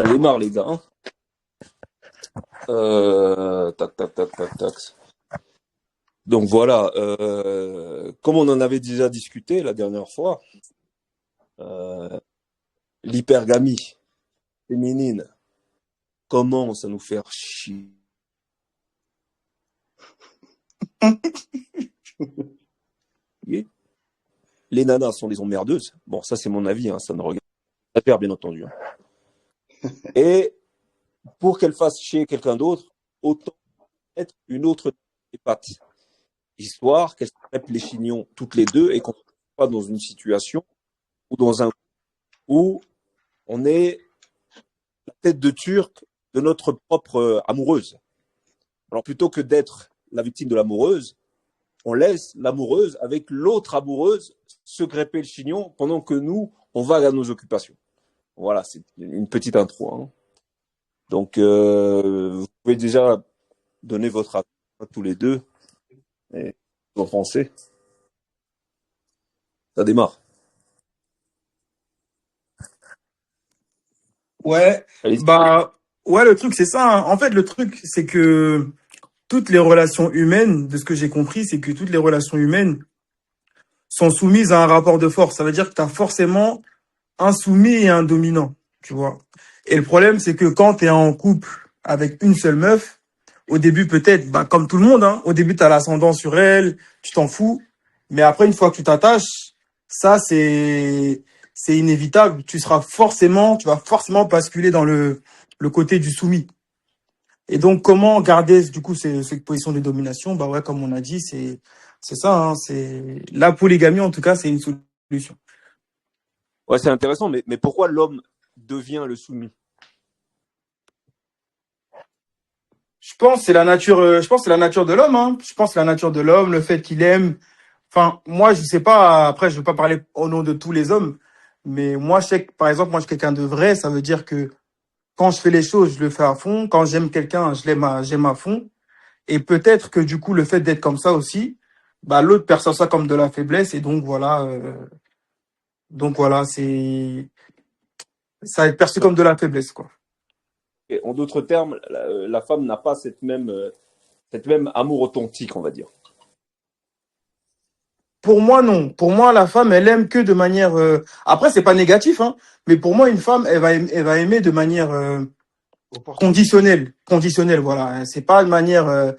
Ça démarre, les gars, hein. Tac, tac, tac, tac, tac. Donc voilà, comme on en avait déjà discuté la dernière fois, euh, l'hypergamie féminine commence à nous faire chier. Les nanas sont des emmerdeuses. Bon, ça c'est mon avis, hein, ça ne regarde pas faire, bien entendu, hein. Et pour qu'elles fassent chier quelqu'un d'autre, autant être une autre des pattes, histoire qu'elles se crêpent les chignons toutes les deux et qu'on ne soit pas dans une situation ou dans un où on est la tête de turc de notre propre amoureuse. Alors plutôt que d'être la victime de l'amoureuse, on laisse l'amoureuse avec l'autre amoureuse se grepper le chignon pendant que nous, on va à nos occupations. Voilà, c'est une petite intro, hein. Donc, vous pouvez déjà donner votre avis à tous les deux. Et vous en pensez? Ça démarre. Ouais, Allez-y. bah, ouais, le truc, c'est ça, hein. En fait, le truc, c'est que toutes les relations humaines, de ce que j'ai compris, c'est que toutes les relations humaines sont soumises à un rapport de force. Ça veut dire que tu as forcément un soumis et un dominant, tu vois. Et le problème, c'est que quand tu es en couple avec une seule meuf, au début, peut-être, bah, comme tout le monde, hein, au début, tu as l'ascendant sur elle, tu t'en fous. Mais après, une fois que tu t'attaches, ça, c'est inévitable. Tu vas forcément basculer dans le côté du soumis. Et donc, comment garder, du coup, cette position de domination? Bah ouais, comme on a dit, c'est ça, hein, c'est la polygamie, en tout cas, c'est une solution. Ouais, c'est intéressant, mais pourquoi l'homme devient le soumis? Je pense que c'est la nature de l'homme, hein. Je pense que c'est la nature de l'homme, le fait qu'il aime. Enfin, moi, je sais pas, après, je veux pas parler au nom de tous les hommes, mais moi, je sais que, par exemple, moi, je suis quelqu'un de vrai, ça veut dire que quand je fais les choses, je le fais à fond. Quand j'aime quelqu'un, j'aime à fond. Et peut-être que, du coup, le fait d'être comme ça aussi, bah, l'autre perçoit ça comme de la faiblesse, et donc voilà, ça va être perçu comme de la faiblesse, quoi. Et en d'autres termes, la femme n'a pas cette même amour authentique, on va dire. Pour moi, non. Pour moi, la femme, elle aime que de manière. Après, c'est pas négatif, hein. Mais pour moi, une femme, elle va aimer de manière Opportuniste. conditionnelle. Conditionnelle, voilà. C'est pas de manière.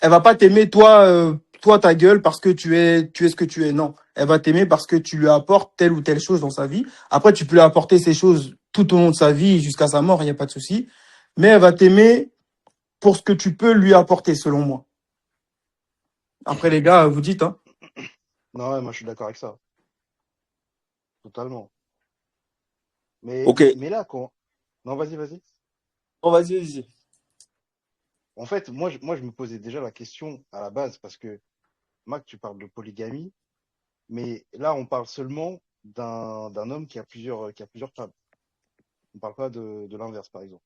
Elle va pas t'aimer toi ta gueule parce que tu es ce que tu es. Non. Elle va t'aimer parce que tu lui apportes telle ou telle chose dans sa vie. Après, tu peux lui apporter ces choses tout au long de sa vie jusqu'à sa mort. Il y a pas de souci. Mais elle va t'aimer pour ce que tu peux lui apporter, selon moi. Après, les gars, vous dites, hein. Non, ouais, moi je suis d'accord avec ça, totalement. Ok, Mais là, quand. Non, vas-y, vas-y. bon, vas-y, vas-y. En fait, moi, je me posais déjà la question à la base, parce que, Mac, tu parles de polygamie, mais là, on parle seulement d'un homme qui a plusieurs femmes. On parle pas de l'inverse, par exemple.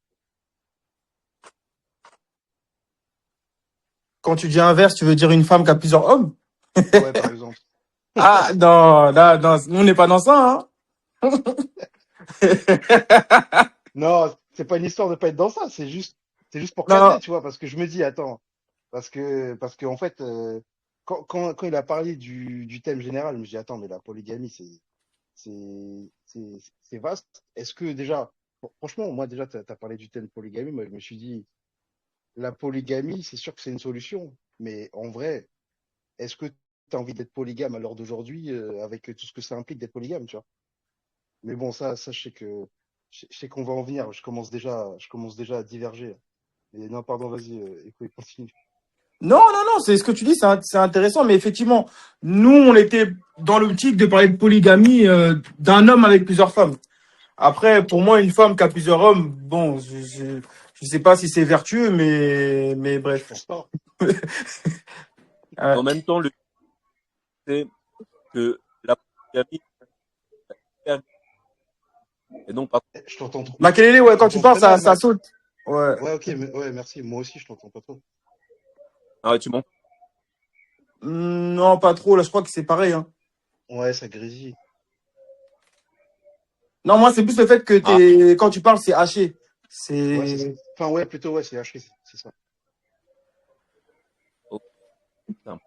Quand tu dis inverse, tu veux dire une femme qui a plusieurs hommes? Ouais, par exemple. Ah, non, là, non, nous, on n'est pas dans ça, hein. Non, c'est pas une histoire de pas être dans ça, c'est juste pour Non, cadrer, tu vois, parce que je me dis, attends, parce que en fait, quand il a parlé du thème général, je me dis, attends, mais la polygamie, c'est vaste. Est-ce que déjà, franchement, moi déjà, tu as parlé du thème polygamie, moi je me suis dit, la polygamie, c'est sûr que c'est une solution, mais en vrai, est-ce que tu as envie d'être polygame à l'heure d'aujourd'hui, avec tout ce que ça implique d'être polygame, tu vois? Mais bon, ça, je sais qu'on va en venir. Je commence déjà à diverger. Et non, pardon, vas-y, écoute, continue. non, non, non, c'est ce que tu dis, c'est intéressant, mais effectivement, nous, on était dans l'optique de parler de polygamie d'un homme avec plusieurs femmes. Après, pour moi, une femme qui a plusieurs hommes, bon, je sais pas si c'est vertueux, mais Je bref. pense pas. Euh, En même temps, le fait c'est que la polygamie et non pas. Je t'entends trop. Makelele, ouais, Je quand tu t'entends parles, très mal, ça Mac. saute. Ouais. Ouais, ok, ouais, merci. Moi aussi, je t'entends pas trop. Ah ouais, tu montes. Non, pas trop, là, je crois que c'est pareil, hein. Ouais, ça grésille. Non, moi, c'est plus le fait que Ah, quand tu parles, c'est haché. Ouais, c'est ça. C'est. Enfin, ouais, plutôt, ouais, c'est haché, c'est ça. ok, putain.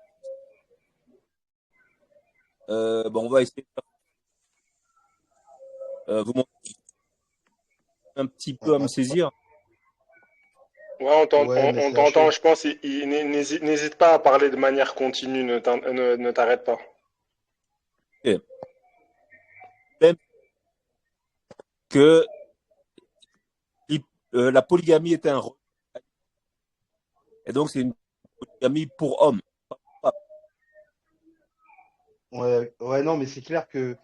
Bon, on va essayer. Vous m'entendez un petit peu à me saisir. Ouais, Ouais, mais on c'est t'entend, haché. je pense. N'hésite pas à parler de manière continue, ne t'arrête pas. Ok. Même que la polygamie est un remède. Et donc, c'est une polygamie pour hommes. Pas- Ouais, ouais, non, mais c'est clair que,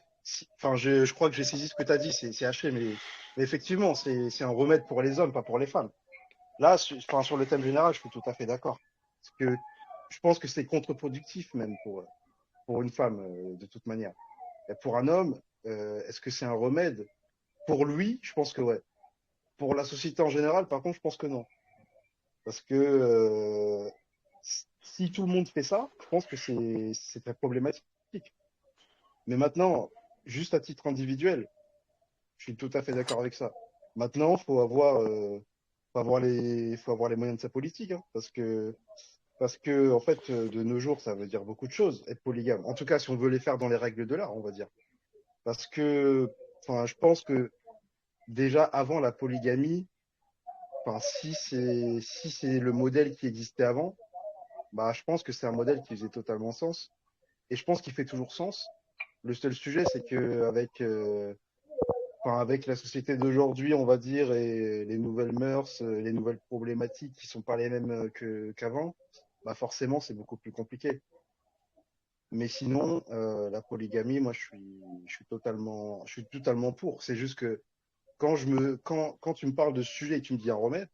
enfin, je crois que j'ai saisi ce que tu as dit, c'est haché, mais effectivement, c'est un remède pour les hommes, pas pour les femmes. Là, enfin, sur le thème général, je suis tout à fait d'accord. Parce que je pense que c'est contre-productif même pour une femme, de toute manière. Et pour un homme, est-ce que c'est un remède? Pour lui, je pense que ouais. Pour la société en général, par contre, je pense que non. Parce que si tout le monde fait ça, je pense que c'est très problématique. Mais maintenant, juste à titre individuel, je suis tout à fait d'accord avec ça. Maintenant, faut avoir les moyens de sa politique, hein, parce que en fait, de nos jours, ça veut dire beaucoup de choses, être polygame. En tout cas, si on veut les faire dans les règles de l'art, on va dire. Parce que, enfin, je pense que déjà avant la polygamie, enfin, si c'est le modèle qui existait avant, bah, je pense que c'est un modèle qui faisait totalement sens. Et je pense qu'il fait toujours sens. Le seul sujet, c'est que avec la société d'aujourd'hui, on va dire, et les nouvelles mœurs, les nouvelles problématiques qui sont pas les mêmes qu'avant, bah forcément, c'est beaucoup plus compliqué. Mais sinon, la polygamie, moi, je suis totalement pour. C'est juste que quand tu me parles de ce sujet et que tu me dis un remède,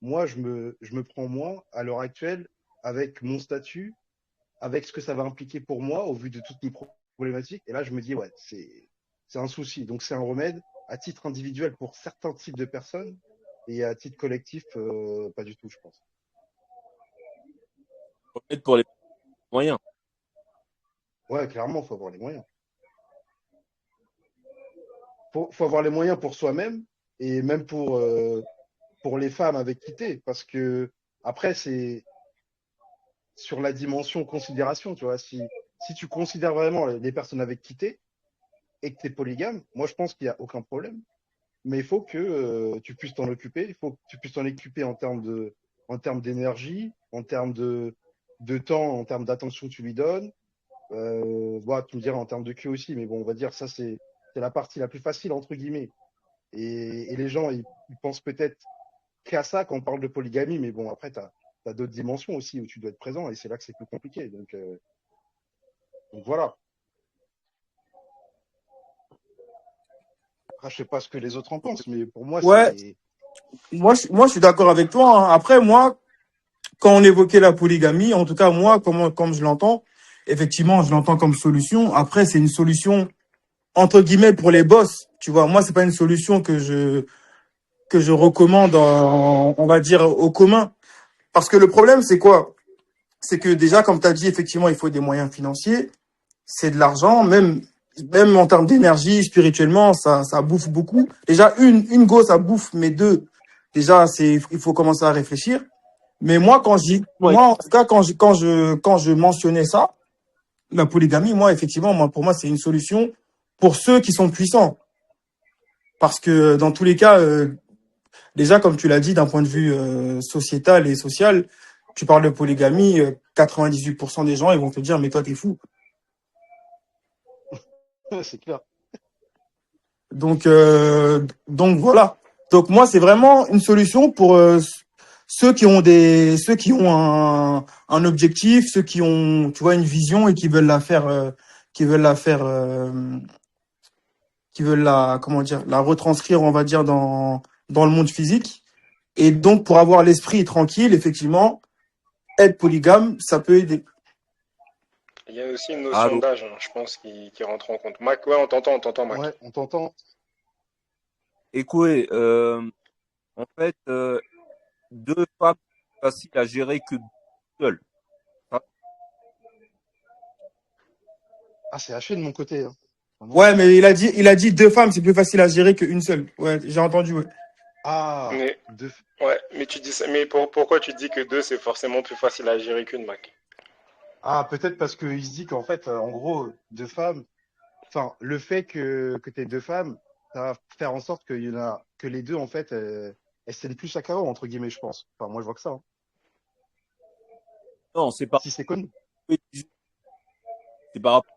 moi, je me prends moi, à l'heure actuelle, avec mon statut, avec ce que ça va impliquer pour moi, au vu de toutes mes problématiques. Et là, je me dis, ouais, c'est un souci. Donc, c'est un remède à titre individuel pour certains types de personnes et à titre collectif, pas du tout, je pense. Remède pour les moyens. Ouais, clairement, faut avoir les moyens. Faut avoir les moyens pour soi-même et même pour les femmes avec qui t'es. Parce que après, c'est sur la dimension considération, tu vois. Si tu considères vraiment les personnes avec qui t'es et que t'es polygame, moi, je pense qu'il n'y a aucun problème. Mais il faut que tu puisses t'en occuper. Il faut que tu puisses t'en occuper en termes d'énergie, en termes de temps, en termes d'attention que tu lui donnes. Bon, tu me diras en termes de cul aussi, mais bon, on va dire ça, c'est la partie la plus facile, entre guillemets. Et les gens, ils pensent peut-être qu'à ça quand on parle de polygamie, mais bon, après, tu as d'autres dimensions aussi où tu dois être présent et c'est là que c'est plus compliqué. Donc voilà. Après, je sais pas ce que les autres en pensent, mais pour moi, Ouais, c'est. moi, je suis d'accord avec toi, hein. Après, moi, quand on évoquait la polygamie, en tout cas, moi, comme je l'entends, effectivement, je l'entends comme solution. Après, c'est une solution, entre guillemets, pour les boss. Tu vois, moi, c'est pas une solution que je recommande, on va dire, au commun. Parce que le problème, c'est quoi? C'est que déjà, comme tu as dit, effectivement, il faut des moyens financiers, c'est de l'argent, même en termes d'énergie, spirituellement, ça bouffe beaucoup. Déjà, une go, ça bouffe, mais deux, déjà, il faut commencer à réfléchir. Mais moi, Ouais. moi, en tout cas, quand je mentionnais ça, la polygamie, moi, effectivement, moi, pour moi, c'est une solution pour ceux qui sont puissants. Parce que dans tous les cas, déjà, comme tu l'as dit, d'un point de vue sociétal et social, tu parles de polygamie, 98% des gens, ils vont te dire, mais toi, t'es fou. C'est clair. Donc voilà. Donc moi, c'est vraiment une solution pour ceux qui ont un objectif, ceux qui ont, tu vois, une vision et qui veulent la faire, qui veulent la faire, qui veulent la, comment dire, la retranscrire, on va dire, dans le monde physique. Et donc, pour avoir l'esprit tranquille, effectivement, être polygame, ça peut aider. Il y a aussi une notion Allô. d'âge, hein, je pense, qui rentre en compte. Mac, ouais, on t'entend, Mac. Ouais, on t'entend. Écoutez, en fait, deux femmes, c'est facile à gérer que deux seules. Ah, c'est haché de mon côté, hein. Non? Ouais, mais il a dit deux femmes, c'est plus facile à gérer qu'une seule. Ouais, j'ai entendu, ouais. Ah, Mais, deux. ouais, mais tu dis ça, mais pourquoi tu dis que deux, c'est forcément plus facile à gérer qu'une, Mac? Ah, peut-être parce qu'il se dit qu'en fait, en gros, deux femmes, enfin, le fait que tu aies deux femmes, ça va faire en sorte qu'il y en a, que les deux, en fait, elles tiennent plus à KO, entre guillemets, je pense. Enfin, moi, je vois que ça, hein. Non, c'est pas. Si c'est connu. C'est par rapport.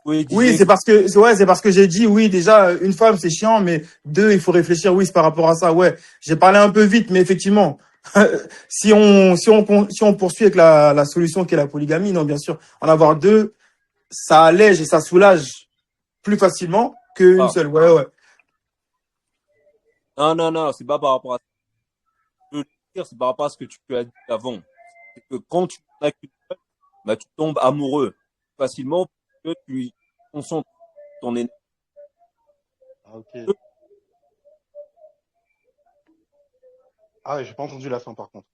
Oui, il Oui, disait. c'est parce que j'ai dit, oui, déjà, une femme, c'est chiant, mais deux, il faut réfléchir, oui, c'est par rapport à ça, ouais. J'ai parlé un peu vite, mais effectivement, si on poursuit avec la solution qui est la polygamie, non, bien sûr, en avoir deux, ça allège et ça soulage plus facilement qu'une Ah. seule, ouais, ouais. Non, c'est pas par rapport à ça. Je veux dire, c'est par rapport à ce que tu as dit avant. C'est que quand tu n'as qu'une seule, bah, tu tombes amoureux facilement parce que tu concentres ton énergie. Ah, ok. Ah, j'ai pas entendu la fin, par contre.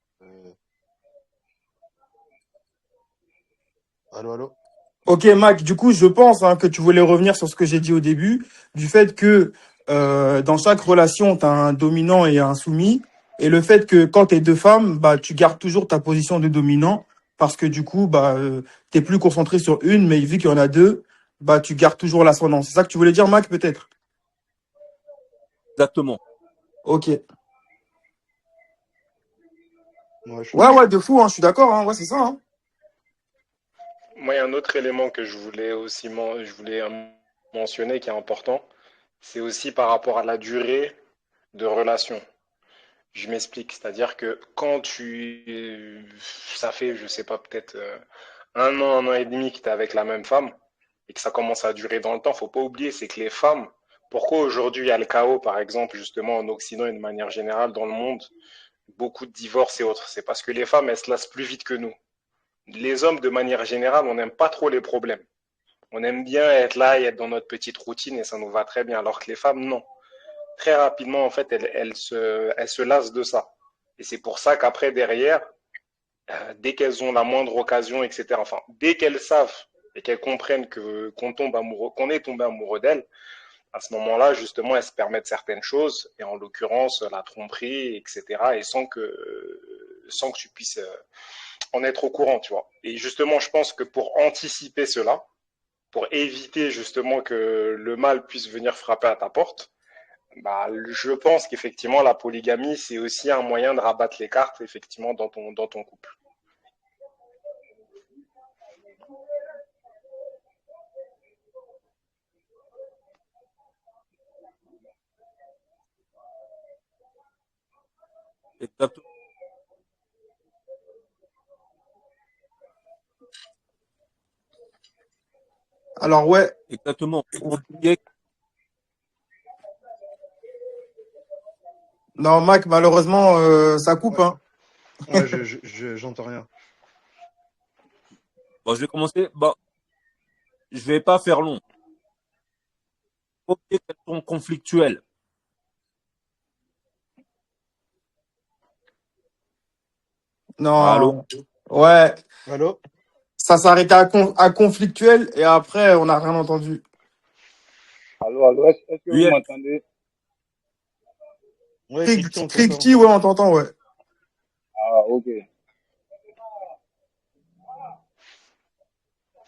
Allô, allô? Ok, Mac, du coup, je pense hein, que tu voulais revenir sur ce que j'ai dit au début, du fait que dans chaque relation, tu as un dominant et un soumis, et le fait que quand tu es deux femmes, bah, tu gardes toujours ta position de dominant, parce que du coup, bah, tu plus concentré sur une, mais vu qu'il y en a deux, bah, tu gardes toujours l'ascendant. C'est ça que tu voulais dire, Mac, peut-être? Exactement. Ok. Ouais, je suis Ouais, d'accord. ouais, de fou, hein, je suis d'accord, hein, ouais, c'est ça. Hein. Moi, il y a un autre élément que je voulais mentionner qui est important. C'est aussi par rapport à la durée de relation. Je m'explique, c'est-à-dire que ça fait, je sais pas, peut-être 1 an et demi que tu es avec la même femme et que ça commence à durer dans le temps, faut pas oublier, c'est que les femmes, pourquoi aujourd'hui il y a le chaos, par exemple, justement en Occident et de manière générale dans le monde, beaucoup de divorces et autres, c'est parce que les femmes, elles se lassent plus vite que nous. Les hommes, de manière générale, on n'aime pas trop les problèmes. On aime bien être là et être dans notre petite routine et ça nous va très bien, alors que les femmes, non. Très rapidement, en fait, elles se lassent de ça. Et c'est pour ça qu'après, derrière, dès qu'elles ont la moindre occasion, etc., enfin, dès qu'elles savent et qu'elles comprennent qu'on est tombé amoureux d'elles, à ce moment-là, justement, elles se permettent certaines choses, et en l'occurrence, la tromperie, etc., et sans que tu puisses en être au courant, tu vois. Et justement, je pense que pour anticiper cela, pour éviter justement que le mal puisse venir frapper à ta porte, bah, je pense qu'effectivement, la polygamie, c'est aussi un moyen de rabattre les cartes, effectivement, dans ton couple. Exactement. Alors, ouais, Exactement. Faut oublier non, Mac, malheureusement, ça coupe, Ouais, hein. ouais, j'entends rien. bon, je vais commencer. Bon, je vais pas faire long. Faut oublier qu'elles sont conflictuelles. Allô? Non, ouais, Allô? ça s'arrêtait à conflictuel et après, on n'a rien entendu. Allô, est-ce que vous Oui, m'entendez? Ouais, Christy, on t'entend. Criquetis, ouais, on t'entend, ouais. Ah, ok.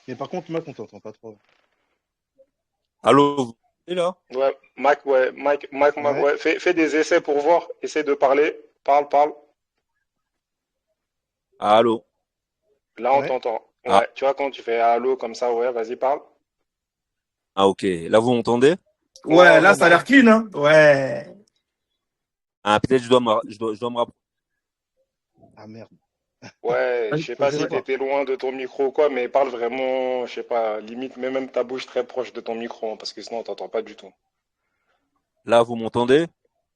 Mais par contre, Mac, on t'entend pas trop. allô, vous m'entendez là? Mike, Ouais, ouais, fais des essais pour voir, essaie de parler, parle. Allô? Là, on ouais. t'entend. Ah, Ouais, tu vois, quand tu fais allô comme ça, ouais, vas-y, parle. ah, ok. Là, vous m'entendez? Ouais, Ouais, on là, ça a t'entend. l'air clean, hein. Ouais. Ah, peut-être je dois me rapprocher. Ah merde. Ouais, je sais Je pas sais si pas. t'étais loin de ton micro ou quoi, mais parle vraiment, je sais pas, limite, mets même ta bouche très proche de ton micro, hein, parce que sinon on t'entend pas du tout. Là, vous m'entendez?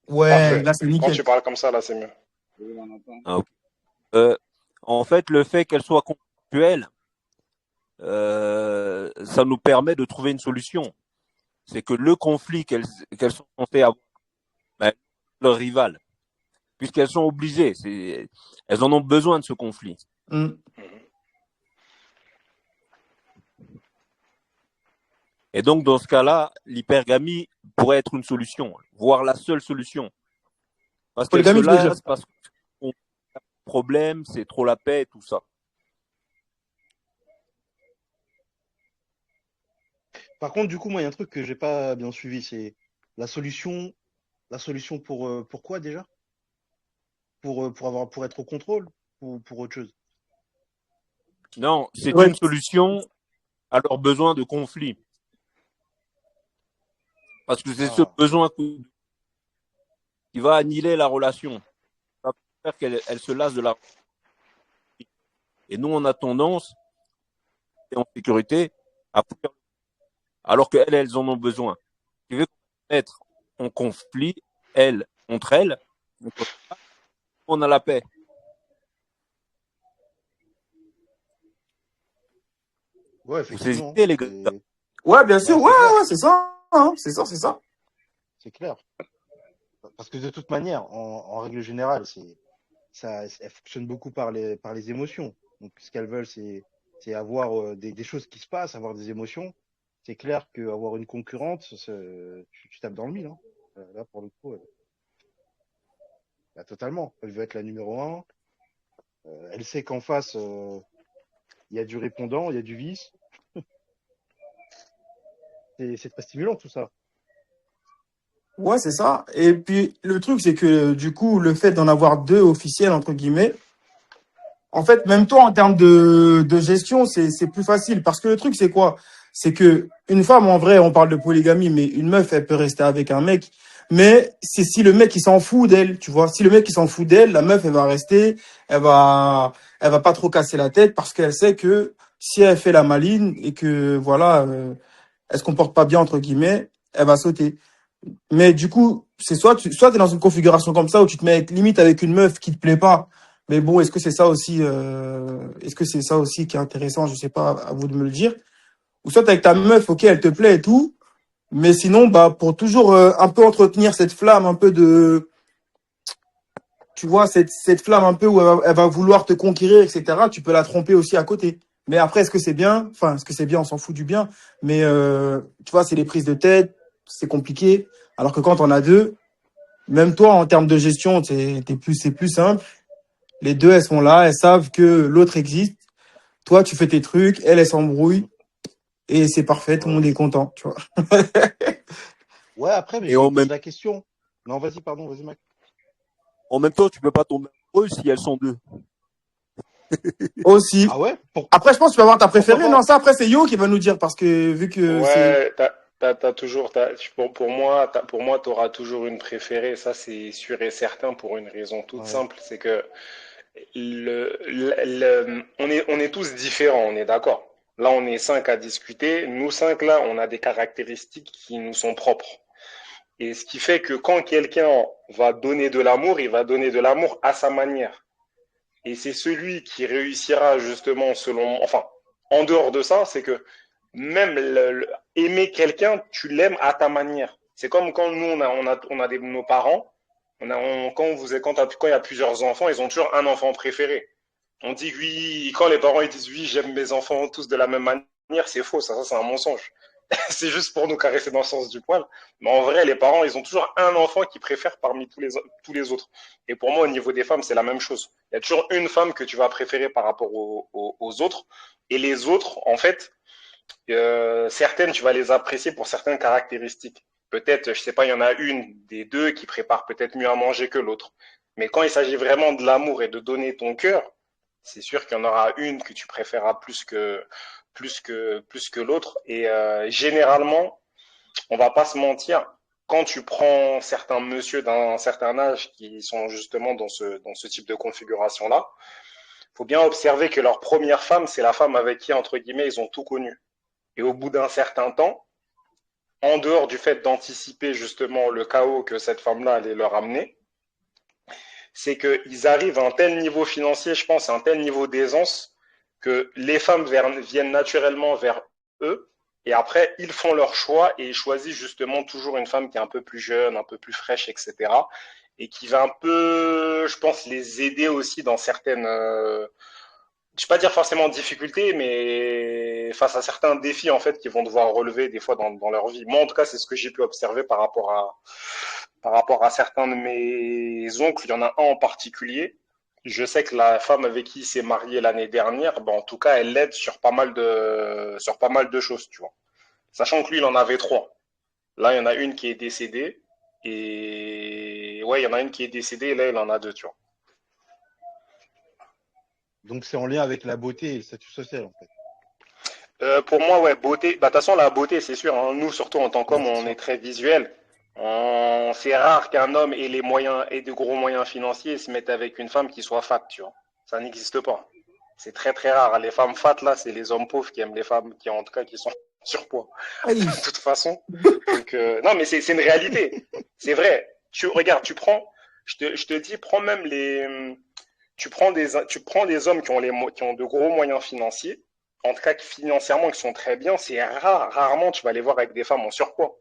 Ouais, Parfait. là, c'est Quand nickel. tu parles comme ça, là, c'est mieux. Oui, on entend. Ah, ok. Euh, En fait, le fait qu'elles soient conflictuelles, ça nous permet de trouver une solution. C'est que le conflit qu'elles sont censées avoir, ben, leur rival, puisqu'elles sont obligées, elles en ont besoin de ce conflit. Hmm. Mhm. Et donc, dans ce cas-là, l'hypergamie pourrait être une solution, voire la seule solution. Parce qu'elle se Polygamie, tu veux dire? lasse, parce qu'on a un problème, c'est trop la paix, tout ça. Par contre, du coup, moi, il y a un truc que j'ai pas bien suivi, c'est la solution. La solution pour quoi déjà? Pour être au contrôle ou pour autre chose? Non, c'est Ouais. une solution à leurs besoins de conflit. Parce que c'est ce Ah, besoin qui va annihiler la relation. Ça va faire qu'elle se lasse de la relation. Et nous, on a tendance, et en sécurité, à fuir, alors qu'elles en ont besoin. Ce qui veut être en conflit, elles, entre elles, on a la paix. ouais, Vous effectivement. saisissez, les gars. Ouais, bien sûr. Bah, Ouais, c'est clair, ouais, c'est ça. Hein, c'est ça, c'est ça. c'est clair. Parce que de toute manière, en règle générale, elles fonctionnent beaucoup par les émotions. Donc, ce qu'elles veulent, c'est avoir des choses qui se passent, avoir des émotions. C'est clair qu'avoir une concurrente, tu tapes dans le mille, hein. Là, pour le coup, bah, totalement. Elle veut être la numéro un. Elle sait qu'en face, il y a du répondant, il y a du vice. C'est très stimulant tout ça. Ouais, c'est ça. Et puis, le truc, c'est que, du coup, le fait d'en avoir deux officiels, entre guillemets, en fait, même toi, en termes de gestion, c'est plus facile. Parce que le truc, c'est quoi? C'est que une femme, en vrai, on parle de polygamie, mais une meuf, elle peut rester avec un mec. Mais c'est si le mec, il s'en fout d'elle, tu vois. Si le mec, il s'en fout d'elle, la meuf, elle va rester, elle va pas trop casser la tête parce qu'elle sait que si elle fait la maline et que, voilà, elle se comporte pas bien, entre guillemets, elle va sauter. Mais du coup, c'est soit t'es dans une configuration comme ça où tu te mets limite avec une meuf qui te plaît pas. Mais bon, est-ce que c'est ça aussi qui est intéressant? Je sais pas, à vous de me le dire. Ou soit t'es avec ta meuf, ok, elle te plaît et tout. Mais sinon, bah, pour toujours un peu entretenir cette flamme, un peu de, tu vois, cette flamme un peu où elle va vouloir te conquérir, etc. Tu peux la tromper aussi à côté. Mais après, est-ce que c'est bien? Enfin, est-ce que c'est bien? On s'en fout du bien. Mais tu vois, c'est les prises de tête, c'est compliqué. Alors que quand on a deux, même toi, en termes de gestion, c'est plus simple. Les deux, elles sont là, elles savent que l'autre existe. Toi, tu fais tes trucs, elle s'embrouille. Et c'est parfait, tout le Ouais, monde est content, tu vois. ouais, après, mais Et je me pose la question. Non, vas-y, pardon, vas-y, Mac. en même temps, tu peux pas tomber amoureux si elles sont deux. Aussi. Ah ouais? Après, je pense que tu vas avoir ta Pourquoi préférée. Non, pas? ça, après, c'est Yo qui va nous dire parce que vu que c'est. Ouais, t'as toujours, pour moi, t'auras toujours une préférée. Ça, c'est sûr et certain pour une raison toute Ouais. simple, c'est que on est tous différents, on est d'accord. Là, on est cinq à discuter. Nous cinq, là, on a des caractéristiques qui nous sont propres. Et ce qui fait que quand quelqu'un va donner de l'amour, il va donner de l'amour à sa manière. Et c'est celui qui réussira justement enfin, en dehors de ça, c'est que même aimer quelqu'un, tu l'aimes à ta manière. C'est comme quand nous, nos parents, quand il y a plusieurs enfants, ils ont toujours un enfant préféré. On dit oui, quand les parents ils disent oui, j'aime mes enfants tous de la même manière, c'est faux, ça c'est un mensonge. C'est juste pour nous caresser dans le sens du poil. Mais en vrai, les parents, ils ont toujours un enfant qu'ils préfèrent parmi tous les autres. Et pour moi, au niveau des femmes, c'est la même chose. Il y a toujours une femme que tu vas préférer par rapport aux autres. Et les autres, en fait, certaines, tu vas les apprécier pour certaines caractéristiques. Peut-être, je sais pas, il y en a une des deux qui prépare peut-être mieux à manger que l'autre. Mais quand il s'agit vraiment de l'amour et de donner ton cœur, c'est sûr qu'il y en aura une que tu préféreras plus que l'autre. Et généralement, on va pas se mentir, quand tu prends certains messieurs d'un certain âge qui sont justement dans ce type de configuration-là, il faut bien observer que leur première femme, c'est la femme avec qui, entre guillemets, ils ont tout connu. Et au bout d'un certain temps, en dehors du fait d'anticiper justement le chaos que cette femme-là allait leur amener, c'est qu'ils arrivent à un tel niveau financier, je pense, à un tel niveau d'aisance, que les femmes viennent naturellement vers eux, et après, ils font leur choix et ils choisissent justement toujours une femme qui est un peu plus jeune, un peu plus fraîche, etc. Et qui va un peu, je pense, les aider aussi je vais pas dire forcément en difficulté, mais face à certains défis en fait qu'ils vont devoir relever des fois dans leur vie. Moi, en tout cas, c'est ce que j'ai pu observer par rapport à certains de mes oncles. Il y en a un en particulier. Je sais que la femme avec qui il s'est marié l'année dernière, ben, en tout cas, elle l'aide sur pas mal de choses, tu vois. Sachant que lui, il en avait trois. Là, il y en a une qui est décédée. Et ouais, il y en a une qui est décédée et là, il en a deux, tu vois. Donc c'est en lien avec la beauté et le statut social, en fait. Pour moi, ouais, beauté. Bah, de toute façon, la beauté, c'est sûr, hein. Nous, surtout en tant Ouais, qu'hommes, c'est on sûr. est très visuel. C'est rare qu'un homme ait les moyens et de gros moyens financiers et se mette avec une femme qui soit fat, tu vois. Ça n'existe pas. C'est très très rare. Les femmes fat, là, c'est les hommes pauvres qui aiment les femmes qui, en tout cas, qui sont surpoids. Aïe. De toute façon. Donc, non, mais c'est une réalité. C'est vrai. Regarde, je te dis, prends même tu prends des hommes qui ont de gros moyens financiers, en tout cas financièrement qui sont très bien, c'est rarement tu vas les voir avec des femmes en surpoids.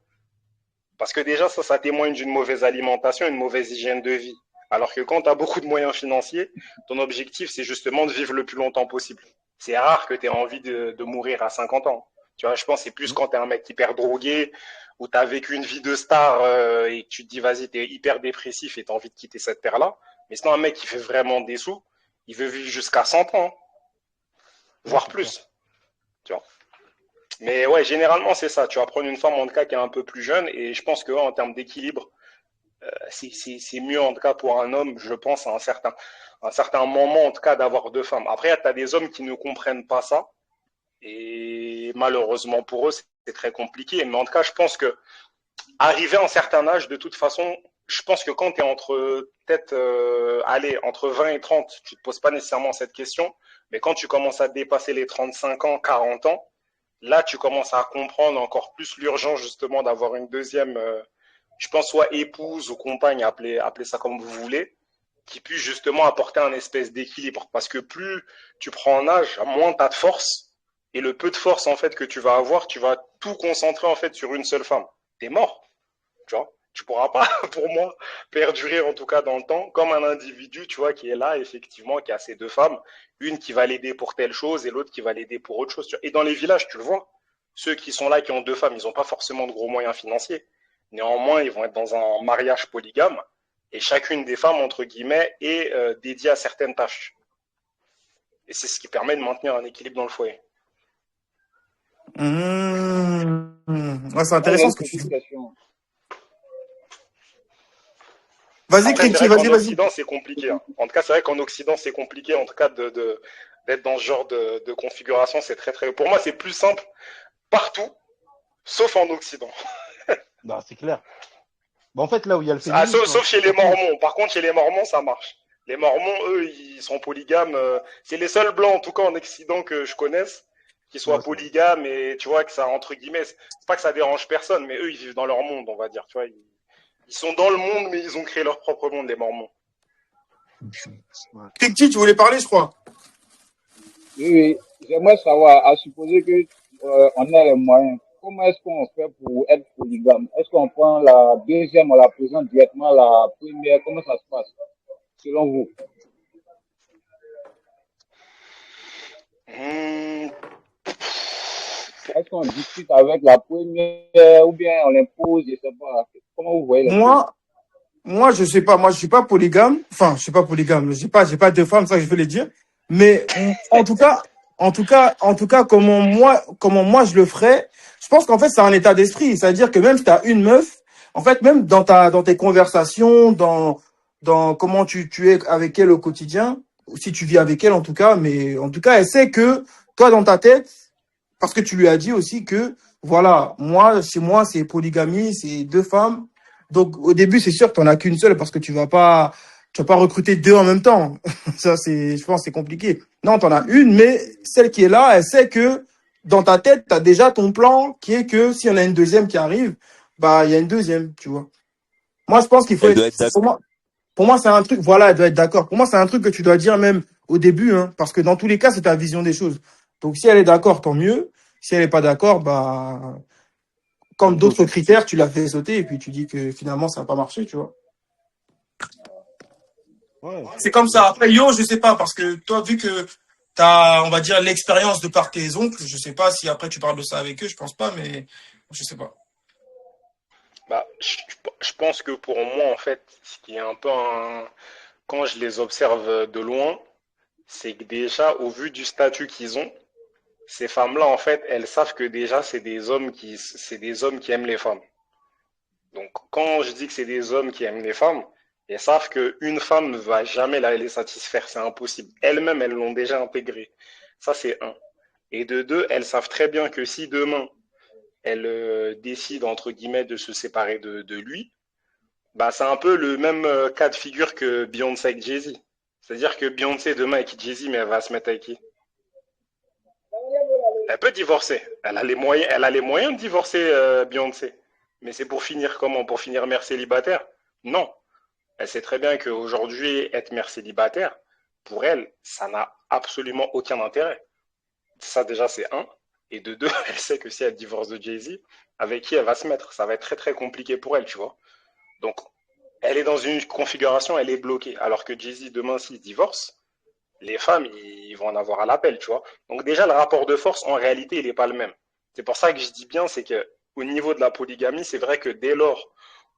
Parce que déjà, ça témoigne d'une mauvaise alimentation, une mauvaise hygiène de vie. Alors que quand tu as beaucoup de moyens financiers, ton objectif, c'est justement de vivre le plus longtemps possible. C'est rare que tu aies envie de mourir à 50 ans. Tu vois, je pense que c'est plus Mm. quand tu es un mec hyper drogué, ou tu as vécu une vie de star et que tu te dis, vas-y, tu es hyper dépressif et tu as envie de quitter cette terre-là. Mais sinon, un mec qui fait vraiment des sous, il veut vivre jusqu'à 100 ans, Ouais, voire c'est clair. plus. Tu vois. Mais ouais, généralement, c'est ça. Tu vas prendre une femme, en tout cas, qui est un peu plus jeune. Et je pense que, ouais, en termes d'équilibre, c'est mieux en tout cas pour un homme, je pense, à un certain moment en tout cas d'avoir deux femmes. Après, tu as des hommes qui ne comprennent pas ça et malheureusement pour eux, c'est très compliqué. Mais en tout cas, je pense que arrivé à un certain âge, de toute façon, je pense que quand tu es entre peut-être allez, entre 20 et 30, tu te poses pas nécessairement cette question, mais quand tu commences à dépasser les 35 ans, 40 ans, là, tu commences à comprendre encore plus l'urgence justement d'avoir une deuxième je pense, soit épouse ou compagne, appelez ça comme vous voulez, qui puisse justement apporter un espèce d'équilibre. Parce que plus tu prends en âge, moins tu as de force. Et le peu de force en fait que tu vas avoir, tu vas tout concentrer en fait sur une seule femme. T'es mort, tu vois. Tu pourras pas, pour moi, perdurer en tout cas dans le temps, comme un individu, tu vois, qui est là, effectivement, qui a ces deux femmes, une qui va l'aider pour telle chose et l'autre qui va l'aider pour autre chose. Et dans les villages, tu le vois, ceux qui sont là, qui ont deux femmes, ils n'ont pas forcément de gros moyens financiers. Néanmoins, ils vont être dans un mariage polygame et chacune des femmes, entre guillemets, est dédiée à certaines tâches. Et c'est ce qui permet de maintenir un équilibre dans le foyer. Ouais, c'est Moi, j'ai intéressant une ce que tu petite dis. question. Vas-y, Après, c'est Kriti, vrai vas-y, qu'en vas-y. Occident, c'est compliqué. Hein. En tout cas, c'est vrai qu'en Occident, c'est compliqué, en tout cas, d'être dans ce genre de configuration. C'est très, très. Pour moi, c'est plus simple partout, sauf en Occident. Bah, c'est clair. Bah, en fait, là où il y a le Ah, féminisme, hein, sauf chez les surtout. Mormons. Par contre, chez les Mormons, ça marche. Les Mormons, eux, ils sont polygames. C'est les seuls blancs, en tout cas en Occident, que je connaisse, qui Ouais, soient c'est vrai. polygames. Et tu vois que ça, entre guillemets, c'est pas que ça dérange personne, mais eux, ils vivent dans leur monde, on va dire. Tu vois, ils sont dans le monde, mais ils ont créé leur propre monde, les Mormons. Ouais. Kriti, tu voulais parler, je crois. Oui, oui. J'aimerais savoir, à supposer que on a les moyens, comment est-ce qu'on fait pour être polygame? Est-ce qu'on prend la deuxième, on la présente directement à la première? Comment ça se passe, selon vous? Mmh. Est-ce qu'on discute avec la première ou bien on l'impose? Je sais pas. Comment vous voyez les choses? Moi, moi, je sais pas. Moi, je suis pas polygame. Enfin, je suis pas polygame. J'ai pas deux femmes, ça que je veux les dire. Mais en tout cas, comment moi je le ferais. Je pense qu'en fait, c'est un état d'esprit. C'est-à-dire que même si tu as une meuf, en fait, même dans tes conversations, dans comment tu es avec elle au quotidien, ou si tu vis avec elle en tout cas, mais en tout cas, elle sait que toi, dans ta tête, parce que tu lui as dit aussi que, voilà, chez moi, c'est polygamie, c'est deux femmes. Donc, au début, c'est sûr que tu n'en as qu'une seule parce que tu vas pas recruter deux en même temps. Ça, je pense, c'est compliqué. Non, tu en as une, mais celle qui est là, elle sait que dans ta tête, tu as déjà ton plan qui est que s'il y en a une deuxième qui arrive, bah, il y a une deuxième, tu vois. Moi, je pense qu'il faut Elle être, doit être d'accord. pour moi, c'est un truc, voilà, elle doit être d'accord. Pour moi, c'est un truc que tu dois dire même au début, hein, parce que dans tous les cas, c'est ta vision des choses. Donc, si elle est d'accord, tant mieux. Si elle n'est pas d'accord, bah, comme Comme d'autres d'autres. critères, tu l'as fait sauter et puis tu dis que finalement, ça n'a pas marché, tu vois. Ouais, C'est comme ça. Après, yo, je sais pas, parce que toi, vu que t'as, on va dire, l'expérience de par tes oncles. Je sais pas si après tu parles de ça avec eux, je pense pas, mais je sais pas. Bah, je pense que pour moi, en fait, ce qui est un peu un... Quand je les observe de loin, c'est que déjà, au vu du statut qu'ils ont, ces femmes-là, en fait, elles savent que déjà, c'est des hommes qui aiment les femmes. Donc, quand je dis que c'est des hommes qui aiment les femmes, elles savent qu'une femme ne va jamais les satisfaire. C'est impossible. Elles-mêmes, elles l'ont déjà intégré. Ça, c'est un. Et de deux, elles savent très bien que si demain, elles décident, entre guillemets, de se séparer de lui, bah, c'est un peu le même cas de figure que Beyoncé avec Jay-Z. C'est-à-dire que Beyoncé, demain, avec Jay-Z, mais elle va se mettre avec qui? Elle peut divorcer. Elle a les moyens de divorcer Beyoncé. Mais c'est pour finir comment? Pour finir mère célibataire? Non. Elle sait très bien qu'aujourd'hui, être mère célibataire, pour elle, ça n'a absolument aucun intérêt. Ça, déjà, c'est un. Et de deux, elle sait que si elle divorce de Jay-Z, avec qui elle va se mettre? Ça va être très, très compliqué pour elle, tu vois. Donc, elle est dans une configuration, elle est bloquée. Alors que Jay-Z, demain, s'il divorce, les femmes, ils vont en avoir à l'appel, tu vois. Donc déjà, le rapport de force, en réalité, il n'est pas le même. C'est pour ça que je dis bien, c'est que au niveau de la polygamie, c'est vrai que dès lors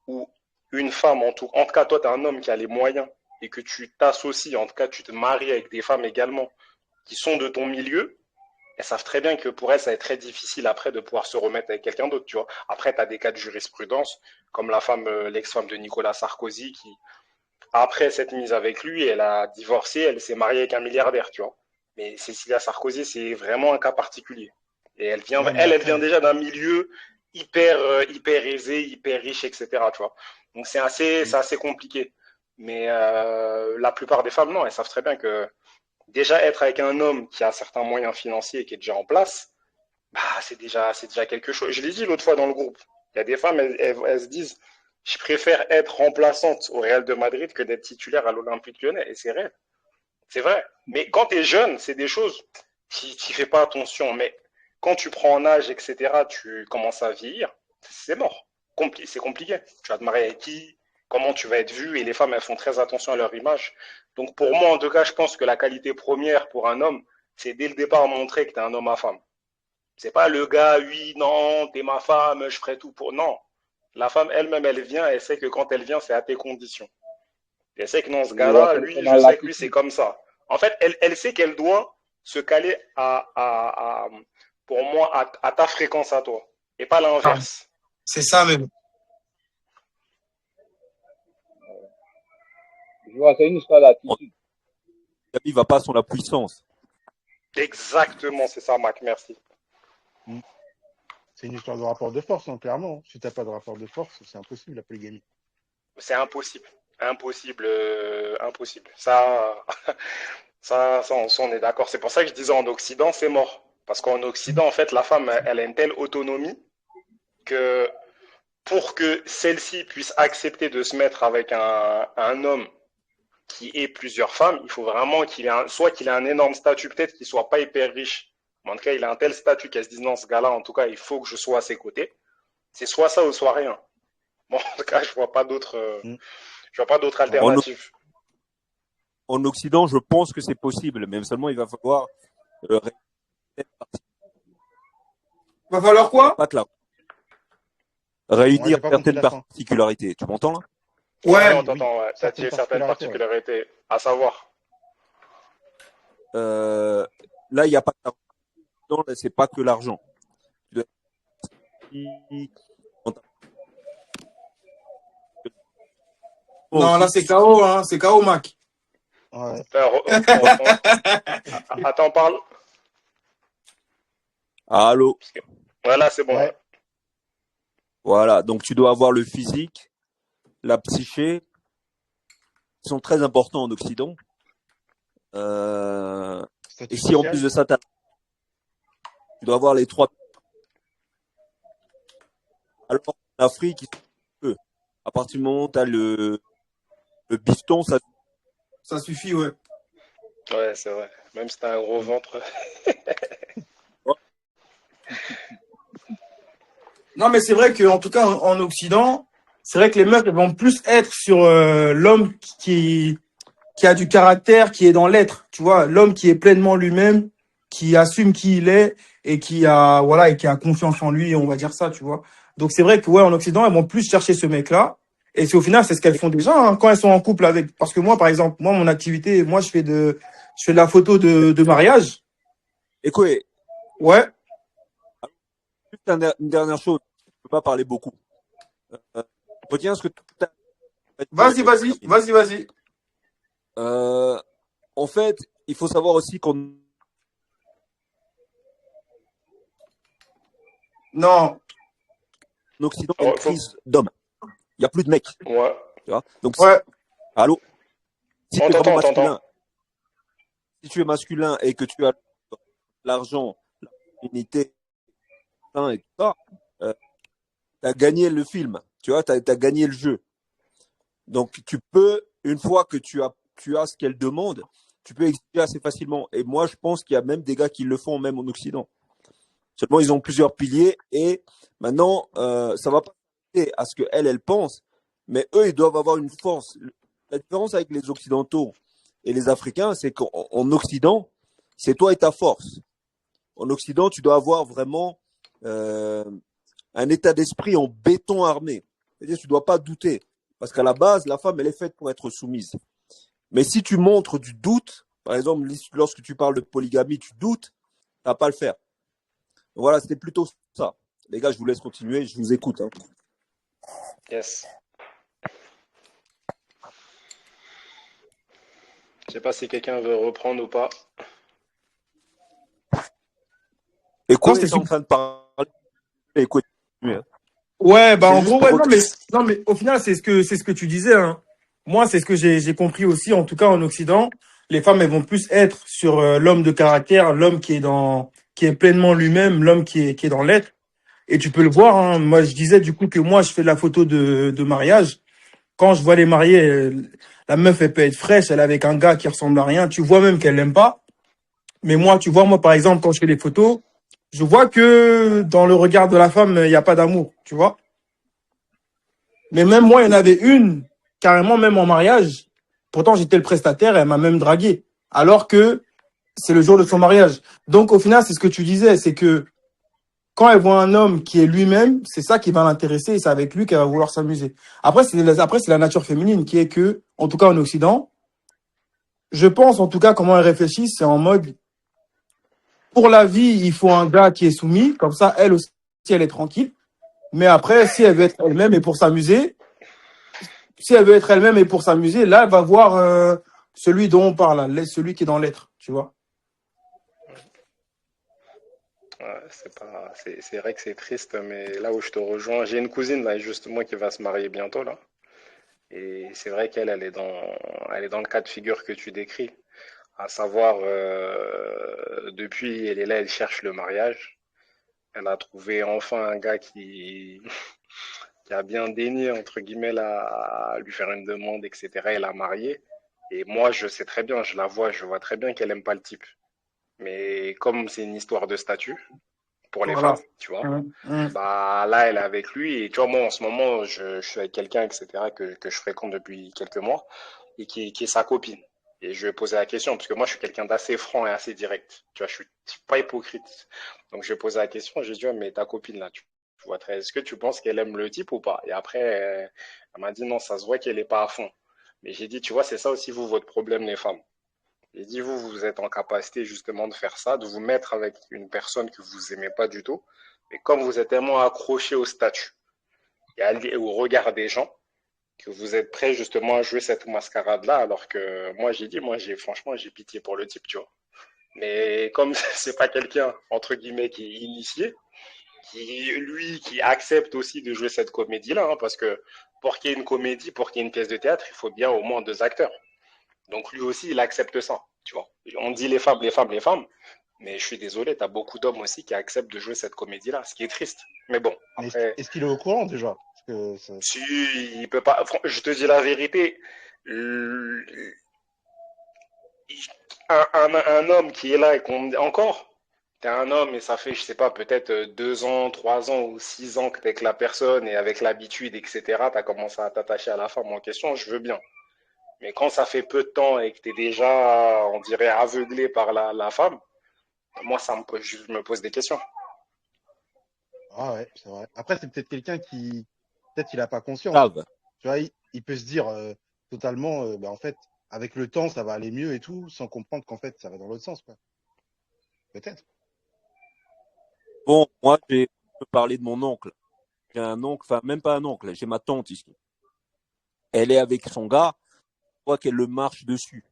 où une femme, en tout cas, toi, tu es un homme qui a les moyens et que tu t'associes, en tout cas, tu te maries avec des femmes également qui sont de ton milieu, elles savent très bien que pour elles, ça va être très difficile après de pouvoir se remettre avec quelqu'un d'autre, tu vois. Après, tu as des cas de jurisprudence, comme la femme, l'ex-femme de Nicolas Sarkozy, qui, après cette mise avec lui, elle a divorcé, elle s'est mariée avec un milliardaire, tu vois. Mais Cécilia Sarkozy, c'est vraiment un cas particulier. Et Ouais, mais elle vient après, déjà d'un milieu hyper aisé, hyper riche, etc. Tu vois. Donc c'est assez compliqué. Mais la plupart des femmes, non, elles savent très bien que déjà être avec un homme qui a certains moyens financiers et qui est déjà en place, bah, c'est déjà quelque chose. Je l'ai dit l'autre fois dans le groupe. Il y a des femmes, elles se disent, je préfère être remplaçante au Real de Madrid que d'être titulaire à l'Olympique Lyonnais. Et c'est vrai. C'est vrai. Mais quand tu es jeune, c'est des choses, tu n'y fais pas attention. Mais quand tu prends en âge, etc., tu commences à vieillir, c'est mort. C'est compliqué. Tu vas te marier avec qui? Comment tu vas être vu? Et les femmes, elles font très attention à leur image. Donc pour moi, en tout cas, je pense que la qualité première pour un homme, c'est dès le départ montrer que tu es un homme à femme. C'est pas le gars, oui, non, t'es ma femme, je ferai tout pour. Non. La femme elle-même, elle vient, elle sait que quand elle vient, c'est à tes conditions. Elle sait que non, ce Je vois gars-là, qu'elle est lui, dans je sais que lui, c'est l'attitude. comme ça. En fait, elle sait qu'elle doit se caler pour moi, à ta fréquence à toi. Et pas Ah, l'inverse. c'est ça même. Je vois, c'est une histoire On d'attitude. ne va pas sans la puissance. Exactement, c'est ça, Mac, merci. c'est une histoire de rapport de force, hein, clairement. Si t'as pas de rapport de force, c'est impossible la polygamie. C'est impossible. Impossible, impossible. Ça, on est d'accord. C'est pour ça que je disais en Occident, c'est mort. Parce qu'en Occident, en fait, la femme, elle a une telle autonomie que pour que celle-ci puisse accepter de se mettre avec un homme qui ait plusieurs femmes, il faut vraiment soit qu'il ait un énorme statut, peut-être qu'il soit pas hyper riche, mais en tout cas, il a un tel statut qu'elle se dise non, ce gars-là, en tout cas, il faut que je sois à ses côtés. C'est soit ça ou soit rien. Bon, en tout cas, Mm. je vois pas d'autres Ouais. alternatives. En Occident, je pense que c'est possible, mais seulement il va falloir Va falloir quoi? pas que là, Moi, réunir j'ai pas compris certaines la fin. particularités. Tu m'entends là? Ouais, Ouais, on Oui, t'entend, ouais. T'as certaines dit certaines particularités, ouais. particularités, à savoir. Euh, Là, il n'y a pas d'argent, là, c'est pas que l'argent. Tu dois non, là aussi. c'est KO, hein, c'est KO, Mac. Ouais. Attends, parle. Allô? Voilà, c'est bon. Ouais. Voilà, donc tu dois avoir le physique, la psyché, qui sont très importants en Occident. Statut Et si en plus social. de ça, tu dois avoir les trois. Alors, en Afrique, à partir du moment où tu as le bifton, ça. Ça suffit, ouais. Ouais, c'est vrai. Même si t'as un gros ventre. Non, mais c'est vrai qu'en tout cas, en Occident, c'est vrai que les meufs elles vont plus être sur l'homme qui a du caractère, qui est dans l'être, tu vois, l'homme qui est pleinement lui-même, qui assume qui il est et qui a, voilà, et qui a confiance en lui, on va dire ça, tu vois. Donc c'est vrai que, ouais, en Occident, elles vont plus chercher ce mec-là. Et c'est au final, c'est ce qu'elles font déjà, hein, quand elles sont en couple avec. Parce que moi, par exemple, moi, mon activité, moi, je fais de la photo de mariage. Écoute, Ouais. juste une dernière chose, je ne peux pas parler beaucoup. Retiens ce que tu as Vas-y, dit. vas-y, vas-y, vas-y. En fait, il faut savoir aussi qu'en Non. Occident, il y a une Faut... crise d'hommes. Il n'y a plus de mecs. Ouais. Tu vois. Donc, Ouais. allô, si On tu es vraiment t'entend, on t'entend. masculin, si tu es masculin et que tu as l'argent, la féminité et tout ça, tu as gagné le film. Tu vois, tu as gagné le jeu. Donc, tu peux, une fois que tu as ce qu'elle demande, tu peux exiger assez facilement. Et moi, je pense qu'il y a même des gars qui le font, même en Occident. Seulement, ils ont plusieurs piliers et maintenant, ça va pas à ce qu'elle, elle pense, mais eux, ils doivent avoir une force. La différence avec les Occidentaux et les Africains, c'est qu'en Occident, c'est toi et ta force. En Occident, tu dois avoir vraiment euh, un état d'esprit en béton armé. C'est-à-dire, tu ne dois pas douter. Parce qu'à la base, la femme, elle est faite pour être soumise. Mais si tu montres du doute, par exemple, lorsque tu parles de polygamie, tu doutes, tu ne vas pas le faire. Donc voilà, c'était plutôt ça. Les gars, je vous laisse continuer, je vous écoute. Hein. Yes. Je sais pas si quelqu'un veut reprendre ou pas. Et Non, quoi c'était est en super. train de parler? Écoute, Ouais, bah, c'est en juste gros, pour ouais, non, mais au final, c'est ce que tu disais, hein. Moi, c'est ce que j'ai compris aussi, en tout cas, en Occident. Les femmes, elles vont plus être sur l'homme de caractère, l'homme qui est pleinement lui-même, l'homme qui est dans l'être. Et tu peux le voir, hein. Moi, je disais, du coup, que moi, je fais de la photo de mariage. Quand je vois les mariés, la meuf, elle peut être fraîche, elle est avec un gars qui ressemble à rien. Tu vois même qu'elle l'aime pas. Mais moi, tu vois, moi, par exemple, quand je fais des photos, je vois que dans le regard de la femme, il n'y a pas d'amour, tu vois. Mais même moi, il y en avait une, carrément, même en mariage. Pourtant, j'étais le prestataire, elle m'a même dragué. Alors que c'est le jour de son mariage. Donc, au final, c'est ce que tu disais, c'est que quand elle voit un homme qui est lui-même, c'est ça qui va l'intéresser et c'est avec lui qu'elle va vouloir s'amuser. Après, c'est la nature féminine qui est que, en tout cas en Occident, je pense, en tout cas, comment elle réfléchit, c'est en mode, pour la vie, il faut un gars qui est soumis, comme ça, elle aussi, elle est tranquille. Mais après, si elle veut être elle-même et pour s'amuser, si elle veut être elle-même et pour s'amuser, là, elle va voir celui dont on parle, là, celui qui est dans l'être, tu vois. Ouais, c'est vrai que c'est triste, mais là où je te rejoins, j'ai une cousine là justement qui va se marier bientôt là, et c'est vrai qu'elle, elle est dans le cas de figure que tu décris, à savoir depuis elle est là, elle cherche le mariage, elle a trouvé enfin un gars qui a bien daigné entre guillemets là, à lui faire une demande, etc. Elle a marié, et moi je sais très bien, je la vois, je vois très bien qu'elle aime pas le type, mais comme c'est une histoire de statut pour les Voilà. femmes, tu vois. Hum. Bah là, elle est avec lui. Et tu vois, moi, en ce moment, je suis avec quelqu'un, etc., que je fréquente depuis quelques mois et qui est sa copine. Et je lui ai posé la question, parce que moi, je suis quelqu'un d'assez franc et assez direct. Tu vois, je suis pas hypocrite. Donc, je lui ai posé la question, j'ai dit, ouais, mais ta copine, là, tu vois, est-ce que tu penses qu'elle aime le type ou pas? Et après, elle m'a dit, non, ça se voit qu'elle est pas à fond. Mais j'ai dit, tu vois, c'est ça aussi, vous, votre problème, les femmes. J'ai dit, vous êtes en capacité justement de faire ça, de vous mettre avec une personne que vous aimez pas du tout. Mais comme vous êtes tellement accroché au statut et au regard des gens, que vous êtes prêt justement à jouer cette mascarade-là, alors que moi j'ai dit, moi franchement j'ai pitié pour le type, tu vois. Mais comme c'est pas quelqu'un entre guillemets qui est initié, qui accepte aussi de jouer cette comédie-là, hein, parce que pour qu'il y ait une comédie, pour qu'il y ait une pièce de théâtre, il faut bien au moins deux acteurs. Donc lui aussi, il accepte ça, tu vois. On dit les femmes, les femmes, les femmes, mais je suis désolé, tu as beaucoup d'hommes aussi qui acceptent de jouer cette comédie-là, ce qui est triste. Mais bon, Mais après, est-ce qu'il est au courant déjà? Parce que si il peut pas, je te dis la vérité, un homme qui est là et qu'on encore, t'es un homme et ça fait, je sais pas, peut-être 2 ans, 3 ans ou 6 ans que t'es avec la personne et avec l'habitude, etc., t'as commencé à t'attacher à la femme en question, je veux bien. Mais quand ça fait peu de temps et que tu es déjà, on dirait, aveuglé par la femme, moi, je me pose des questions. Ah ouais, c'est vrai. Après, c'est peut-être quelqu'un qui, peut-être il a pas conscience. Grave. Tu vois, il peut se dire totalement, bah, en fait, avec le temps, ça va aller mieux et tout, sans comprendre qu'en fait, ça va dans l'autre sens, quoi. Peut-être. Bon, moi, je peux parler de mon oncle. J'ai un oncle, enfin, même pas un oncle, j'ai ma tante ici. Elle est avec son gars, je vois qu'elle le marche dessus.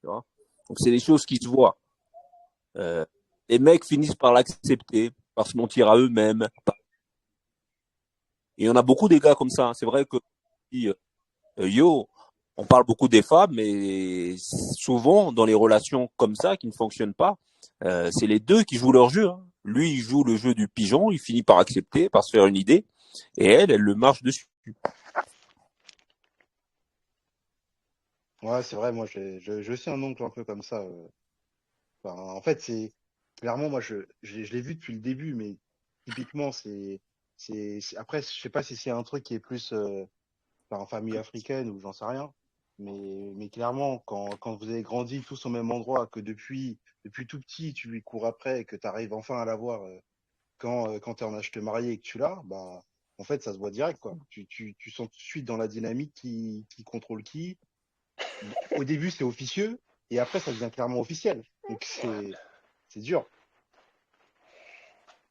Tu vois. Donc, c'est des choses qui se voient. Euh, les mecs finissent par l'accepter, par se mentir à eux-mêmes. Et il y en a beaucoup des gars comme ça. C'est vrai que yo, on parle beaucoup des femmes, mais souvent dans les relations comme ça qui ne fonctionnent pas, c'est les deux qui jouent leur jeu. Hein. Lui, il joue le jeu du pigeon, il finit par accepter, par se faire une idée, et elle le marche dessus. Ouais, c'est vrai, moi, j'ai aussi un oncle un peu comme ça. Enfin, en fait, c'est clairement, moi, je l'ai vu depuis le début, mais typiquement, après, je sais pas si c'est un truc qui est plus en famille africaine ou j'en sais rien, mais clairement, quand vous avez grandi tous au même endroit, que depuis tout petit, tu lui cours après et que tu arrives enfin à l'avoir quand tu es en âge de te marier et que tu l'as, bah, en fait, ça se voit direct, quoi. Tu sens tout de suite dans la dynamique qui contrôle qui. Au début, c'est officieux et après, ça devient clairement officiel. Donc, c'est dur.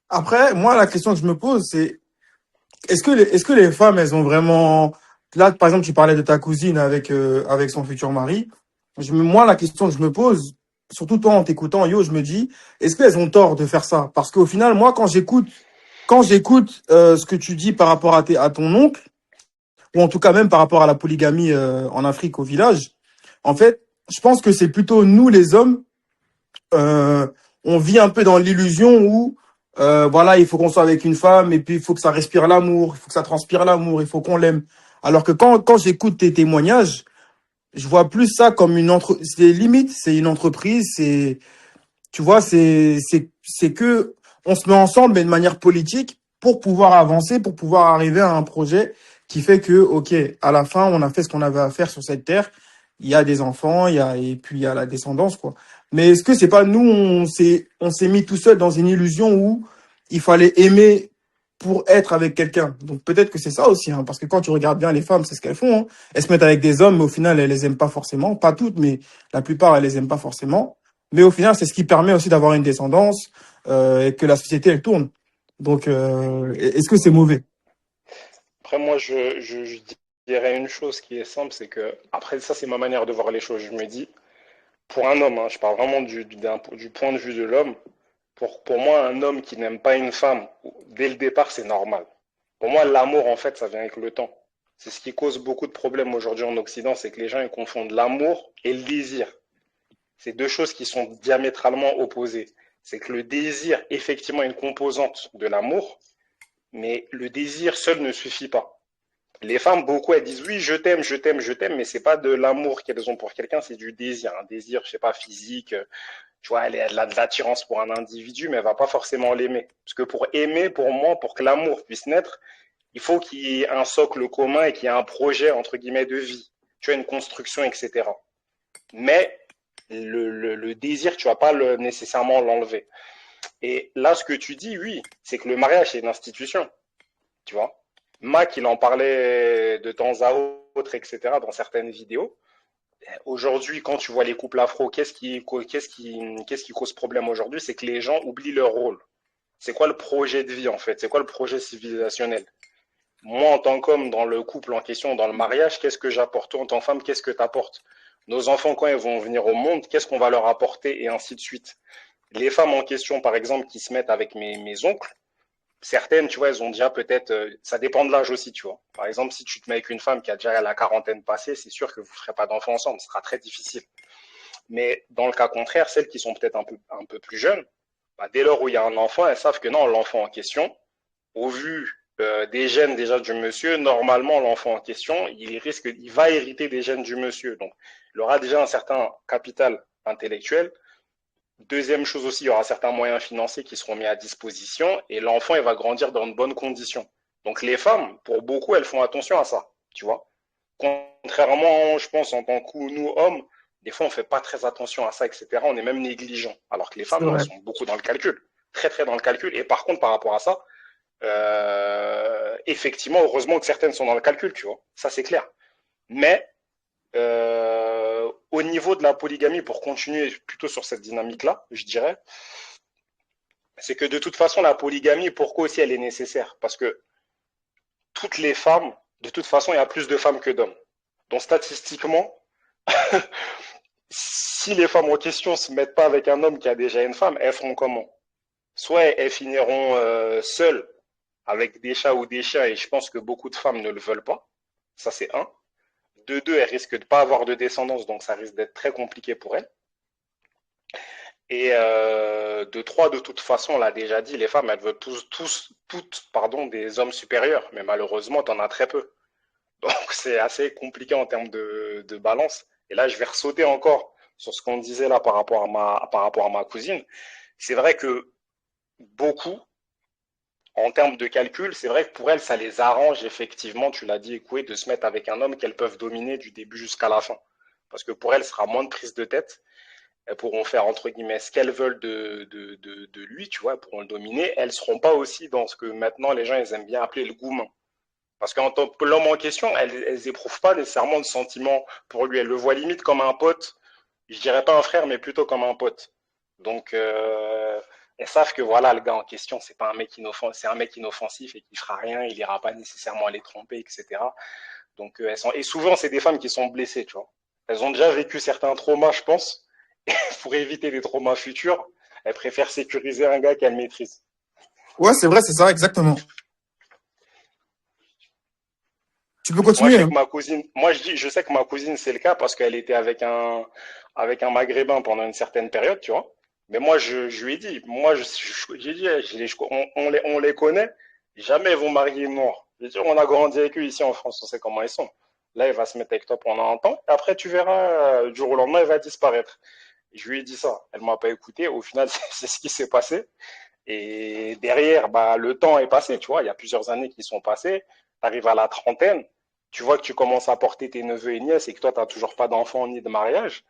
Après, moi, la question que je me pose, c'est est-ce que les femmes, elles ont vraiment... Là, par exemple, tu parlais de ta cousine avec son futur mari. Moi, la question que je me pose, surtout toi en t'écoutant, Yo, je me dis, est-ce qu'elles ont tort de faire ça? Parce qu'au final, moi, quand j'écoute ce que tu dis par rapport à ton oncle, ou en tout cas même par rapport à la polygamie en Afrique au village, en fait, je pense que c'est plutôt nous, les hommes, euh, on vit un peu dans l'illusion où voilà, il faut qu'on soit avec une femme et puis il faut que ça respire l'amour, il faut que ça transpire l'amour, il faut qu'on l'aime. Alors que quand j'écoute tes témoignages, je vois plus ça comme c'est limite, c'est une entreprise, c'est tu vois, c'est que on se met ensemble mais de manière politique pour pouvoir avancer, pour pouvoir arriver à un projet qui fait que OK, à la fin, on a fait ce qu'on avait à faire sur cette terre. Il y a des enfants, et puis il y a la descendance quoi. Mais est-ce que c'est pas nous on s'est mis tout seul dans une illusion où il fallait aimer pour être avec quelqu'un. Donc peut-être que c'est ça aussi hein, parce que quand tu regardes bien les femmes, c'est ce qu'elles font hein. Elles se mettent avec des hommes mais au final elles les aiment pas forcément, pas toutes mais la plupart elles les aiment pas forcément. Mais au final, c'est ce qui permet aussi d'avoir une descendance et que la société, elle tourne. Donc, est-ce que c'est mauvais? Après, moi, je dirais une chose qui est simple, c'est que, après, ça, c'est ma manière de voir les choses. Je me dis, pour un homme, hein, je parle vraiment du point de vue de l'homme, pour moi, un homme qui n'aime pas une femme, dès le départ, c'est normal. Pour moi, l'amour, en fait, ça vient avec le temps. C'est ce qui cause beaucoup de problèmes aujourd'hui en Occident, c'est que les gens ils confondent l'amour et le désir. C'est deux choses qui sont diamétralement opposées. C'est que le désir, effectivement, est une composante de l'amour, mais le désir seul ne suffit pas. Les femmes, beaucoup, elles disent oui, je t'aime, je t'aime, je t'aime, mais c'est pas de l'amour qu'elles ont pour quelqu'un, c'est du désir. Un désir, je sais pas, physique. Tu vois, elle a de l'attirance pour un individu, mais elle va pas forcément l'aimer. Parce que pour aimer, pour moi, pour que l'amour puisse naître, il faut qu'il y ait un socle commun et qu'il y ait un projet, entre guillemets, de vie. Tu as une construction, etc. Mais le désir, tu vas pas nécessairement l'enlever. Et là, ce que tu dis, oui, c'est que le mariage, c'est une institution. Tu vois. Mac, il en parlait de temps à autre, etc., dans certaines vidéos. Aujourd'hui, quand tu vois les couples afro, qu'est-ce qui cause problème aujourd'hui? C'est que les gens oublient leur rôle. C'est quoi le projet de vie, en fait? C'est quoi le projet civilisationnel? Moi, en tant qu'homme, dans le couple en question, dans le mariage, qu'est-ce que j'apporte? Toi, en tant que femme, qu'est-ce que tu apportes? Nos enfants, quand ils vont venir au monde, qu'est-ce qu'on va leur apporter? Et ainsi de suite. Les femmes en question, par exemple, qui se mettent avec mes oncles, certaines, tu vois, elles ont déjà peut-être, ça dépend de l'âge aussi, tu vois. Par exemple, si tu te mets avec une femme qui a déjà la quarantaine passée, c'est sûr que vous ne ferez pas d'enfants ensemble, ce sera très difficile. Mais dans le cas contraire, celles qui sont peut-être un peu plus jeunes, bah, dès lors où il y a un enfant, elles savent que non, l'enfant en question, au vu des gènes déjà du monsieur, normalement, l'enfant en question, il va hériter des gènes du monsieur. Donc, il aura déjà un certain capital intellectuel. Deuxième chose aussi, il y aura certains moyens financiers qui seront mis à disposition et l'enfant, il va grandir dans de bonnes conditions. Donc, les femmes, pour beaucoup, elles font attention à ça, tu vois. contrairement, je pense, en tant que nous, hommes, des fois, on fait pas très attention à ça, etc. On est même négligent. Alors que les C'est femmes, non, elles vrai. sont beaucoup dans le calcul. Très, très dans le calcul. Et par contre, par rapport à ça, effectivement, heureusement que certaines sont dans le calcul, tu vois. Ça, c'est clair. Mais au niveau de la polygamie, pour continuer plutôt sur cette dynamique-là, je dirais, c'est que de toute façon, la polygamie, pourquoi aussi elle est nécessaire? Parce que toutes les femmes, de toute façon, il y a plus de femmes que d'hommes. Donc statistiquement, si les femmes en question se mettent pas avec un homme qui a déjà une femme, elles feront comment? Soit elles finiront seules avec des chats ou des chiens, et je pense que beaucoup de femmes ne le veulent pas. Ça, c'est un. De deux, elles risquent de pas avoir de descendance, donc ça risque d'être très compliqué pour elles. Et de trois, de toute façon, on l'a déjà dit, les femmes, elles veulent toutes, pardon, des hommes supérieurs, mais malheureusement, t'en as très peu. Donc c'est assez compliqué en termes de balance. Et là, je vais ressauter encore sur ce qu'on disait là par rapport à ma cousine. C'est vrai que beaucoup, en termes de calcul, c'est vrai que pour elles, ça les arrange effectivement, tu l'as dit, Ekoué, de se mettre avec un homme qu'elles peuvent dominer du début jusqu'à la fin. Parce que pour elles, ce sera moins de prise de tête. Elles pourront faire, entre guillemets, ce qu'elles veulent de lui, tu vois, elles pourront le dominer. Elles ne seront pas aussi dans ce que maintenant les gens ils aiment bien appeler le gourmand. Parce qu'en tant que l'homme en question, elles éprouvent pas nécessairement de sentiments pour lui. Elles le voient limite comme un pote. Je dirais pas un frère, mais plutôt comme un pote. Donc, elles savent que voilà, le gars en question, c'est pas un mec inoffensif, c'est un mec inoffensif et qui fera rien, il ira pas nécessairement les tromper, etc. Donc, elles sont, et souvent, c'est des femmes qui sont blessées, tu vois. Elles ont déjà vécu certains traumas, je pense. Et pour éviter des traumas futurs, elles préfèrent sécuriser un gars qu'elles maîtrisent. Ouais, c'est vrai, c'est ça, exactement. Tu peux Moi, je continuer, sais hein. que ma cousine, moi, je sais que ma cousine, c'est le cas parce qu'elle était avec un Maghrébin pendant une certaine période, tu vois. Mais moi, je lui ai dit, j'ai dit, on les connaît, jamais ils vont marier une noire. Je veux dire, on a grandi avec eux ici en France, on sait comment ils sont. Là, il va se mettre avec toi pendant un temps, et après, tu verras, du jour au lendemain, il va disparaître. Je lui ai dit ça. Elle m'a pas écouté. Au final, c'est ce qui s'est passé. Et derrière, bah, le temps est passé, tu vois. Il y a plusieurs années qui sont passées. Tu arrives à la trentaine, tu vois que tu commences à porter tes neveux et nièces et que toi, tu n'as toujours pas d'enfant ni de mariage.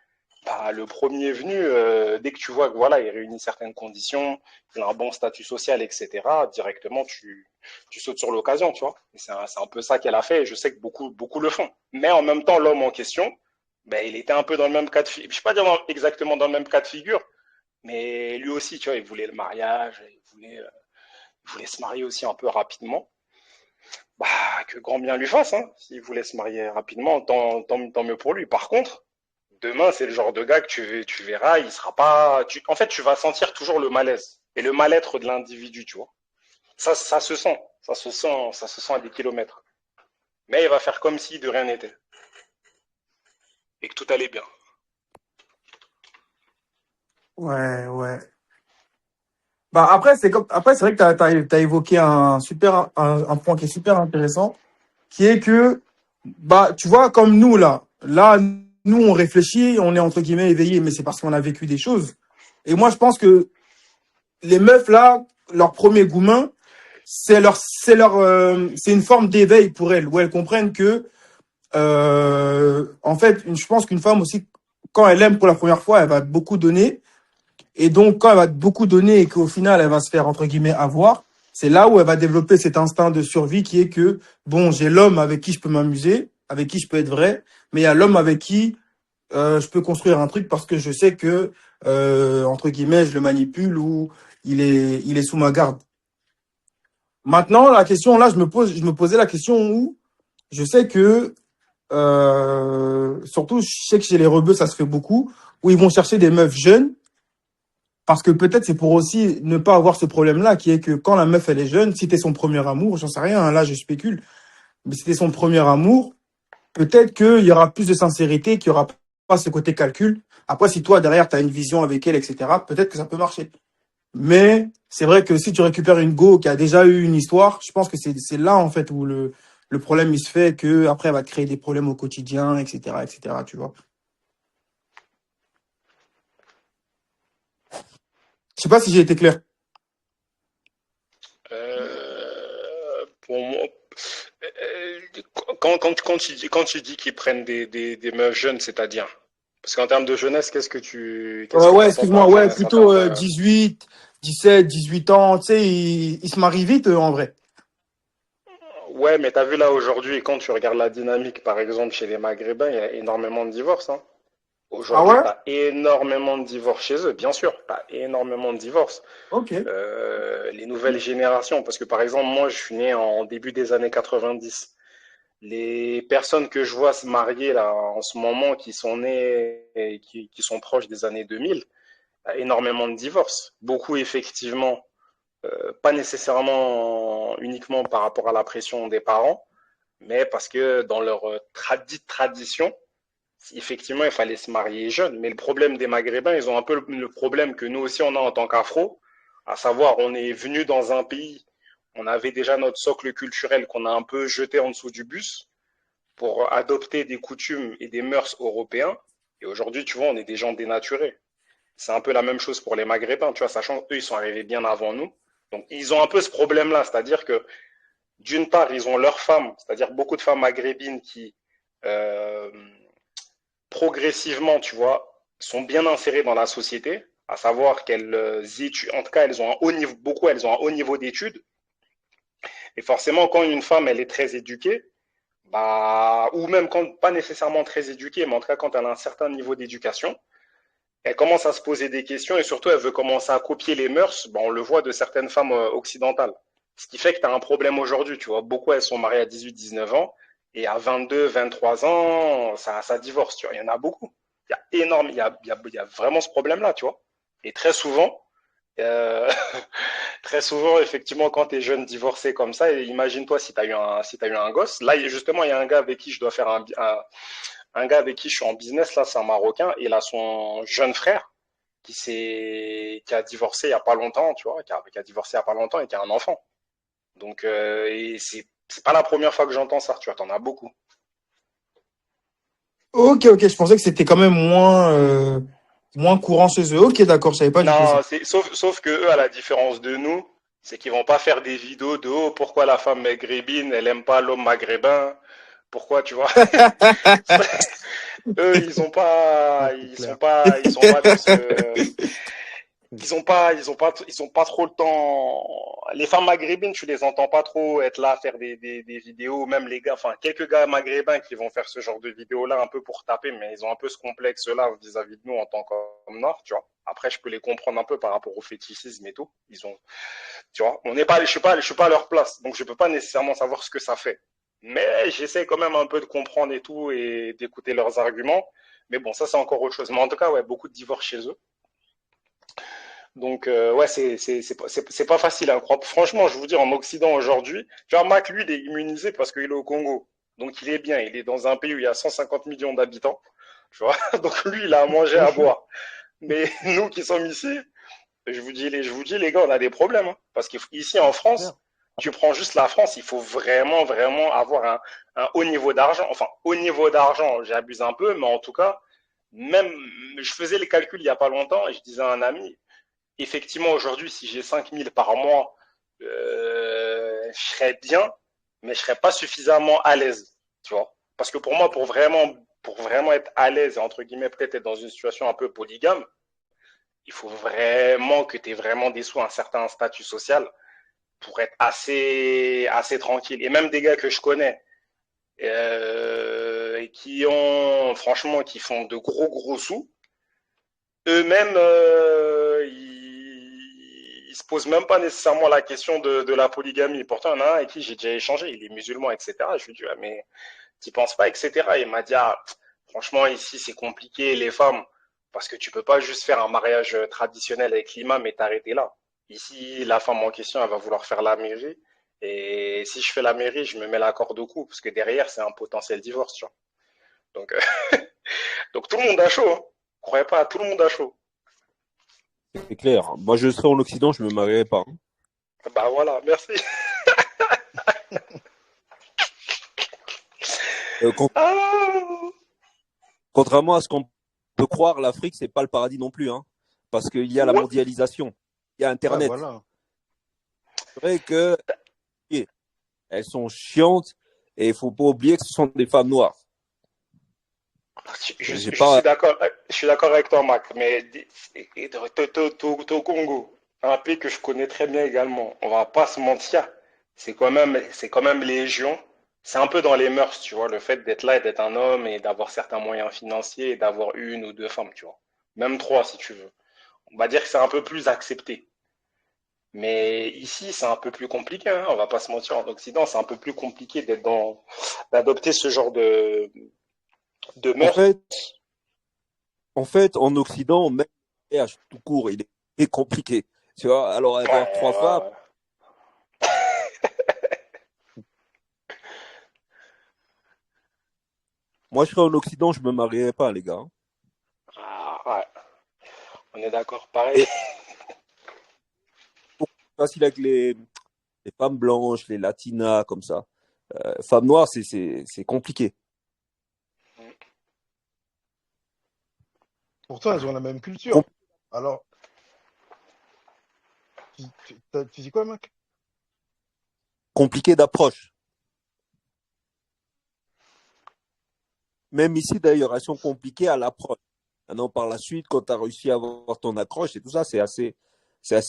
Bah, le premier venu, dès que tu vois que voilà, il réunit certaines conditions, il a un bon statut social, etc., directement, tu sautes sur l'occasion, tu vois. Et c'est un peu ça qu'elle a fait et je sais que beaucoup le font. Mais en même temps, l'homme en question, ben, il était un peu dans le même cas de figure. Je ne vais pas dire exactement dans le même cas de figure, mais lui aussi, tu vois, il voulait le mariage, il voulait se marier aussi un peu rapidement. Bah, que grand bien lui fasse, hein. S'il voulait se marier rapidement, tant mieux pour lui. Par contre, demain, c'est le genre de gars que tu verras, il sera pas. En fait, tu vas sentir toujours le malaise et le mal-être de l'individu, tu vois. Ça se sent, ça se sent à des kilomètres. Mais il va faire comme si de rien n'était et que tout allait bien. Ouais, ouais. Bah après c'est vrai que t'as évoqué un point qui est super intéressant, qui est que bah tu vois comme nous là nous on réfléchit, on est entre guillemets éveillés, mais c'est parce qu'on a vécu des choses. Et moi je pense que les meufs là, leur premier gourmand, c'est une forme d'éveil pour elles, où elles comprennent que en fait je pense qu'une femme aussi quand elle aime pour la première fois, elle va beaucoup donner. Et donc, quand elle va beaucoup donner et qu'au final, elle va se faire, entre guillemets, avoir, c'est là où elle va développer cet instinct de survie qui est que, bon, j'ai l'homme avec qui je peux m'amuser, avec qui je peux être vrai, mais il y a l'homme avec qui je peux construire un truc parce que je sais que, entre guillemets, je le manipule ou il est sous ma garde. Maintenant, la question, là, je me posais la question où je sais que, surtout, je sais que chez les rebeux, ça se fait beaucoup, où ils vont chercher des meufs jeunes. Parce que peut-être c'est pour aussi ne pas avoir ce problème-là, qui est que quand la meuf elle est jeune, si t'es son premier amour, j'en sais rien, hein, là je spécule, mais si t'es son premier amour, peut-être qu'il y aura plus de sincérité, qu'il y aura pas ce côté calcul. Après, si toi derrière t'as une vision avec elle, etc., peut-être que ça peut marcher. Mais c'est vrai que si tu récupères une go qui a déjà eu une histoire, je pense que c'est là en fait où le problème il se fait que après elle va te créer des problèmes au quotidien, etc., etc., tu vois. Je sais pas si j'ai été clair. Pour moi, Quand tu dis qu'ils prennent des meufs jeunes, c'est-à-dire? Parce qu'en termes de jeunesse, qu'est-ce que tu Ouais, entends excuse-moi, par ouais, jeunesse en plutôt termes de... 18, 17, 18 ans, tu sais, ils se marient vite en vrai. Ouais, mais t'as vu là aujourd'hui, quand tu regardes la dynamique, par exemple, chez les Maghrébins, il y a énormément de divorces, hein. Ah Aujourd'hui, ouais? t'as énormément de divorces chez eux, bien sûr, t'as énormément de divorces. Ok. Les nouvelles générations, parce que par exemple, moi, je suis né en début des années 90. Les personnes que je vois se marier là en ce moment, qui sont nées et qui sont proches des années 2000, énormément de divorces. Beaucoup effectivement, pas nécessairement uniquement par rapport à la pression des parents, mais parce que dans leur tradition, effectivement, il fallait se marier jeune. Mais le problème des Maghrébins, ils ont un peu le problème que nous aussi on a en tant qu'Afro, à savoir on est venu dans un pays, on avait déjà notre socle culturel qu'on a un peu jeté en dessous du bus pour adopter des coutumes et des mœurs européens. Et aujourd'hui, tu vois, on est des gens dénaturés. C'est un peu la même chose pour les Maghrébins, tu vois, sachant qu'eux, ils sont arrivés bien avant nous. Donc, ils ont un peu ce problème-là, c'est-à-dire que, d'une part, ils ont leurs femmes, c'est-à-dire beaucoup de femmes maghrébines qui, euh, progressivement, tu vois, sont bien insérées dans la société, à savoir qu'elles étudient, en tout cas, elles ont un haut niveau, beaucoup, elles ont un haut niveau d'études. Et forcément, quand une femme, elle est très éduquée, bah, ou même quand pas nécessairement très éduquée, mais en tout cas quand elle a un certain niveau d'éducation, elle commence à se poser des questions et surtout elle veut commencer à copier les mœurs. Bah, on le voit de certaines femmes occidentales. Ce qui fait que tu as un problème aujourd'hui. Tu vois, beaucoup elles sont mariées à 18-19 ans et à 22, 23 ans, ça divorce. Tu vois, il y en a beaucoup. Il y a énorme, il y a vraiment ce problème-là, tu vois. Et très souvent, euh, très souvent, effectivement, quand tu es jeune divorcé comme ça, imagine-toi si tu as eu un gosse. Là, justement, il y a un gars avec qui je dois faire un gars avec qui je suis en business, là, c'est un Marocain, et il a son jeune frère qui a divorcé il y a pas longtemps, tu vois, qui a divorcé il y a pas longtemps et qui a un enfant. Donc, et c'est pas la première fois que j'entends ça, tu vois, t'en as beaucoup. Ok, ok, je pensais que c'était quand même moins courant chez eux. Ok, d'accord, je savais pas du tout ça. Non, sauf que eux, à la différence de nous, c'est qu'ils vont pas faire des vidéos de oh, pourquoi la femme maghrébine, elle aime pas l'homme maghrébin, pourquoi, tu vois. Eux, Non, c'est clair. ils sont pas dans ce, ils ont pas trop le temps. Les femmes maghrébines, tu les entends pas trop être là à faire des vidéos, même les gars, enfin, quelques gars maghrébins qui vont faire ce genre de vidéos-là un peu pour taper, mais ils ont un peu ce complexe-là vis-à-vis de nous en tant qu'hommes noirs, tu vois. Après, je peux les comprendre un peu par rapport au fétichisme et tout. Ils ont, tu vois, on n'est pas, je suis pas à leur place, donc je peux pas nécessairement savoir ce que ça fait. Mais j'essaie quand même un peu de comprendre et tout et d'écouter leurs arguments. Mais bon, ça c'est encore autre chose. Mais en tout cas, ouais, beaucoup de divorces chez eux. Donc, ouais, c'est pas facile, hein. Franchement, je vous dis, en Occident aujourd'hui, tu vois, Mac, lui, il est immunisé parce qu'il est au Congo. Donc, il est bien. Il est dans un pays où il y a 150 millions d'habitants. Tu vois, donc lui, il a à manger, à boire. Mais nous qui sommes ici, je vous dis, les gars, on a des problèmes, hein. Parce qu'ici, en Ouais, c'est clair. France, tu prends juste la France, il faut vraiment, vraiment avoir un haut niveau d'argent. Enfin, haut niveau d'argent, j'abuse un peu, mais en tout cas, même, je faisais les calculs il y a pas longtemps et je disais à un ami, effectivement, aujourd'hui, si j'ai 5 000 par mois, je serais bien, mais je serais pas suffisamment à l'aise, tu vois. Parce que pour moi, pour vraiment être à l'aise et entre guillemets peut-être être dans une situation un peu polygame, il faut vraiment que tu aies vraiment des sous, un certain statut social pour être assez tranquille. Et même des gars que je connais et qui ont, franchement, qui font de gros sous, eux-mêmes, ils se posent même pas nécessairement la question de la polygamie. Pourtant, il y en a un avec qui j'ai déjà échangé, il est musulman, etc. Je lui dis, ah, mais tu penses pas, etc. Il m'a dit, ah, franchement, ici, c'est compliqué, les femmes, parce que tu peux pas juste faire un mariage traditionnel avec l'imam et t'arrêter là. Ici, la femme en question, elle va vouloir faire la mairie. Et si je fais la mairie, je me mets la corde au cou, parce que derrière, c'est un potentiel divorce, tu vois. Donc, donc tout le monde a chaud, hein. Croyez pas, tout le monde a chaud. C'est clair. Moi, je serais en Occident, je me marierais pas, hein. Bah voilà, merci. Con- Ah, Contrairement à ce qu'on peut croire, l'Afrique, c'est pas le paradis non plus, hein. Parce qu'il y a la ouais, mondialisation, il y a Ouais, Internet. voilà. C'est vrai que elles sont chiantes Et il faut pas oublier que ce sont des femmes noires. Je J'ai suis pas d'accord, je suis d'accord avec toi, Mac, mais Togo, un pays que je connais très bien également, on va pas se mentir, c'est quand même légion. C'est un peu dans les mœurs, tu vois, le fait d'être là et d'être un homme et d'avoir certains moyens financiers et d'avoir une ou deux femmes, tu vois. Même trois, si tu veux. On va dire que c'est un peu plus accepté. Mais ici, c'est un peu plus compliqué, hein, on va pas se mentir. En Occident, c'est un peu plus compliqué d'adopter ce genre de en mœurs. fait en fait en Occident même le mariage tout court est compliqué. Tu vois, alors Ouais, avoir trois femmes, ouais, ouais. moi je serais en Occident, je me marierais pas les gars, hein. Ah, ouais. On est d'accord, pareil. Et c'est facile avec les femmes blanches, les latinas comme ça. Femmes noires, c'est compliqué. Pourtant, elles ont la même culture. Com- Alors, tu dis quoi, mec? Compliqué d'approche. Même ici, d'ailleurs, elles sont compliquées à l'approche. Maintenant, par la suite, quand tu as réussi à avoir ton accroche et tout ça, c'est assez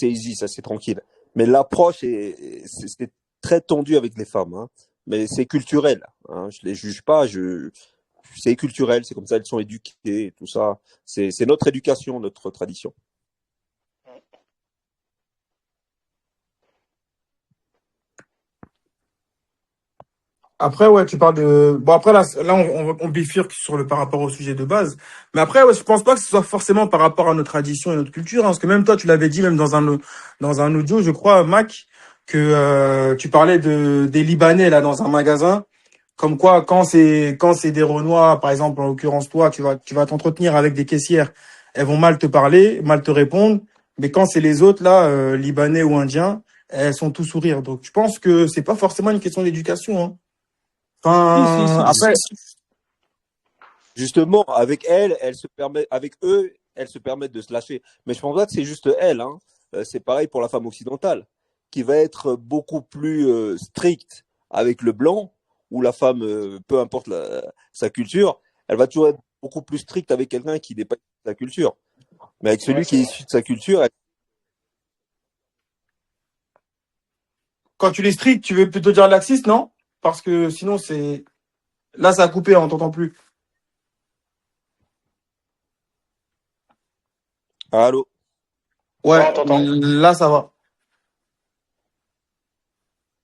easy, c'est assez tranquille. Mais l'approche, c'est très tendu avec les femmes, hein. Mais c'est culturel, hein. Je les juge pas, c'est culturel, c'est comme ça, elles sont éduquées et tout ça. C'est notre éducation, notre tradition. Après, ouais, tu parles de... Bon, après, là on bifurque sur le par rapport au sujet de base. Mais après, ouais, je pense pas que ce soit forcément par rapport à nos traditions et notre culture, hein, parce que même toi, tu l'avais dit, même dans un audio, je crois, Mac, que tu parlais des Libanais, là, dans un magasin. Comme quoi, quand c'est des Renois, par exemple, en l'occurrence, toi, tu vas t'entretenir avec des caissières. Elles vont mal te parler, mal te répondre. Mais quand c'est les autres, là, Libanais ou Indiens, elles sont tout sourire. Donc, je pense que c'est pas forcément une question d'éducation, hein. Si, si, Enfin, si. après, Justement, avec elles, avec eux, elles se permettent de se lâcher. Mais je pense pas que c'est juste elles, hein. C'est pareil pour la femme occidentale, qui va être beaucoup plus stricte avec le blanc, ou la femme, peu importe sa culture, elle va toujours être beaucoup plus stricte avec quelqu'un qui n'est pas issu de sa culture. Mais avec Ouais, celui c'est qui est vrai. issu de sa culture, quand tu les strict, tu veux plutôt dire laxiste, non? Parce que sinon, c'est... Là, ça a coupé, on t'entend plus. allô, Ouais, on Ouais, t'entend. là, ça va.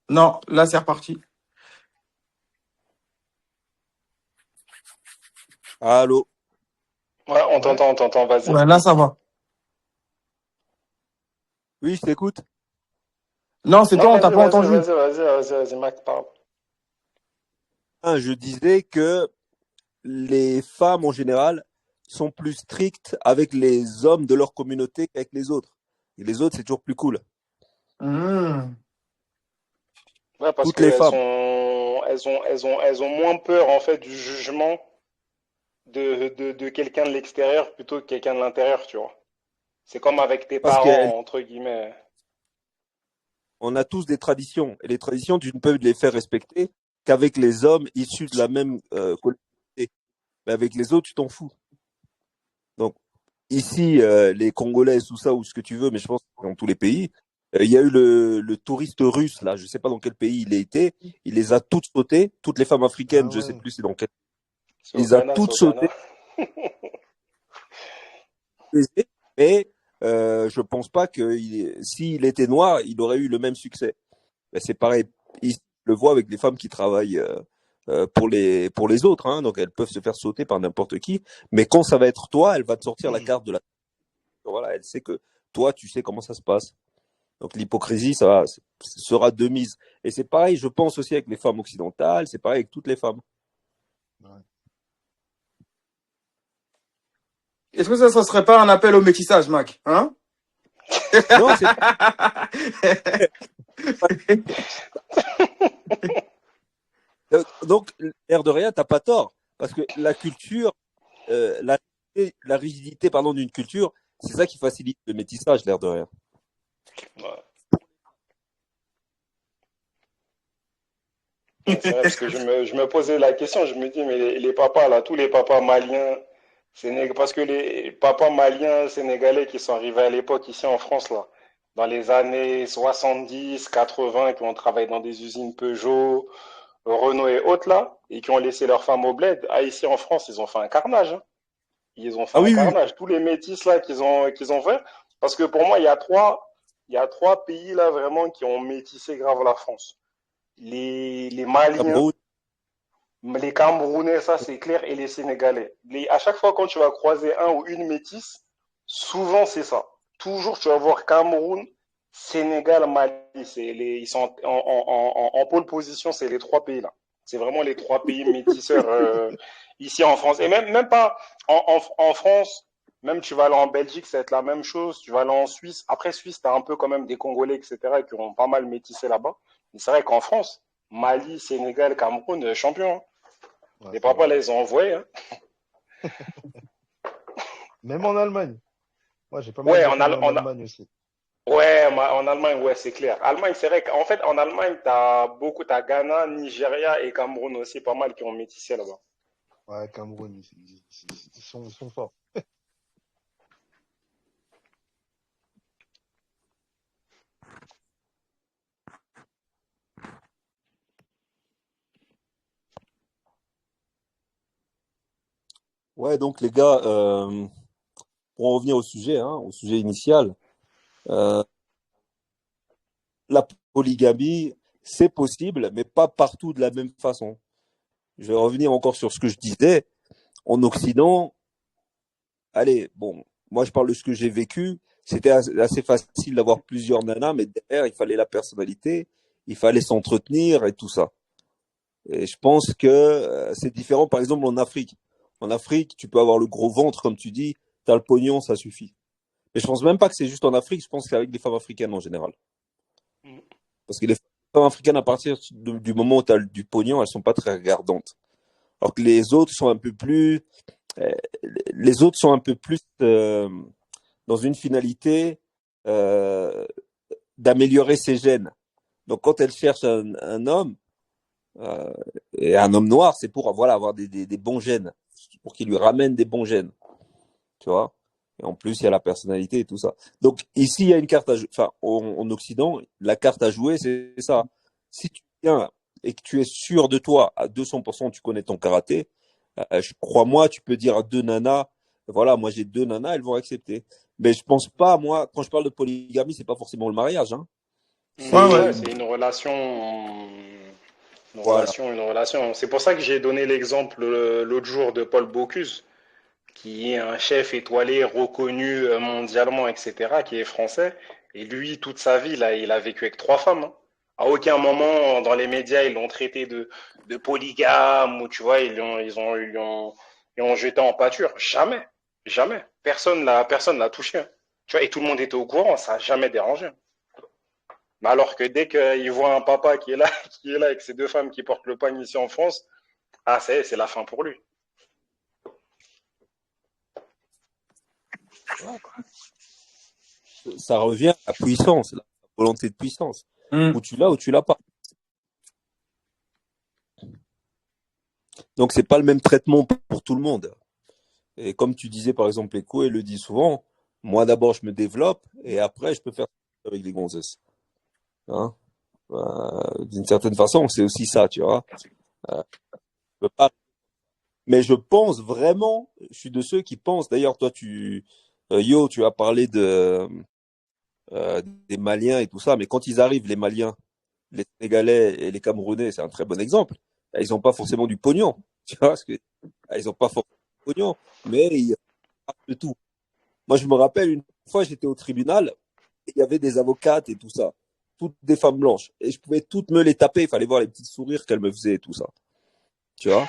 Non, là, c'est reparti. allô, Ouais, Ouais. on t'entend, vas-y. Ouais, là, ça va. oui, je t'écoute. Non, c'est Non, toi, on t'a pas entendu. vas-y, Mac, parle. Ah, je disais que les femmes en général sont plus strictes avec les hommes de leur communauté qu'avec les autres. Et les autres, c'est toujours plus cool. Hmm. Ouais, parce Toutes les qu'elles femmes. sont, elles ont moins peur, en fait, du jugement de quelqu'un de l'extérieur plutôt que quelqu'un de l'intérieur, tu vois. C'est comme avec tes Parce qu'on parents, entre guillemets. a tous des traditions. Et les traditions, tu ne peux les faire respecter qu'avec les hommes issus de la même collectivité. Mais avec les autres, tu t'en fous. Donc, ici, les Congolais, tout ça, ou ce que tu veux, mais je pense que dans tous les pays, il y a eu le touriste russe, là, je ne sais pas dans quel pays il a été, il les a toutes sautées, toutes les femmes Ah africaines, je ne sais ouais. plus c'est dans quel, C'est il au les a Ghana, c'est toutes au Ghana. sautées, mais je pense pas que s'il était noir, il aurait eu le même succès. Ben, c'est pareil, ici, je le vois avec les femmes qui travaillent pour les autres, hein, donc elles peuvent se faire sauter par n'importe qui, mais quand ça va être toi, elle va te sortir la carte de la... Voilà, elle sait que toi, tu sais comment ça se passe. Donc l'hypocrisie, sera de mise. Et c'est pareil, je pense aussi avec les femmes occidentales, c'est pareil avec toutes les femmes. Ouais. Est-ce que ça serait pas un appel au métissage, Mac? Hein? Non, c'est pas... Donc, l'air de rien, t'as pas tort. Parce que la culture, la rigidité pardon, d'une culture, c'est ça qui facilite le métissage, l'air de rien. Ouais. Ouais, c'est vrai, parce que je me posais la question, je me dis, mais les papas, là, tous les papas maliens, parce que les papas maliens, sénégalais qui sont arrivés à l'époque ici en France, là, dans les années 70, 80, qui ont travaillé dans des usines Peugeot, Renault et autres, là, et qui ont laissé leurs femmes au bled, ah, ici en France, ils ont fait un carnage, hein. Ils ont fait Ah un oui, oui. carnage. Tous les métis, là, qu'ils ont fait, parce que pour moi, il y a trois pays, là, vraiment, qui ont métissé grave la France. Les Maliens, Cameroun. les Camerounais, ça c'est clair, et les Sénégalais. À chaque fois quand tu vas croiser un ou une métisse, souvent c'est ça. Toujours tu vas voir Cameroun, Sénégal, Mali. Ils sont en pole position, c'est les trois pays là. C'est vraiment les trois pays métisseurs ici en France. Et même pas en France, même tu vas aller en Belgique, ça va être la même chose. Tu vas aller en Suisse. Après Suisse, tu as un peu quand même des Congolais, etc., qui ont pas mal métissé là-bas. Mais c'est vrai qu'en France, Mali, Sénégal, Cameroun, champion, hein. Ouais, Les c'est papas, vrai. là, ils ont envoyé, hein. Même en Allemagne. Moi, j'ai pas mal Ouais, de familles en Allemagne aussi. ouais, en Allemagne, ouais, c'est clair. Allemagne, c'est vrai qu'en fait, en Allemagne, t'as Ghana, Nigeria et Cameroun aussi, pas mal qui ont métissé là-bas. Ouais, Cameroun, ils sont forts. Ouais, donc les gars, pour en revenir au sujet initial, euh, la polygamie, c'est possible, mais pas partout de la même façon. Je vais revenir encore sur ce que je disais. En Occident, allez, bon, moi je parle de ce que j'ai vécu. C'était assez facile d'avoir plusieurs nanas, mais derrière, il fallait la personnalité, il fallait s'entretenir et tout ça. Et je pense que c'est différent, par exemple, en Afrique. En Afrique, tu peux avoir le gros ventre, comme tu dis, tu as le pognon, ça suffit. Mais je pense même pas que c'est juste en Afrique, je pense qu'avec les femmes africaines en général. Parce que les femmes africaines, à partir du moment où tu as du pognon, elles sont pas très regardantes. Alors que euh, les autres sont un peu plus dans une finalité euh, d'améliorer ses gènes. Donc quand elles cherchent un homme, euh, et un homme noir, c'est pour voilà, avoir des bons gènes, pour qu'il lui ramène des bons gènes, tu vois. Et en plus, il y a la personnalité et tout ça. Donc ici, il y a une carte à jouer. Enfin, en Occident, la carte à jouer, c'est ça. Si tu viens et que tu es sûr de toi à 200%, tu connais ton karaté, crois-moi, tu peux dire à deux nanas, voilà, moi j'ai deux nanas, elles vont accepter. Mais je pense pas, moi, quand je parle de polygamie, c'est pas forcément le mariage, hein. Ouais, C'est ouais. Ouais, c'est voilà. une relation. C'est pour ça que j'ai donné l'exemple l'autre jour de Paul Bocuse, qui est un chef étoilé reconnu mondialement, etc., qui est français. Et lui, toute sa vie, là, il a vécu avec trois femmes, hein. À aucun moment dans les médias, ils l'ont traité de polygame ou tu vois, ils ont jeté en pâture. Jamais, jamais. Personne l'a touché, hein. Tu vois, et tout le monde était au courant, ça n'a jamais dérangé, hein. Mais alors que dès qu'il voit un papa qui est là, qui est là avec ses deux femmes qui portent le pagne ici en France, ah, c'est la fin pour lui. Ça revient à la puissance, la volonté de puissance. Hmm. Ou tu l'as ou tu l'as pas. Donc c'est pas le même traitement pour tout le monde. Et comme tu disais par exemple, Echo, et le dit souvent, moi d'abord je me développe et après je peux faire avec les gonzesses. Hein. D'une certaine façon, c'est aussi ça, tu vois. Je peux pas. Mais je pense vraiment, je suis de ceux qui pensent. D'ailleurs, toi, Yo, tu as parlé des Maliens et tout ça, mais quand ils arrivent, les Maliens, les Sénégalais et les Camerounais, c'est un très bon exemple. Ils n'ont pas forcément du pognon, tu vois, parce que ils n'ont pas forcément du pognon, mais ils parlent de tout. Moi, je me rappelle une fois, j'étais au tribunal, et il y avait des avocates et tout ça, toutes des femmes blanches, et je pouvais toutes me les taper. Il fallait voir les petits sourires qu'elles me faisaient et tout ça, tu vois.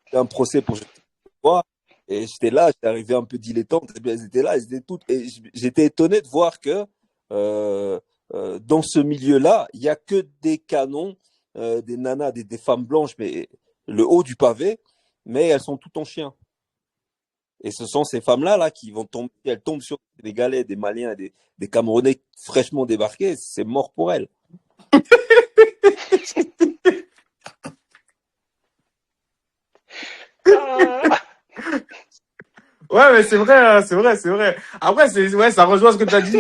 C'était un procès pour moi, et j'étais là, j'étais arrivé un peu dilettante, et bien elles étaient là, elles étaient toutes, et j'étais étonné de voir que euh, dans ce milieu-là, il y a que des canons, des nanas, des femmes blanches, mais le haut du pavé, mais elles sont toutes en chien. Et ce sont ces femmes-là là, qui vont tomber, elles tombent sur des Galais, des Maliens, des Camerounais fraîchement débarqués, c'est mort pour elles. Ah, Ouais, mais c'est vrai, hein, c'est vrai, c'est vrai. Après, ouais, ça rejoint ce que tu as dit,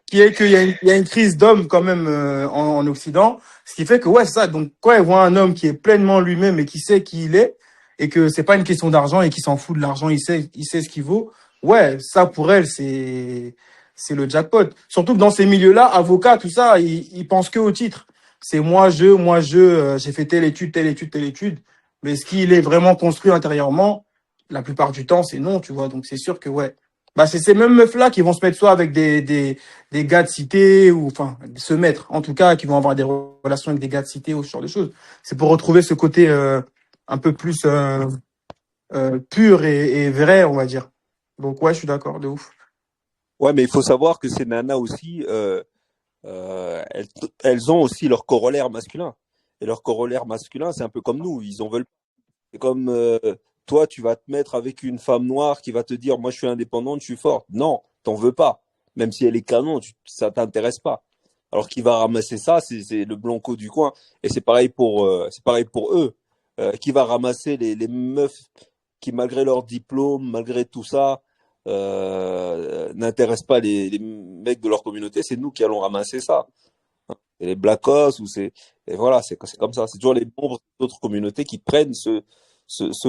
qui est qu'il y a il y a une crise d'hommes quand même en Occident, ce qui fait que ouais, c'est ça. Donc quand ils voient un homme qui est pleinement lui-même et qui sait qui il est, et que c'est pas une question d'argent et qui s'en fout de l'argent, il sait ce qu'il vaut. Ouais, ça pour elle, c'est le jackpot. Surtout que dans ces milieux-là, avocats, tout ça, ils pensent que au titre. C'est j'ai fait telle étude, telle étude, telle étude. Mais est-ce qu'il est vraiment construit intérieurement? La plupart du temps, c'est non, tu vois. Donc c'est sûr que ouais. Bah, c'est ces mêmes meufs-là qui vont se mettre soit avec des gars de cité, ou enfin, se mettre, en tout cas, qui vont avoir des relations avec des gars de cité ou ce genre de choses. C'est pour retrouver ce côté un peu plus pur et vrai, on va dire. Donc ouais, je suis d'accord, de ouf. Ouais, mais il faut savoir que ces nanas aussi, elles, elles ont aussi leur corollaire masculin. Et leur corollaire masculin, c'est un peu comme nous. Ils en veulent. C'est comme toi, tu vas te mettre avec une femme noire qui va te dire, moi, je suis indépendante, je suis forte. Non, t'en veux pas. Même si elle est canon, ça t'intéresse pas. Alors qui va ramasser ça, c'est le blanco du coin. Et c'est pareil pour eux. Qui va ramasser les meufs qui, malgré leur diplôme, malgré tout ça, n'intéressent pas les mecs de leur communauté. C'est nous qui allons ramasser ça. Et les Blacks, et voilà, c'est comme ça. C'est toujours les membres d'autres communautés qui prennent ce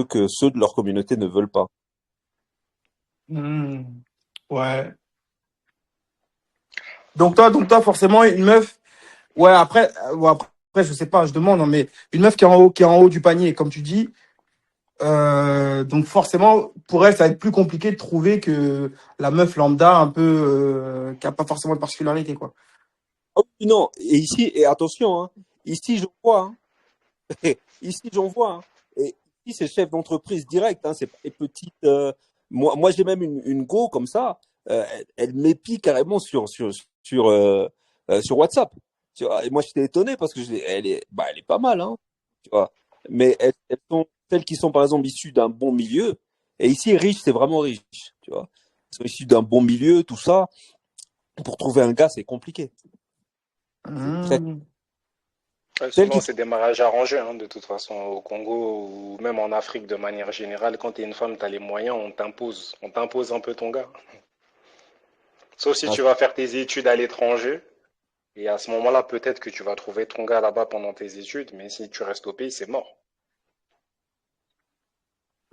que ceux de leur communauté ne veulent pas. Hmm. Ouais. Donc toi, forcément, une meuf. Ouais, après, je sais pas, je demande, hein, mais une meuf qui est en haut du panier, comme tu dis. Donc forcément, pour elle, ça va être plus compliqué de trouver que la meuf lambda un peu qui a pas forcément de particularité, quoi. Oh, non, et ici, et attention, hein, ici j'en vois, hein, ici j'en vois, hein, et ici c'est chef d'entreprise direct, hein, c'est pas les petites. Moi j'ai même une go comme ça, elle m'épie carrément sur WhatsApp. Tu vois, et moi j'étais étonné parce que elle est pas mal, hein, tu vois. Mais elles sont celles qui sont par exemple issues d'un bon milieu. Et ici riche, c'est vraiment riche, tu vois. Elles sont issues d'un bon milieu, tout ça. Pour trouver un gars, c'est compliqué. C'est très. Hmm. ouais, Celles qui souvent, c'est des mariages arrangés, hein, de toute façon, au Congo ou même en Afrique de manière générale. Quand tu es une femme, tu as les moyens, on t'impose. On t'impose un peu ton gars. Sauf si Ah, tu vas faire tes études à l'étranger. Et à ce moment-là, peut-être que tu vas trouver ton gars là-bas pendant tes études. Mais si tu restes au pays, c'est mort.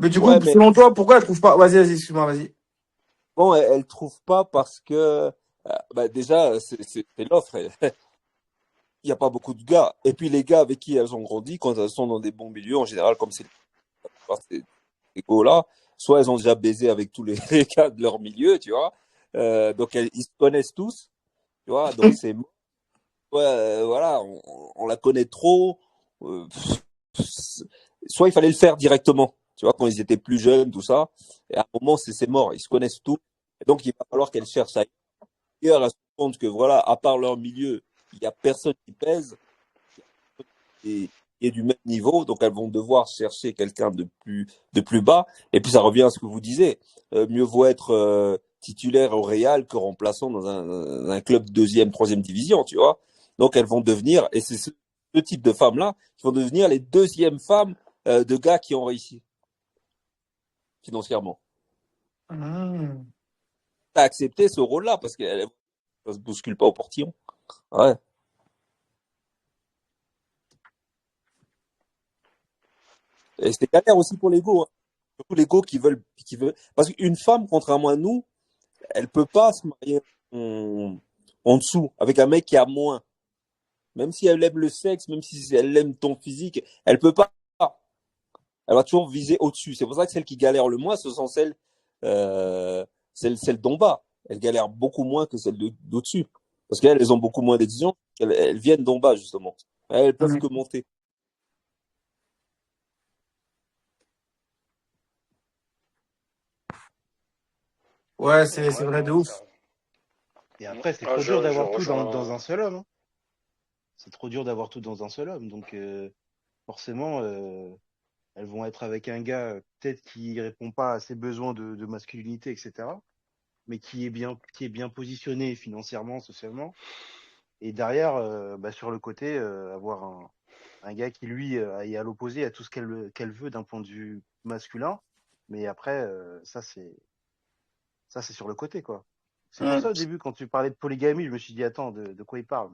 Mais du coup, ouais, mais selon toi, pourquoi elle trouve pas? Vas-y, excuse-moi, vas-y. bon, elle trouve pas parce que bah, déjà, c'est l'offre. Il n'y a pas beaucoup de gars. Et puis les gars avec qui elles ont grandi, quand elles sont dans des bons milieux, en général, comme c'est ces go-là, soit elles ont déjà baisé avec tous les, les gars de leur milieu, tu vois. Donc ils se connaissent tous, tu vois. Donc c'est ouais, voilà, on la connaît trop. Euh, Soit il fallait le faire directement, tu vois, quand ils étaient plus jeunes, tout ça. Et à un moment, c'est mort, ils se connaissent tous. Et donc, il va falloir qu'elles cherchent ailleurs à se rendre compte que, voilà, à part leur milieu, il n'y a personne qui pèse et du même niveau. Donc, elles vont devoir chercher quelqu'un de plus bas. Et puis, ça revient à ce que vous disiez. Mieux vaut être titulaire au Real que remplaçant dans un club deuxième, troisième division, tu vois. Donc, elles vont devenir, et c'est ce type de femmes-là qui vont devenir les deuxièmes femmes de gars qui ont réussi financièrement. Hmm. T'as accepté ce rôle-là parce qu'elle ne se bouscule pas au portillon. Ouais. Et c'est galère aussi pour l'ego, hein. Surtout l'ego qui veut. Parce qu'une femme, contrairement à nous, elle peut pas se marier en, en dessous avec un mec qui a moins. Même si elle aime le sexe, même si elle aime ton physique, elle peut pas. Elle va toujours viser au-dessus. C'est pour ça que celles qui galèrent le moins, ce sont euh, celles d'en bas. Elles galèrent beaucoup moins que celles d'au-dessus. Parce qu'elles elles ont beaucoup moins d'exigences. Elles viennent d'en bas, justement. Elles peuvent que monter. Ouais, c'est Ouais, vrai de non, ouf. Et après, c'est ah, trop dur je d'avoir tout dans rejoins. un seul homme, hein. C'est trop dur d'avoir tout dans un seul homme. Donc, forcément, elles vont être avec un gars, peut-être qui répond pas à ses besoins de masculinité, etc. Mais qui est bien positionné financièrement, socialement. Et derrière, bah, sur le côté, avoir un gars qui, lui, est à l'opposé à tout ce qu'elle veut d'un point de vue masculin. Mais après, ça c'est sur le côté, quoi. C'est pour Hum. ça, au début, quand tu parlais de polygamie, je me suis dit, attends, de quoi il parle?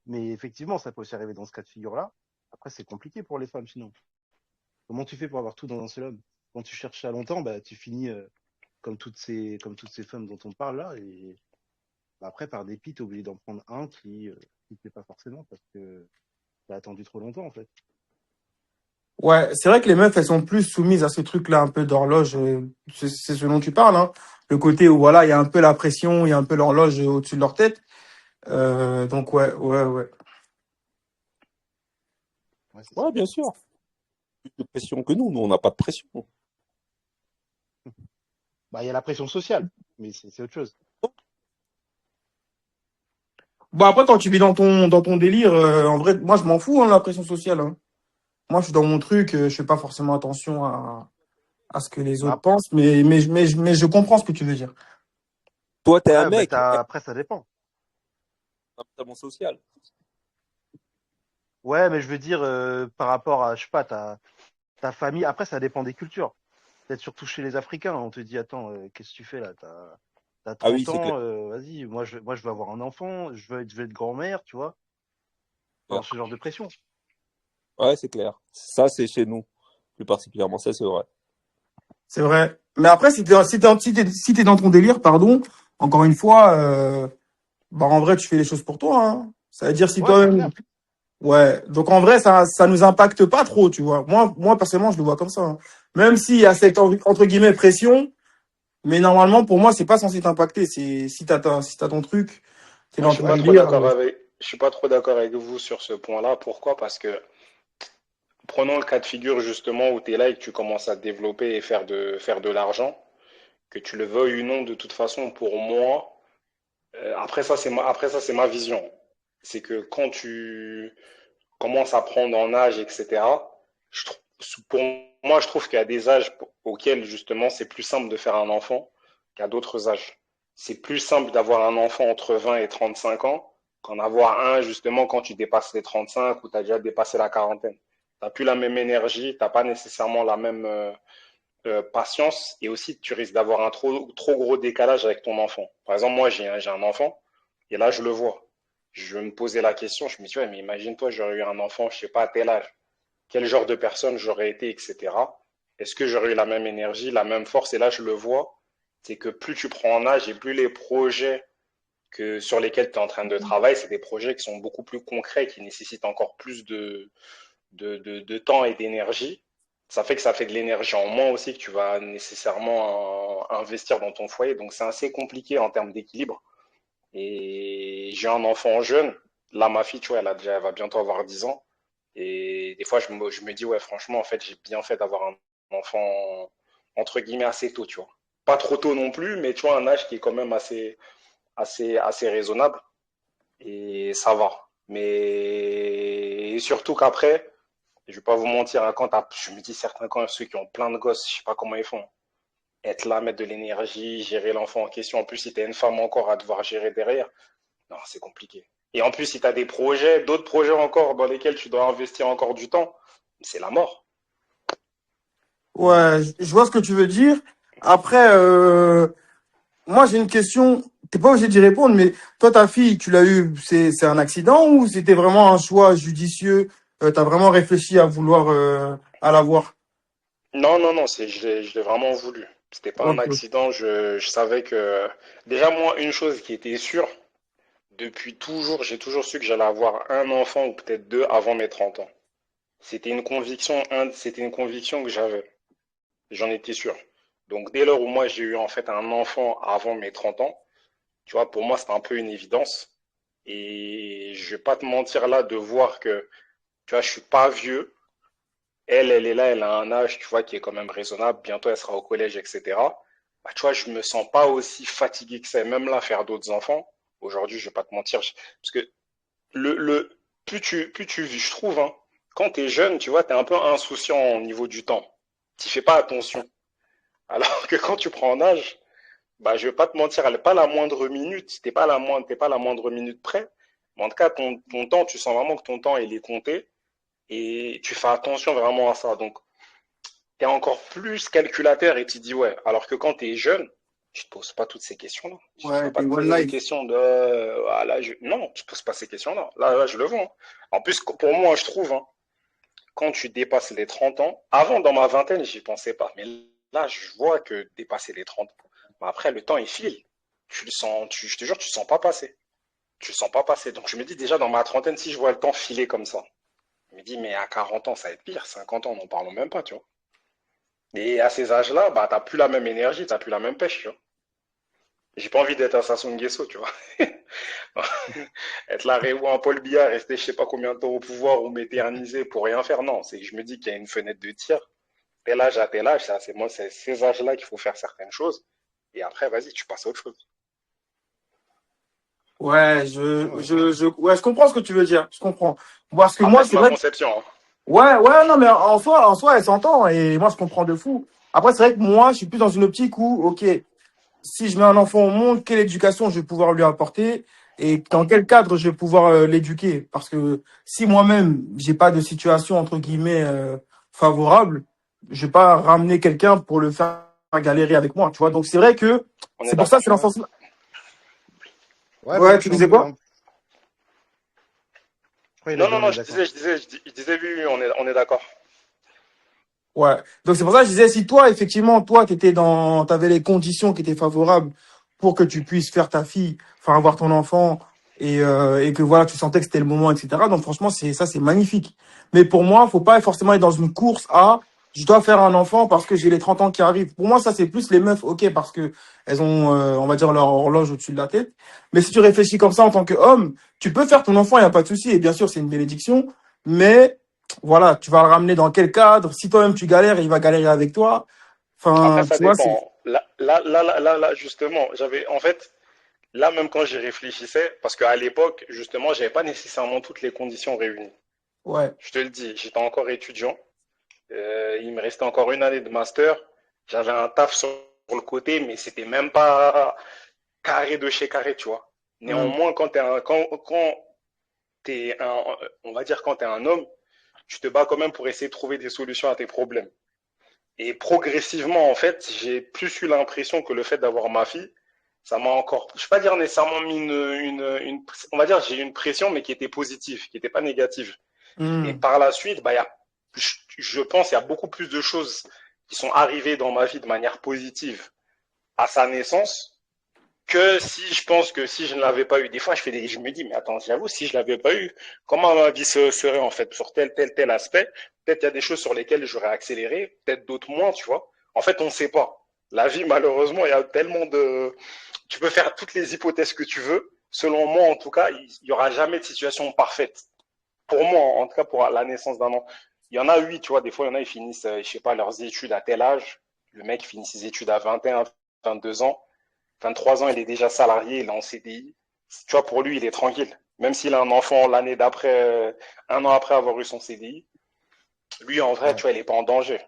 Mais effectivement, ça peut aussi arriver dans ce cas de figure-là. Après, c'est compliqué pour les femmes, sinon. Comment tu fais pour avoir tout dans un seul homme? Quand tu cherches à longtemps, bah, tu finis comme toutes ces femmes dont on parle là. Et bah, après, par dépit, t'es obligé d'en prendre un qui ne plaît pas forcément parce que t'as attendu trop longtemps, en fait. Ouais, c'est vrai que les meufs, elles sont plus soumises à ce truc-là, un peu d'horloge. C'est ce dont tu parles, hein. Le côté où, voilà, il y a un peu la pression, il y a un peu l'horloge au-dessus de leur tête. Donc, ouais, ouais, ouais. Ouais, c'est Ouais, ça. bien sûr. Plus de pression que nous. Nous, on n'a pas de pression. Bah, il y a la pression sociale, mais c'est autre chose. Bon, après, quand tu vis dans ton délire, en vrai, moi, je m'en fous, hein, de la pression sociale, hein. Moi, je suis dans mon truc, je fais pas forcément attention à ce que les autres Bah, pensent, mais je comprends ce que tu veux dire. Toi, t'es un ouais, bah, mec, après, ça dépend. totalement social. Ouais, mais je veux dire, par rapport à, je sais pas, ta famille, après, ça dépend des cultures. Peut-être surtout chez les Africains, on te dit, attends, qu'est-ce que tu fais là? T'as Ah oui, 30 c'est clair. ans, vas-y, moi je veux avoir un enfant, je veux être grand-mère, tu vois, dans ce genre de pression. Ouais, c'est clair. Ça, c'est chez nous, plus particulièrement. Ça, c'est vrai. C'est vrai. Mais après, si t'es dans ton délire, pardon, encore une fois, bah, en vrai, tu fais les choses pour toi, hein. Ça veut dire si Ouais, c'est toi-même. clair. Ouais. Donc, en vrai, ça nous impacte pas trop, tu vois. Moi, personnellement, je le vois comme ça, hein. Même s'il y a cette, entre guillemets, pression, mais normalement, pour moi, c'est pas censé t'impacter. C'est, si t'as ton truc, t'es Moi, je dans suis ton pas trop délire. d'accord avec, je suis pas trop d'accord avec vous sur ce point-là. Pourquoi? Parce que prenons le cas de figure justement où tu es là et que tu commences à te développer et faire de l'argent, que tu le veuilles ou non, de toute façon, pour moi, après ça, c'est ma vision. C'est que quand tu commences à prendre en âge, etc., pour moi, je trouve qu'il y a des âges auxquels, justement, c'est plus simple de faire un enfant qu'à d'autres âges. C'est plus simple d'avoir un enfant entre 20 et 35 ans qu'en avoir un, justement, quand tu dépasses les 35 ou tu as déjà dépassé la quarantaine. Tu n'as plus la même énergie, tu n'as pas nécessairement la même patience et aussi tu risques d'avoir un trop, trop gros décalage avec ton enfant. Par exemple, moi, j'ai un enfant et là, je le vois. Je me posais la question, je me dis, ouais, mais imagine-toi, j'aurais eu un enfant, je sais pas, à tel âge. Quel genre de personne j'aurais été, etc. Est-ce que j'aurais eu la même énergie, la même force? Et là, je le vois, c'est que plus tu prends en âge et plus les projets sur lesquels tu es en train de travailler, c'est des projets qui sont beaucoup plus concrets, qui nécessitent encore plus de temps et d'énergie. Ça fait que ça fait de l'énergie en moins aussi que tu vas nécessairement investir dans ton foyer. Donc c'est assez compliqué en termes d'équilibre. Et j'ai un enfant jeune. Là, ma fille, tu vois, elle va bientôt avoir 10 ans. Et des fois, je me dis, ouais, franchement, en fait, j'ai bien fait d'avoir un enfant, entre guillemets, assez tôt, tu vois. Pas trop tôt non plus, mais tu vois, un âge qui est quand même assez, assez, assez raisonnable. Et ça va. Mais et surtout qu'après, je vais pas vous mentir, hein, je me dis certains quand ceux qui ont plein de gosses, je sais pas comment ils font. Être là, mettre de l'énergie, gérer l'enfant en question. En plus, si tu es une femme encore à devoir gérer derrière, non, c'est compliqué. Et en plus, si tu as des projets, d'autres projets encore dans lesquels tu dois investir encore du temps, c'est la mort. Ouais, je vois ce que tu veux dire. Après, moi, j'ai une question. T'es pas obligé d'y répondre, mais toi, ta fille, tu l'as eu, c'est un accident ou c'était vraiment un choix judicieux? T'as vraiment réfléchi à vouloir à l'avoir. Non, non, non, je l'ai vraiment voulu. C'était pas un Ok. accident. Je savais que. Déjà, moi, une chose qui était sûre, depuis toujours, j'ai toujours su que j'allais avoir un enfant ou peut-être deux avant mes 30 ans. C'était une conviction que j'avais. J'en étais sûr. Donc, dès lors où moi j'ai eu en fait un enfant avant mes 30 ans, tu vois, pour moi c'était un peu une évidence. Et je vais pas te mentir là de voir que, tu vois, je suis pas vieux. Elle est là, elle a un âge, tu vois, qui est quand même raisonnable. Bientôt elle sera au collège, etc. Bah, tu vois, je me sens pas aussi fatigué que ça. Et même là, faire d'autres enfants, aujourd'hui, je vais pas te mentir, parce que plus tu vis, je trouve, hein, quand tu es jeune, tu vois, tu es un peu insouciant au niveau du temps. Tu fais pas attention. Alors que quand tu prends en âge, bah, je vais pas te mentir, elle est pas la moindre minute, t'es pas la moindre minute près. Mais en tout cas, ton temps, tu sens vraiment que ton temps, il est compté et tu fais attention vraiment à ça. Donc, t'es encore plus calculateur et tu te dis ouais. Alors que quand t'es jeune, tu te poses pas toutes ces questions-là. Tu vas Ouais, pas t'es te one poser les life. questions de ah, là, non, tu te poses pas ces questions-là. Là, je le vois, hein. En plus, pour moi, je trouve, hein, quand tu dépasses les 30 ans, avant, dans ma vingtaine, j'y pensais pas. Mais là, je vois que dépasser les 30 ans, bah, après, le temps, il file. Tu le sens, je te jure, tu le sens pas passer. Tu le sens pas passer. Donc, je me dis déjà, dans ma trentaine, si je vois le temps filer comme ça, je me dis, mais à 40 ans, ça va être pire. 50 ans, n'en parlons même pas, tu vois. Et à ces âges-là, bah, t'as plus la même énergie, t'as plus la même pêche, tu vois. J'ai pas envie d'être un Sassou Nguesso, tu vois. Être là, ou un Paul Biya, rester je sais pas combien de temps au pouvoir ou m'éterniser pour rien faire. Non, c'est que je me dis qu'il y a une fenêtre de tir. Tel âge à tel âge, ça, c'est moi, c'est ces âges-là qu'il faut faire certaines choses. Et après, vas-y, tu passes à autre chose. Ouais, Ouais. ouais, je comprends ce que tu veux dire. Je comprends. Parce que Après, moi, c'est c'est ma vrai que, conception, hein. ouais, non, mais en soi, elle s'entend et moi, je comprends de fou. Après, c'est vrai que moi, je suis plus dans une optique où, ok, si je mets un enfant au monde, quelle éducation je vais pouvoir lui apporter et dans quel cadre je vais pouvoir l'éduquer. Parce que si moi-même, j'ai pas de situation, entre guillemets, favorable, je vais pas ramener quelqu'un pour le faire galérer avec moi, tu vois. Donc, c'est vrai que On est c'est pour ça, d'accord. c'est dans ce Ouais. sens-là. Ouais, bah Ouais, moi je tu suis disais quoi? je crois qu'il a Non, dit non, on non, est d'accord. je disais, oui, oui, on est d'accord. Ouais. Donc c'est pour ça que je disais, si toi, effectivement, toi, t'avais les conditions qui étaient favorables pour que tu puisses faire ta fille, enfin avoir ton enfant, et que voilà, tu sentais que c'était le moment, etc. Donc franchement, c'est magnifique. Mais pour moi, faut pas forcément être dans une course à, je dois faire un enfant parce que j'ai les 30 ans qui arrivent. Pour moi, ça c'est plus les meufs, ok, parce que elles ont, on va dire, leur horloge au-dessus de la tête. Mais si tu réfléchis comme ça en tant qu'homme, tu peux faire ton enfant, il n'y a pas de souci. Et bien sûr, c'est une bénédiction. Mais voilà, tu vas le ramener dans quel cadre? Si toi-même tu galères, il va galérer avec toi. Après, Enfin, ça tu vois, c'est. dépend. Là, justement, en fait, là, même quand j'y réfléchissais, parce qu'à l'époque, justement, j'avais pas nécessairement toutes les conditions réunies. Ouais. Je te le dis, j'étais encore étudiant. Il me restait encore une année de master. J'avais un taf sur le côté, mais c'était même pas carré de chez carré, tu vois. Hum, Néanmoins, quand t'es un, on va dire quand t'es un homme, tu te bats quand même pour essayer de trouver des solutions à tes problèmes. Et progressivement, en fait, j'ai plus eu l'impression que le fait d'avoir ma fille, ça m'a encore, je ne vais pas dire nécessairement mis on va dire, j'ai eu une pression, mais qui était positive, qui n'était pas négative. Et hum, par la suite, bah, je pense qu'il y a beaucoup plus de choses qui sont arrivées dans ma vie de manière positive à sa naissance que si je pense que si je ne l'avais pas eu. Des fois, je me dis, mais attends, j'avoue, si je ne l'avais pas eu, comment ma vie serait en fait sur tel aspect? Peut-être il y a des choses sur lesquelles j'aurais accéléré, peut-être d'autres moins, tu vois. En fait, on ne sait pas. La vie, malheureusement, il y a tellement de. Tu peux faire toutes les hypothèses que tu veux. Selon moi, en tout cas, il n'y aura jamais de situation parfaite. Pour moi, en tout cas, pour la naissance d'un enfant. Il y en a, oui, tu vois, des fois, il y en a, ils finissent, je sais pas, leurs études à tel âge. Le mec finit ses études à 21, 22 ans. 23 ans, il est déjà salarié, il est en CDI. Tu vois, pour lui, il est tranquille. Même s'il a un enfant l'année d'après, un an après avoir eu son CDI, lui, en vrai, tu Ouais. vois, il n'est pas en danger.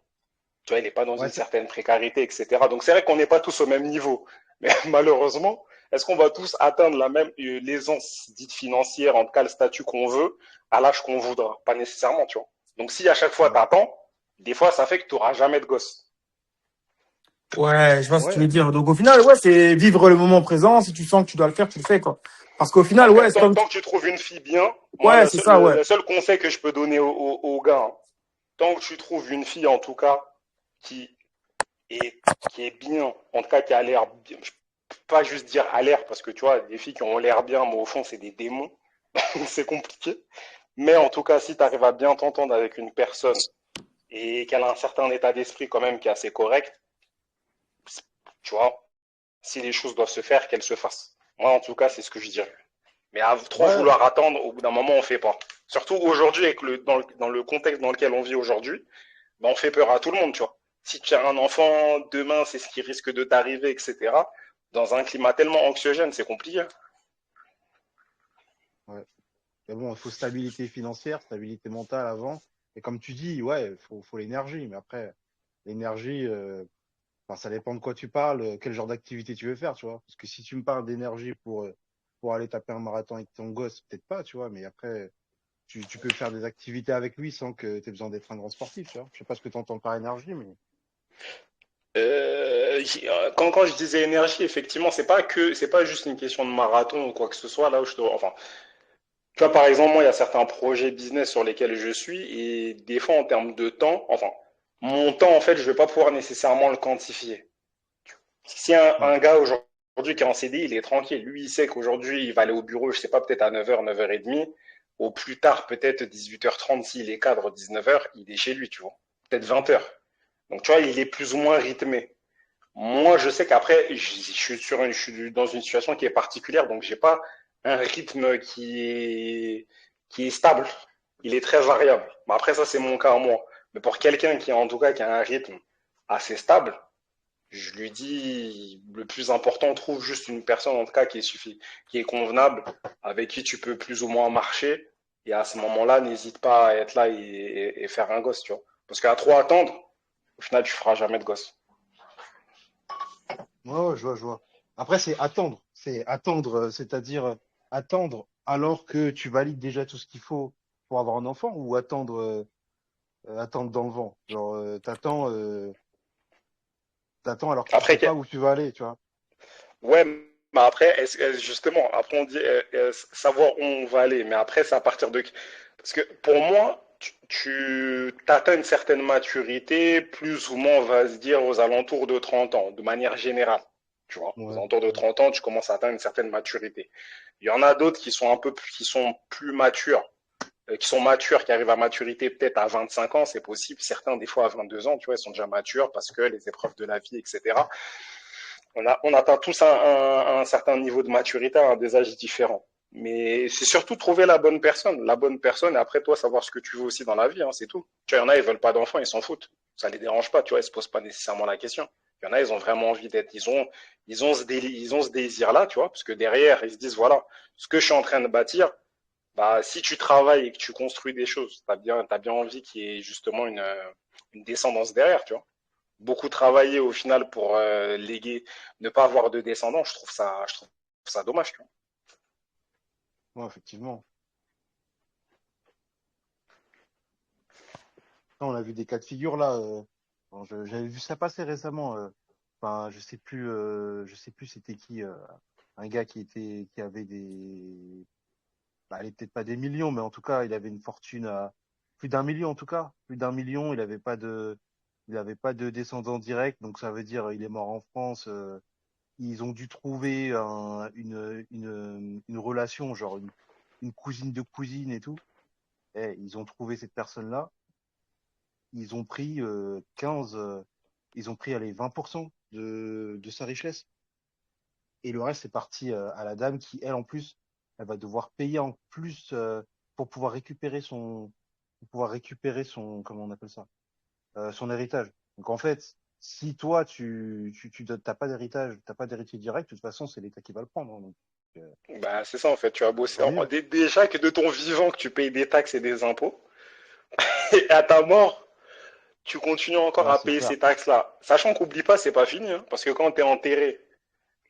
Tu vois, il n'est pas dans Ouais, une certaine précarité, etc. Donc, c'est vrai qu'on n'est pas tous au même niveau. Mais malheureusement, est-ce qu'on va tous atteindre la même l'aisance dite financière, en tout cas le statut qu'on veut, à l'âge qu'on voudra? Pas nécessairement, tu vois. Donc, si à chaque fois, tu ouais. attends, des fois, ça fait que tu n'auras jamais de gosse. ouais, je vois ce que tu veux Ouais. dire. Donc au final, ouais, c'est vivre le moment présent. Si tu sens que tu dois le faire, tu le fais, quoi. Parce qu'au final, Après, ouais, c'est tant, comme. tant que tu trouves une fille bien, moi, Ouais, c'est ça, ouais. le seul conseil que je peux donner aux gars, hein, tant que tu trouves une fille, en tout cas, qui qui est bien, en tout cas, qui a l'air bien, je peux pas juste dire à l'air, parce que tu vois, des filles qui ont l'air bien, mais au fond, c'est des démons, c'est compliqué. Mais en tout cas, si tu arrives à bien t'entendre avec une personne et qu'elle a un certain état d'esprit quand même qui est assez correct, tu vois, si les choses doivent se faire, qu'elles se fassent. Moi, en tout cas, c'est ce que je dirais. Mais à trop Ouais. vouloir attendre, au bout d'un moment, on fait pas. Surtout aujourd'hui, avec dans le contexte dans lequel on vit aujourd'hui, ben, on fait peur à tout le monde, tu vois. Si tu as un enfant, demain, c'est ce qui risque de t'arriver, etc. Dans un climat tellement anxiogène, c'est compliqué. Ouais. Mais bon, il faut stabilité financière, stabilité mentale avant. Et comme tu dis, ouais, faut l'énergie. Mais après, l'énergie, enfin, ça dépend de quoi tu parles, quel genre d'activité tu veux faire, tu vois. Parce que si tu me parles d'énergie pour aller taper un marathon avec ton gosse, peut-être pas, tu vois. Mais après, tu peux faire des activités avec lui sans que tu aies besoin d'être un grand sportif, tu vois. Je sais pas ce que tu entends par énergie, mais Quand je disais énergie, effectivement, c'est pas juste une question de marathon ou quoi que ce soit. Là où enfin, tu vois, par exemple, moi, il y a certains projets business sur lesquels je suis et des fois, en termes de temps, enfin, mon temps, en fait, je vais pas pouvoir nécessairement le quantifier. Si ouais. un gars aujourd'hui qui est en CD, il est tranquille. Lui, il sait qu'aujourd'hui, il va aller au bureau, je sais pas, peut-être à 9h, 9h30. Au plus tard, peut-être 18h30, s'il est cadre, 19h, il est chez lui, tu vois. Peut-être 20h. Donc, tu vois, il est plus ou moins rythmé. Moi, je sais qu'après, je suis dans une situation qui est particulière, donc j'ai pas un rythme qui est stable. Il est très variable. Mais après, ça, c'est mon cas à moi. Mais pour quelqu'un qui, en tout cas, qui a un rythme assez stable, je lui dis, le plus important, trouve juste une personne, en tout cas, qui est convenable, avec qui tu peux plus ou moins marcher. Et à ce moment-là, n'hésite pas à être là et faire un gosse, tu vois. Parce qu'à trop attendre, au final, tu feras jamais de gosse. Ouais, je vois, je vois. Après, c'est attendre, c'est-à-dire attendre alors que tu valides déjà tout ce qu'il faut pour avoir un enfant ou attendre dans le vent. Genre, t'attends alors que tu sais Après, pas où tu vas aller, tu vois. ouais, mais après, justement, après on dit savoir où on va aller, mais après, c'est à partir de... Parce que pour moi, tu atteins une certaine maturité, plus ou moins, on va se dire, aux alentours de 30 ans, de manière générale. Tu vois, aux Ouais, alentours de ouais. 30 ans, tu commences à atteindre une certaine maturité. Il y en a d'autres qui sont qui sont plus matures, qui sont matures, qui arrivent à maturité peut-être à 25 ans, c'est possible. Certains, des fois, à 22 ans, tu vois, ils sont déjà matures parce que les épreuves de la vie, etc. On atteint tous un certain niveau de maturité à des âges différents. Mais c'est surtout trouver la bonne personne. La bonne personne, et après toi, savoir ce que tu veux aussi dans la vie, hein, c'est tout. Tu vois, il y en a, ils veulent pas d'enfants, ils s'en foutent. Ça les dérange pas, tu vois, ils se posent pas nécessairement la question. Il y en a, ils ont vraiment envie d'être, ils ont ce désir-là, tu vois, parce que derrière, ils se disent, voilà, ce que je suis en train de bâtir, bah, si tu travailles et que tu construis des choses, t'as bien envie qu'il y ait justement une descendance derrière, tu vois. Beaucoup travailler au final pour léguer, ne pas avoir de descendants, je trouve ça dommage, tu vois. Ouais, effectivement. On a vu des cas de figure là. Bon, j'avais vu ça passer récemment. Enfin, je sais plus c'était qui. Un gars qui avait des, bah, allez, peut-être pas des millions, mais en tout cas, il avait une fortune à plus d'un million en tout cas, plus d'un million. Il avait pas de descendant direct, donc ça veut dire il est mort en France. Ils ont dû trouver une relation, genre une cousine de cousine et tout. Et ils ont trouvé cette personne-là. Ils ont pris 15, ils ont pris allez, 20% de sa richesse. Et le reste, c'est parti à la dame qui, elle, en plus, elle va devoir payer en plus pour pouvoir récupérer son, comment on appelle ça, son héritage. Donc en fait, si toi, t'as pas d'héritage, t'as pas d'héritier direct, de toute façon, c'est l'État qui va le prendre, hein. Donc, euh, Bah, c'est ça en fait, tu as bossé. tant mieux. Déjà que de ton vivant que tu payes des taxes et des impôts, et à ta mort, tu continues encore Ouais, à c'est payer clair. ces taxes-là. Sachant qu'oublie pas, c'est pas fini, hein, parce que quand tu es enterré,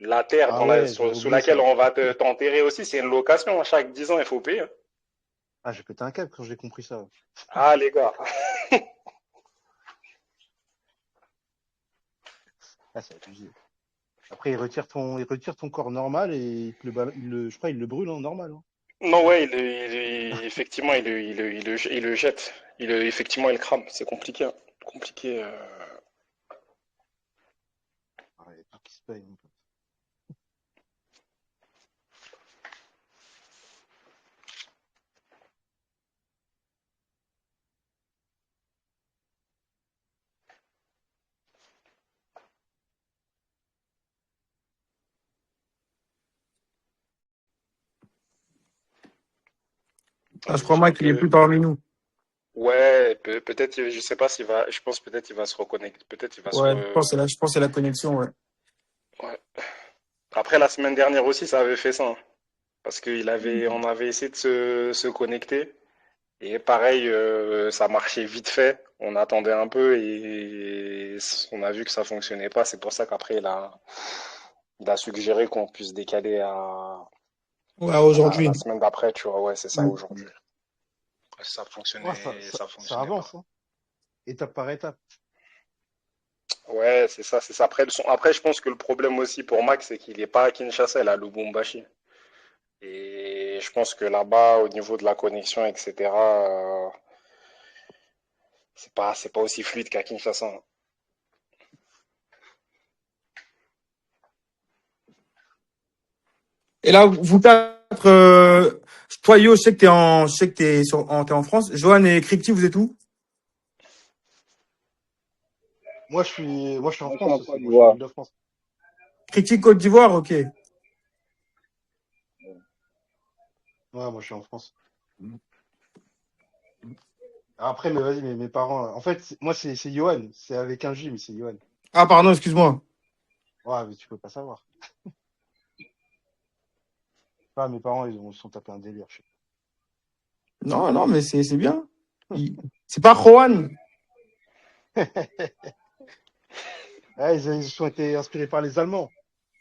la terre Ah ouais, j'avais sous oublié laquelle ça. on va t'enterrer aussi, c'est une location. Chaque 10 ans, il faut payer, hein. Ah, j'ai pété un câble quand j'ai compris ça. Ah, les gars. Ah, c'est abusé. Après, il retire ton corps normal et je crois, il le brûle en normal, hein. Non, ouais, effectivement, il le jette. Effectivement, il le crame. C'est compliqué, hein. Compliqué. Ah, il y a tout qui se paye, mon pote. Ah, je Je crois, suis un Mike, qu'il est peu. plus parmi nous. Ouais, peut-être, je sais pas s'il va. Je pense peut-être il va se reconnecter. Peut-être il va se. Ouais, je pense que c'est la connexion, ouais. Ouais. Après, la semaine dernière aussi, ça avait fait ça, hein. Parce on avait essayé de se connecter. Et pareil, ça marchait vite fait. On attendait un peu et on a vu que ça fonctionnait pas. C'est pour ça qu'après, il a suggéré qu'on puisse décaler Ouais, à la aujourd'hui. semaine d'après, tu vois. Ouais, c'est ça, Ouais. aujourd'hui. Ça Ouais, fonctionnait, ça ça fonctionnait pas. avance, hein, étape par étape. Ouais, c'est ça, c'est ça. Après, je pense que le problème aussi pour Max, c'est qu'il n'est pas à Kinshasa, il est à Lubumbashi. Et je pense que là-bas, au niveau de la connexion, etc., c'est pas aussi fluide qu'à Kinshasa, hein. Et là, vous quatre, toi, Yo, je sais que t'es en France. Johan et Crypty, vous êtes où? Moi, je suis en Moi, je suis en France Côte aussi. Moi, je suis en d'Ivoire. Île-de-France. Crypty, Côte d'Ivoire, ok. Ouais, moi, je suis en France. Après, mais vas-y, mes parents. En fait, moi, c'est Johan. C'est avec un J, mais c'est Johan. Ah, pardon, excuse-moi. Ouais, mais tu peux pas savoir. Ah, mes parents, ils se sont tapés un délire. Non, non, mais c'est bien. C'est pas Juan. Ouais, ils se sont été inspirés par les Allemands.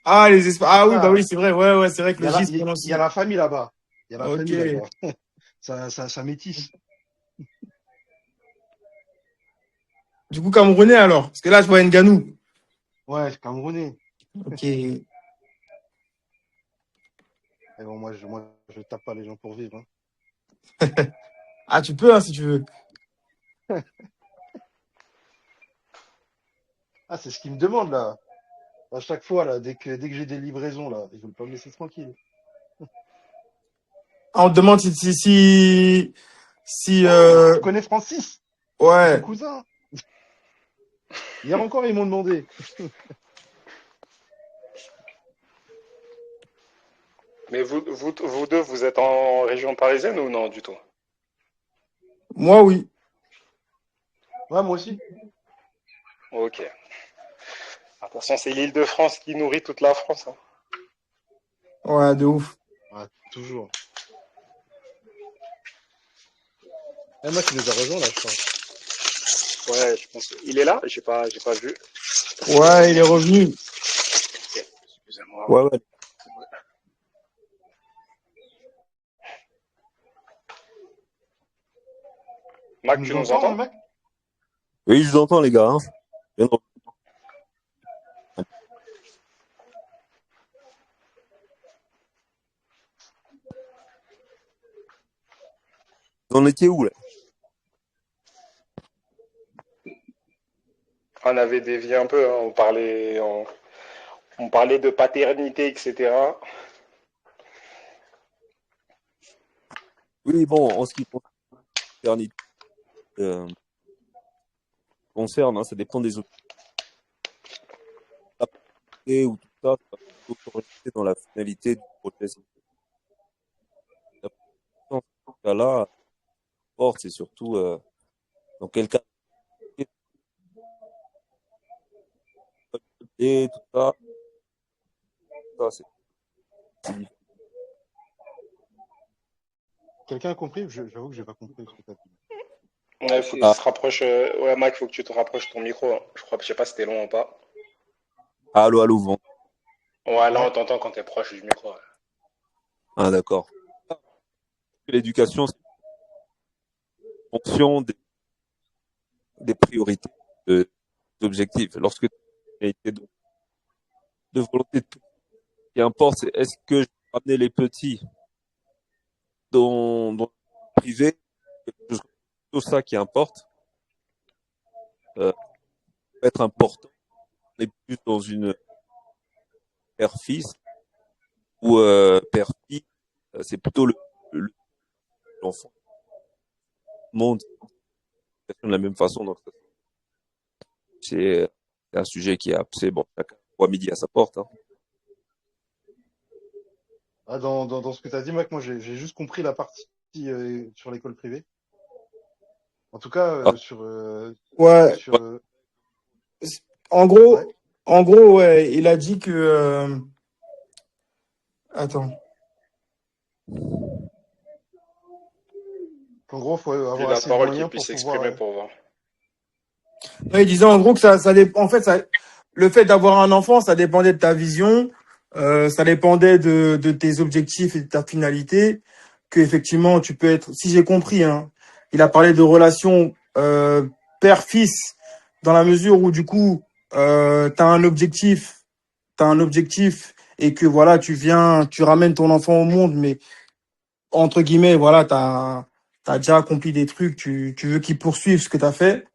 Ah, C'est Ah oui, bah oui, ça. c'est vrai. Ouais, ouais, c'est vrai que Il y le a J la, se il y a prononce. la famille là-bas. Il y a la Ok. famille là-bas. Ça métisse. Du coup, Camerounais alors. Parce que là, je vois Nganou. Ouais, c'est Camerounais. Ok. Mais bon, je tape pas les gens pour vivre, hein. Ah, tu peux, hein, si tu veux. Ah, c'est ce qu'ils me demandent là. À chaque fois, là, dès que j'ai des livraisons, là, ils veulent pas me laisser tranquille. Ah, on te demande si, Ouais, tu connais Francis? C'est son ouais. cousin. Hier encore, ils m'ont demandé. Mais vous deux, vous êtes en région parisienne ou non du tout? Moi, oui. Ouais, moi aussi. Ok. Attention, c'est l'Île-de-France qui nourrit toute la France, hein. Ouais, de ouf. Ouais, toujours. Eh, Max, il nous a rejoint là, je crois. Ouais, je pense. Il est là? J'ai pas vu. Ouais, il est revenu. Ok, excusez-moi. Ouais, ouais. Tu Mac, nous tu nous entends, entends? mec? Oui, je vous entends, les gars, hein. Bien entendu. Vous en étiez où, là? On avait dévié un peu, hein. On parlait de paternité, etc. Oui, bon, en ce qui concerne, hein, ça dépend des opportunités ou tout ça, ça va plutôt s'orienter dans la finalité du projet. Dans ce cas-là, porte, c'est surtout dans quel cas et tout ça, c'est difficile. Quelqu'un a compris? J'avoue que j'ai pas compris ce que t'as dit. Ouais, faut qu'il Ok. se rapproche. Ouais, Mac, faut que tu te rapproches de ton micro, hein. Je sais pas si c'était long ou pas. Allô, allô, vous. Ouais, là, on Ouais. t'entend quand t'es proche du micro, ouais. Ah, d'accord. L'éducation, c'est en fonction des priorités, des objectifs. Lorsque tu as été de volonté de tout, ce qui importe, c'est est-ce que je vais ramener les petits dans le privé, c'est plutôt ça qui importe, être important, on est plus dans une père-fils ou père-fille, c'est plutôt l'enfant monde de la même façon. Donc, c'est c'est un sujet qui est assez bon. Chacun voit midi à sa porte, hein. Ah, dans ce que t'as dit, mec, moi, j'ai juste compris la partie sur l'école privée. En tout cas, Ah, Ouais. sur ouais, En ouais. gros, en gros, ouais, il a dit que, attends. En gros, faut Lui, avoir la assez de parole qu'il moyens pour puisse pouvoir. s'exprimer pour voir. Ouais, il disait en gros que ça dépend. En fait, le fait d'avoir un enfant, ça dépendait de ta vision, ça dépendait de tes objectifs et de ta finalité. Que effectivement, tu peux être, si j'ai compris, hein, il a parlé de relation père-fils dans la mesure où du coup, t'as un objectif et que voilà, tu ramènes ton enfant au monde, mais entre guillemets, voilà, t'as déjà accompli des trucs, tu veux qu'il poursuive ce que t'as fait.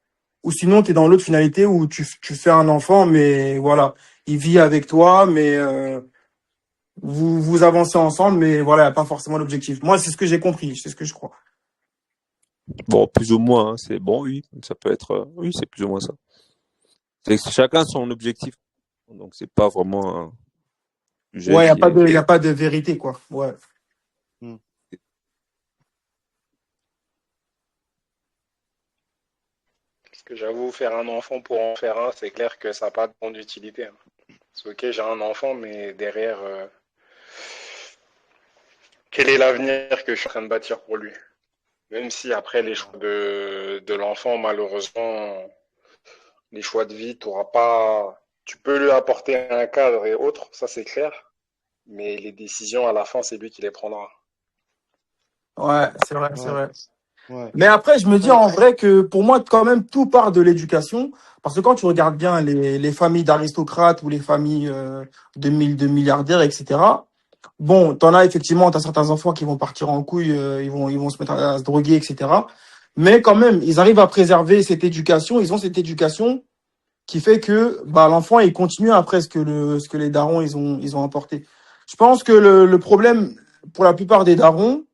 Ou sinon, tu es dans l'autre finalité où tu fais un enfant, mais voilà, il vit avec toi, mais vous avancez ensemble, mais voilà, il n'y a pas forcément l'objectif. Moi, c'est ce que j'ai compris, c'est ce que je crois. Bon, plus ou moins, hein, c'est bon, oui, ça peut être, oui, c'est plus ou moins ça. C'est que chacun son objectif, donc c'est pas vraiment un sujet Ouais, qui est. il y a pas de vérité, quoi. Ouais. Hmm. Parce que j'avoue, faire un enfant pour en faire un, c'est clair que ça n'a pas de grande utilité, hein. C'est ok, j'ai un enfant, mais derrière, quel est l'avenir que je suis en train de bâtir pour lui? Même si après les choix de l'enfant, malheureusement, les choix de vie, t'auras pas. Tu peux lui apporter un cadre et autres, ça c'est clair, mais les décisions à la fin, c'est lui qui les prendra. Ouais, c'est vrai, c'est Ouais, vrai. ouais. Mais après, je me dis Après, en vrai que pour moi, quand même, tout part de l'éducation. Parce que quand tu regardes bien les familles d'aristocrates ou les familles de milliardaires, etc., bon, t'en as effectivement, t'as certains enfants qui vont partir en couille, ils vont se mettre à se droguer, etc. Mais quand même, ils arrivent à préserver cette éducation. Ils ont cette éducation qui fait que bah, l'enfant, il continue après ce que les darons, ils ont apporté. Je pense que le problème, pour la plupart des darons,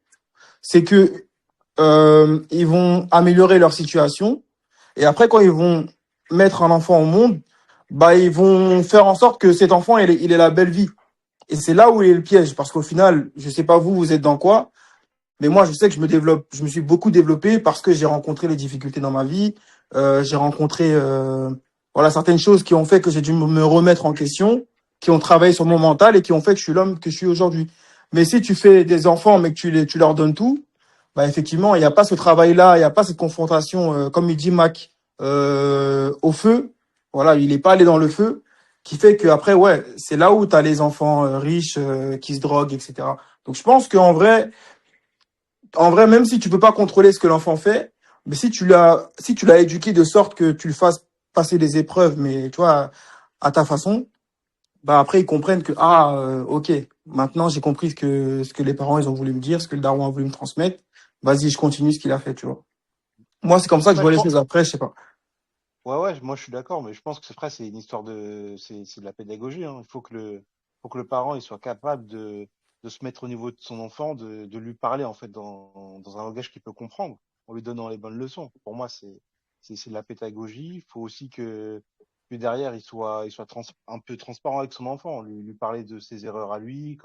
c'est que ils vont améliorer leur situation. Et après, quand ils vont mettre un enfant au monde, bah, ils vont faire en sorte que cet enfant, il ait la belle vie. Et c'est là où est le piège. Parce qu'au final, je sais pas vous, vous êtes dans quoi, mais moi, je sais que je me suis beaucoup développé parce que j'ai rencontré les difficultés dans ma vie. J'ai rencontré, voilà, certaines choses qui ont fait que j'ai dû me remettre en question, qui ont travaillé sur mon mental et qui ont fait que je suis l'homme que je suis aujourd'hui. Mais si tu fais des enfants, mais que tu leur donnes tout, bah, effectivement, il n'y a pas ce travail-là, il n'y a pas cette confrontation, comme il dit Mac, au feu. Voilà, il n'est pas allé dans le feu, qui fait que après, ouais, c'est là où tu as les enfants riches qui se droguent, etc. Donc je pense qu'en vrai, même si tu peux pas contrôler ce que l'enfant fait, mais si tu l'as éduqué de sorte que tu le fasses passer des épreuves, mais tu vois, à ta façon, bah après ils comprennent que ok, maintenant j'ai compris ce que les parents ils ont voulu me dire, ce que le daron a voulu me transmettre. Vas-y, je continue ce qu'il a fait, tu vois. Moi, c'est comme ça que je après, vois je les pense, choses. Après, je sais pas. ouais, ouais, moi je suis d'accord, mais je pense que c'est une histoire c'est de la pédagogie, hein. Il faut que le parent il soit capable de se mettre au niveau de son enfant, de lui parler en fait dans un langage qu'il peut comprendre, en lui donnant les bonnes leçons. Pour moi, c'est de la pédagogie. Il faut aussi que derrière il soit un peu transparent avec son enfant, lui parler de ses erreurs à lui,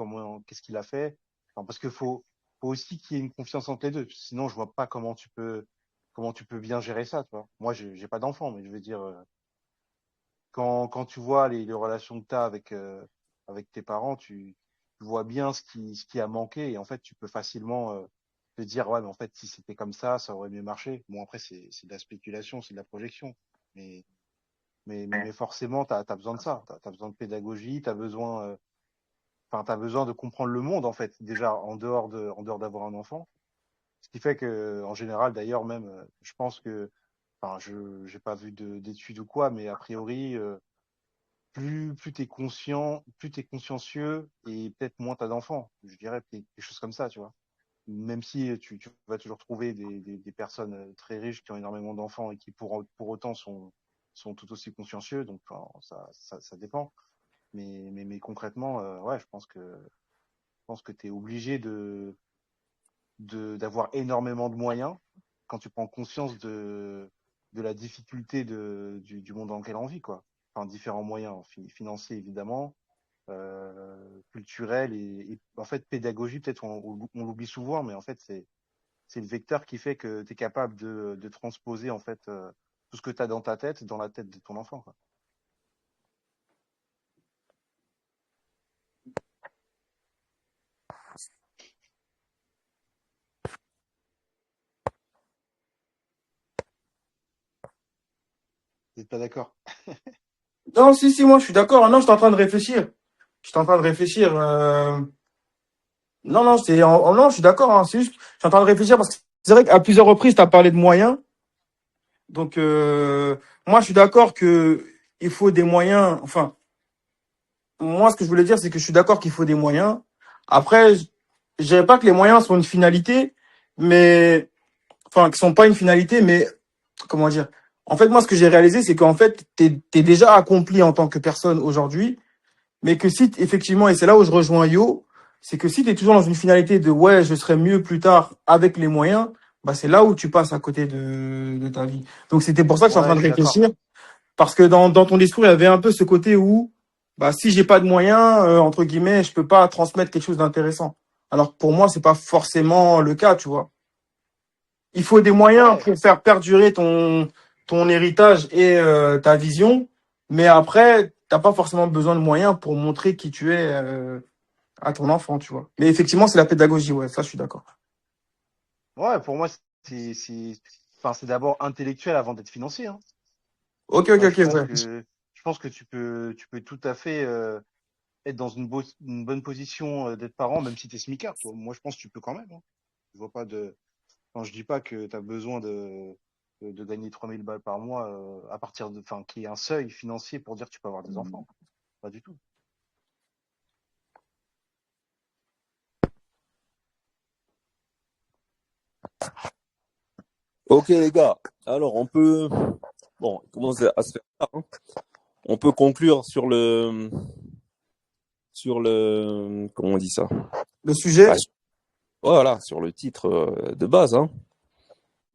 qu'est-ce qu'il a fait. Enfin, parce que faut aussi qu'il y ait une confiance entre les deux. Sinon, je vois pas comment tu peux bien gérer ça, tu vois. Moi, j'ai pas d'enfant, mais je veux dire, quand tu vois les relations que tu as avec tes parents, tu vois bien ce qui a manqué et en fait, tu peux facilement te dire, ouais, mais en fait, si c'était comme ça aurait mieux marché. Bon, après, c'est de la spéculation, c'est de la projection. Mais, mais forcément, tu as besoin de ça. Tu as besoin de pédagogie, t'as besoin de comprendre le monde, en fait, déjà, en dehors d'avoir un enfant. Ce qui fait que, en général, d'ailleurs, même, je pense que, enfin, je j'ai pas vu d'études ou quoi, mais a priori, plus t'es conscient, plus t'es consciencieux et peut-être moins t'as d'enfants. Je dirais quelque chose comme ça, tu vois. Même si tu vas toujours trouver des personnes très riches qui ont énormément d'enfants et qui pour autant sont tout aussi consciencieux, donc enfin, ça dépend. Mais concrètement, ouais, je pense que tu es obligé d'avoir énormément de moyens quand tu prends conscience de la difficulté du monde dans lequel on vit, quoi. Enfin, différents moyens, financiers évidemment, culturels et en fait pédagogie, peut-être on l'oublie souvent, mais en fait c'est le vecteur qui fait que tu es capable de transposer en fait tout ce que tu as dans ta tête, dans la tête de ton enfant, quoi. Vous n'êtes pas d'accord? Non, si, si, moi, je suis d'accord. Non, je suis en train de réfléchir. Je suis en train de réfléchir. Non, non, non, je suis d'accord, hein. C'est juste, je suis en train de réfléchir parce que c'est vrai qu'à plusieurs reprises, tu as parlé de moyens. Donc, moi, je suis d'accord que il faut des moyens. Enfin, moi, ce que je voulais dire, c'est que je suis d'accord qu'il faut des moyens. Après, je dirais pas que les moyens sont une finalité, mais, enfin, qui sont pas une finalité, mais, comment dire? En fait, moi, ce que j'ai réalisé, c'est qu'en fait, t'es déjà accompli en tant que personne aujourd'hui, mais que si, effectivement, et c'est là où je rejoins Yo, c'est que si tu es toujours dans une finalité de ouais, je serai mieux plus tard avec les moyens, bah c'est là où tu passes à côté de ta vie. Donc c'était pour ça que je suis en Ouais, train je de suis d'accord. réfléchir, parce que dans ton discours, il y avait un peu ce côté où bah si j'ai pas de moyens, entre guillemets, je peux pas transmettre quelque chose d'intéressant. Alors que pour moi, c'est pas forcément le cas, tu vois. Il faut des moyens Ouais, pour faire perdurer ton héritage et ta vision, mais après, t'as pas forcément besoin de moyens pour montrer qui tu es à ton enfant, tu vois. Mais effectivement, c'est la pédagogie, ouais, ça, je suis d'accord. ouais, pour moi, enfin, c'est d'abord intellectuel avant d'être financier, hein. Ok, ok, Ouais, ok, ouais. je pense que tu peux tout à fait être dans une bonne position d'être parent, même si tu es smicard, toi. Moi, je pense que tu peux quand même, hein. Je vois pas de, enfin, je dis pas que tu as besoin de gagner 3 000 balles par mois à partir de, enfin, qu'il y ait un seuil financier pour dire que tu peux avoir des enfants. Pas du tout. Ok, les gars. Alors, on peut, bon, il commence à se faire tard, hein. On peut conclure comment on dit ça? Le sujet, Bah, voilà, sur le titre de base, hein.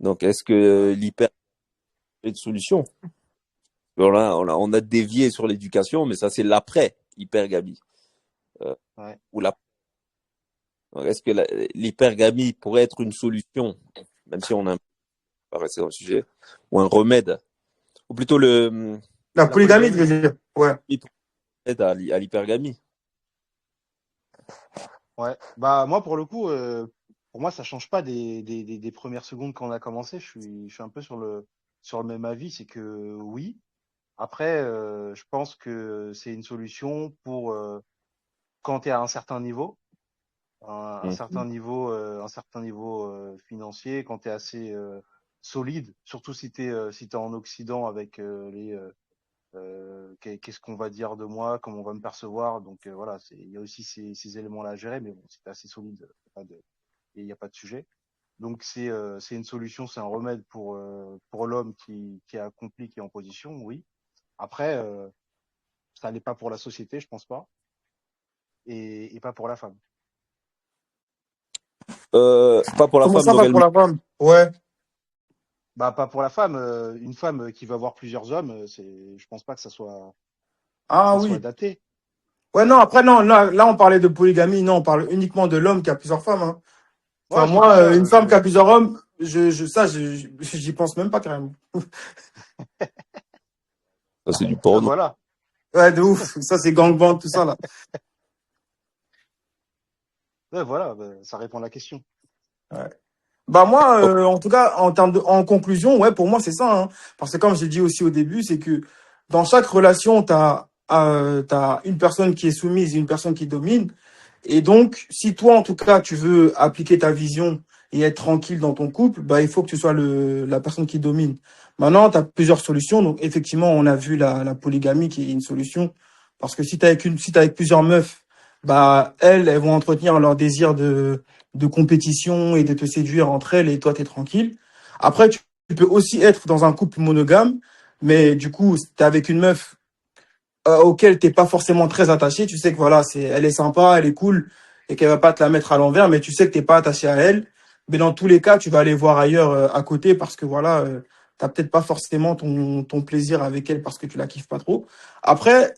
Donc, est-ce que l'hyper est une solution? On a dévié sur l'éducation, mais ça, c'est l'après hypergamie. Euh, Ouais. ou la, est-ce que l'hypergamie pourrait être une solution, même si on a pas resté dans le sujet, ou un remède, ou plutôt le la La polygamie, je polygamie. veux dire. Ouais. remède à l'hypergamie. Ouais. Bah, moi, pour le coup, pour moi, ça change pas des premières secondes quand on a commencé. Je suis un peu sur le même avis. C'est que oui. Après, je pense que c'est une solution pour quand tu es à un certain niveau, Mhm. un certain niveau financier, quand tu es assez solide, surtout si tu es, si t'es en Occident avec qu'est-ce qu'on va dire de moi, comment on va me percevoir. Donc voilà, il y a aussi ces éléments-là à gérer, mais bon, si tu es assez solide, il n'y a pas de sujet. Donc c'est une solution, c'est un remède pour l'homme qui a accompli, qui est en position, oui. Après, ça n'est pas pour la société, je pense pas, et pas pour la femme. Pas pour la Comment femme ça va pour nouvellement. la femme? Ouais. Bah pas pour la femme. Une femme qui va avoir plusieurs hommes, je pense pas que Ah ça soit oui. daté. Ouais, non, après, non, là, on parlait de polygamie. Non, on parle uniquement de l'homme qui a plusieurs femmes, hein. Enfin, Ouais, c'est pour moi, ça. une femme qui a plusieurs hommes, j'y pense même pas carrément. Ça, c'est du Ouais, porno. voilà. Ouais, de ouf. Ça, c'est gangbang, tout ça, là. Ouais, voilà. Bah, ça répond à la question. Ouais. Bah moi, Oh, en tout cas, en conclusion, ouais, pour moi c'est ça, hein. Parce que comme j'ai dit aussi au début, c'est que dans chaque relation, t'as une personne qui est soumise et une personne qui domine. Et donc, si toi, en tout cas, tu veux appliquer ta vision et être tranquille dans ton couple, bah il faut que tu sois la personne qui domine. Maintenant, tu as plusieurs solutions. Donc effectivement, on a vu la polygamie qui est une solution. Parce que si t'es avec plusieurs meufs, bah elles vont entretenir leur désir de compétition et de te séduire entre elles et toi, tu es tranquille. Après, tu peux aussi être dans un couple monogame, mais du coup, tu es avec une meuf auquel t'es pas forcément très attaché. Tu sais que voilà, elle est sympa, elle est cool et qu'elle va pas te la mettre à l'envers, mais tu sais que t'es pas attaché à elle. Mais dans tous les cas, tu vas aller voir ailleurs à côté parce que voilà, t'as peut-être pas forcément ton plaisir avec elle parce que tu la kiffes pas trop. Après,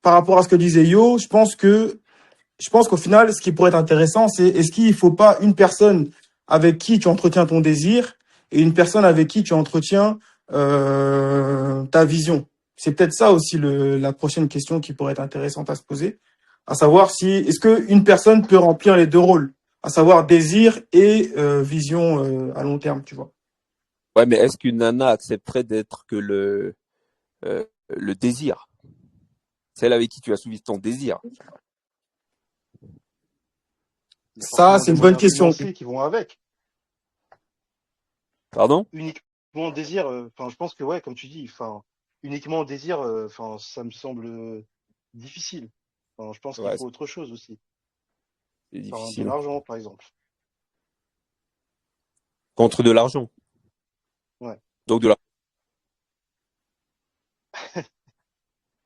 par rapport à ce que disait Yo, je pense qu'au final, ce qui pourrait être intéressant, c'est est-ce qu'il faut pas une personne avec qui tu entretiens ton désir et une personne avec qui tu entretiens ta vision. C'est peut-être ça aussi la prochaine question qui pourrait être intéressante à se poser, à savoir si est-ce que une personne peut remplir les deux rôles, à savoir désir et vision à long terme, tu vois. ouais, mais est-ce qu'une nana accepterait d'être que le désir? Celle avec qui tu as soumis ton désir. Il y a Ça, forcément c'est des une bonne moyens question. financiers qui vont avec. Pardon? Uniquement au désir, enfin, je pense que, ouais, comme tu dis, enfin, uniquement au désir, enfin, ça me semble difficile. Enfin, je pense qu'il Ouais, faut autre chose aussi. c'est Enfin, de difficile. l'argent, par exemple. Contre de l'argent. Ouais. Donc de la...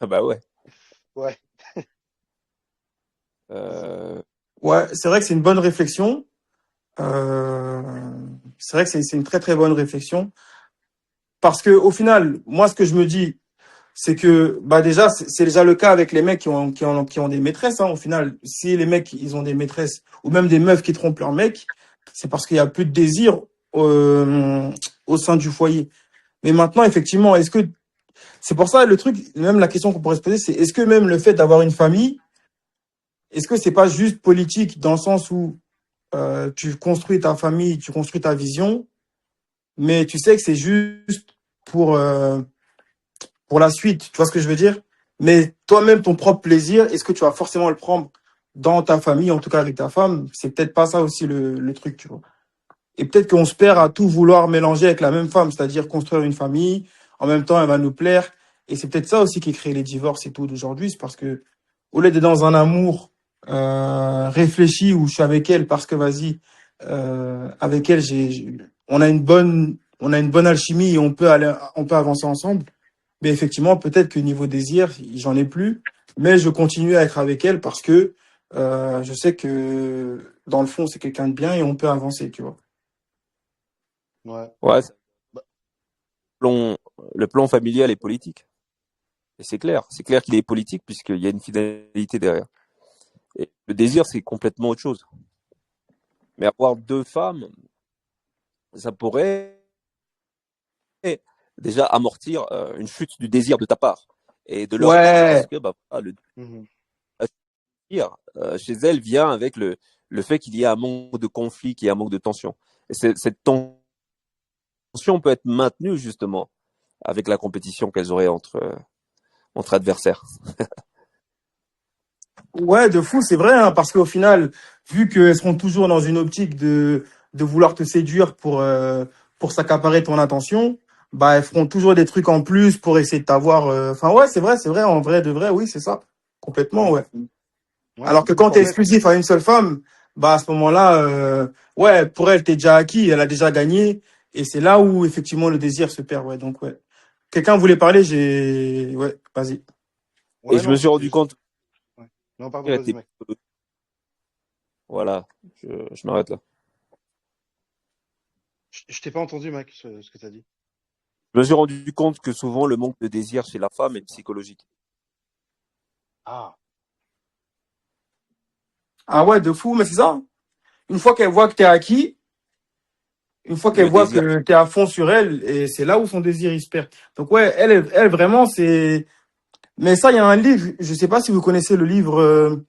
Ah bah ouais. Ouais. Euh, Ouais, c'est vrai que c'est une bonne réflexion. Euh, c'est vrai que c'est une très très bonne réflexion parce que au final, moi ce que je me dis, c'est que bah déjà c'est déjà le cas avec les mecs qui ont des maîtresses. Hein, au final, si les mecs ils ont des maîtresses ou même des meufs qui trompent leur mec, c'est parce qu'il y a plus de désir euh, au sein du foyer. Mais maintenant, effectivement, est-ce que c'est pour ça le truc, même la question qu'on pourrait se poser, c'est est-ce que même le fait d'avoir une famille, est-ce que c'est pas juste politique dans le sens où tu construis ta famille, tu construis ta vision, mais tu sais que c'est juste pour, euh, pour la suite, tu vois ce que je veux dire? Mais toi-même, ton propre plaisir, est-ce que tu vas forcément le prendre dans ta famille, en tout cas avec ta femme? C'est peut-être pas ça aussi le truc, tu vois. Et peut-être qu'on se perd à tout vouloir mélanger avec la même femme, c'est-à-dire construire une famille, en même temps, elle va nous plaire. Et c'est peut-être ça aussi qui crée les divorces et tout d'aujourd'hui, c'est parce que au lieu d'être dans un amour réfléchi où je suis avec elle parce que vas-y, avec elle, on a une bonne alchimie et on peut avancer ensemble. Mais effectivement, peut-être que niveau désir, j'en ai plus, mais je continue à être avec elle parce que je sais que dans le fond, c'est quelqu'un de bien et on peut avancer, tu vois. Ouais. ouais, Bah, plan- le plan familial est politique. Et c'est clair. C'est clair qu'il est politique puisqu'il y a une finalité derrière. Et le désir, c'est complètement autre chose. Mais avoir deux femmes, ça pourrait déjà amortir une chute du désir de ta part et de leur part. Parce Ouais, que bah, le mhm. désir chez elle vient avec le fait qu'il y a un manque de conflit, qu'il y a un manque de tension. Et cette tension peut être maintenue justement avec la compétition qu'elles auraient entre adversaires. ouais, de fou, c'est vrai, hein, parce qu'au final, vu qu'elles seront toujours dans une optique de vouloir te séduire pour s'accaparer ton attention, bah, elles feront toujours des trucs en plus pour essayer de t'avoir. Enfin, ouais, c'est vrai, en vrai, de vrai, oui, c'est ça. Complètement, Ouais. ouais. Ouais. Alors que quand En t'es fait, exclusif à une seule femme, bah, à ce moment-là, ouais, pour elle, t'es déjà acquis, elle a déjà gagné, et c'est là où, effectivement, le désir se perd, ouais, donc, ouais. Quelqu'un voulait parler, ouais, vas-y. Et ouais, je me non, suis c'était rendu juste. compte Ouais. Non, pardon, qu'elle vas-y, était... mec. Voilà, je m'arrête là. Je t'ai pas entendu, mec, ce que t'as dit. Je me suis rendu compte que souvent le manque de désir chez la femme est psychologique. Ah, Ah ouais, de fou, mais c'est ça. Une fois qu'elle voit que t'es acquis, une fois qu'elle Le voit désir, que t'es à fond sur elle, et c'est là où son désir il se perd. Donc ouais, elle vraiment, c'est. Mais ça, il y a un livre, je sais pas si vous connaissez le livre,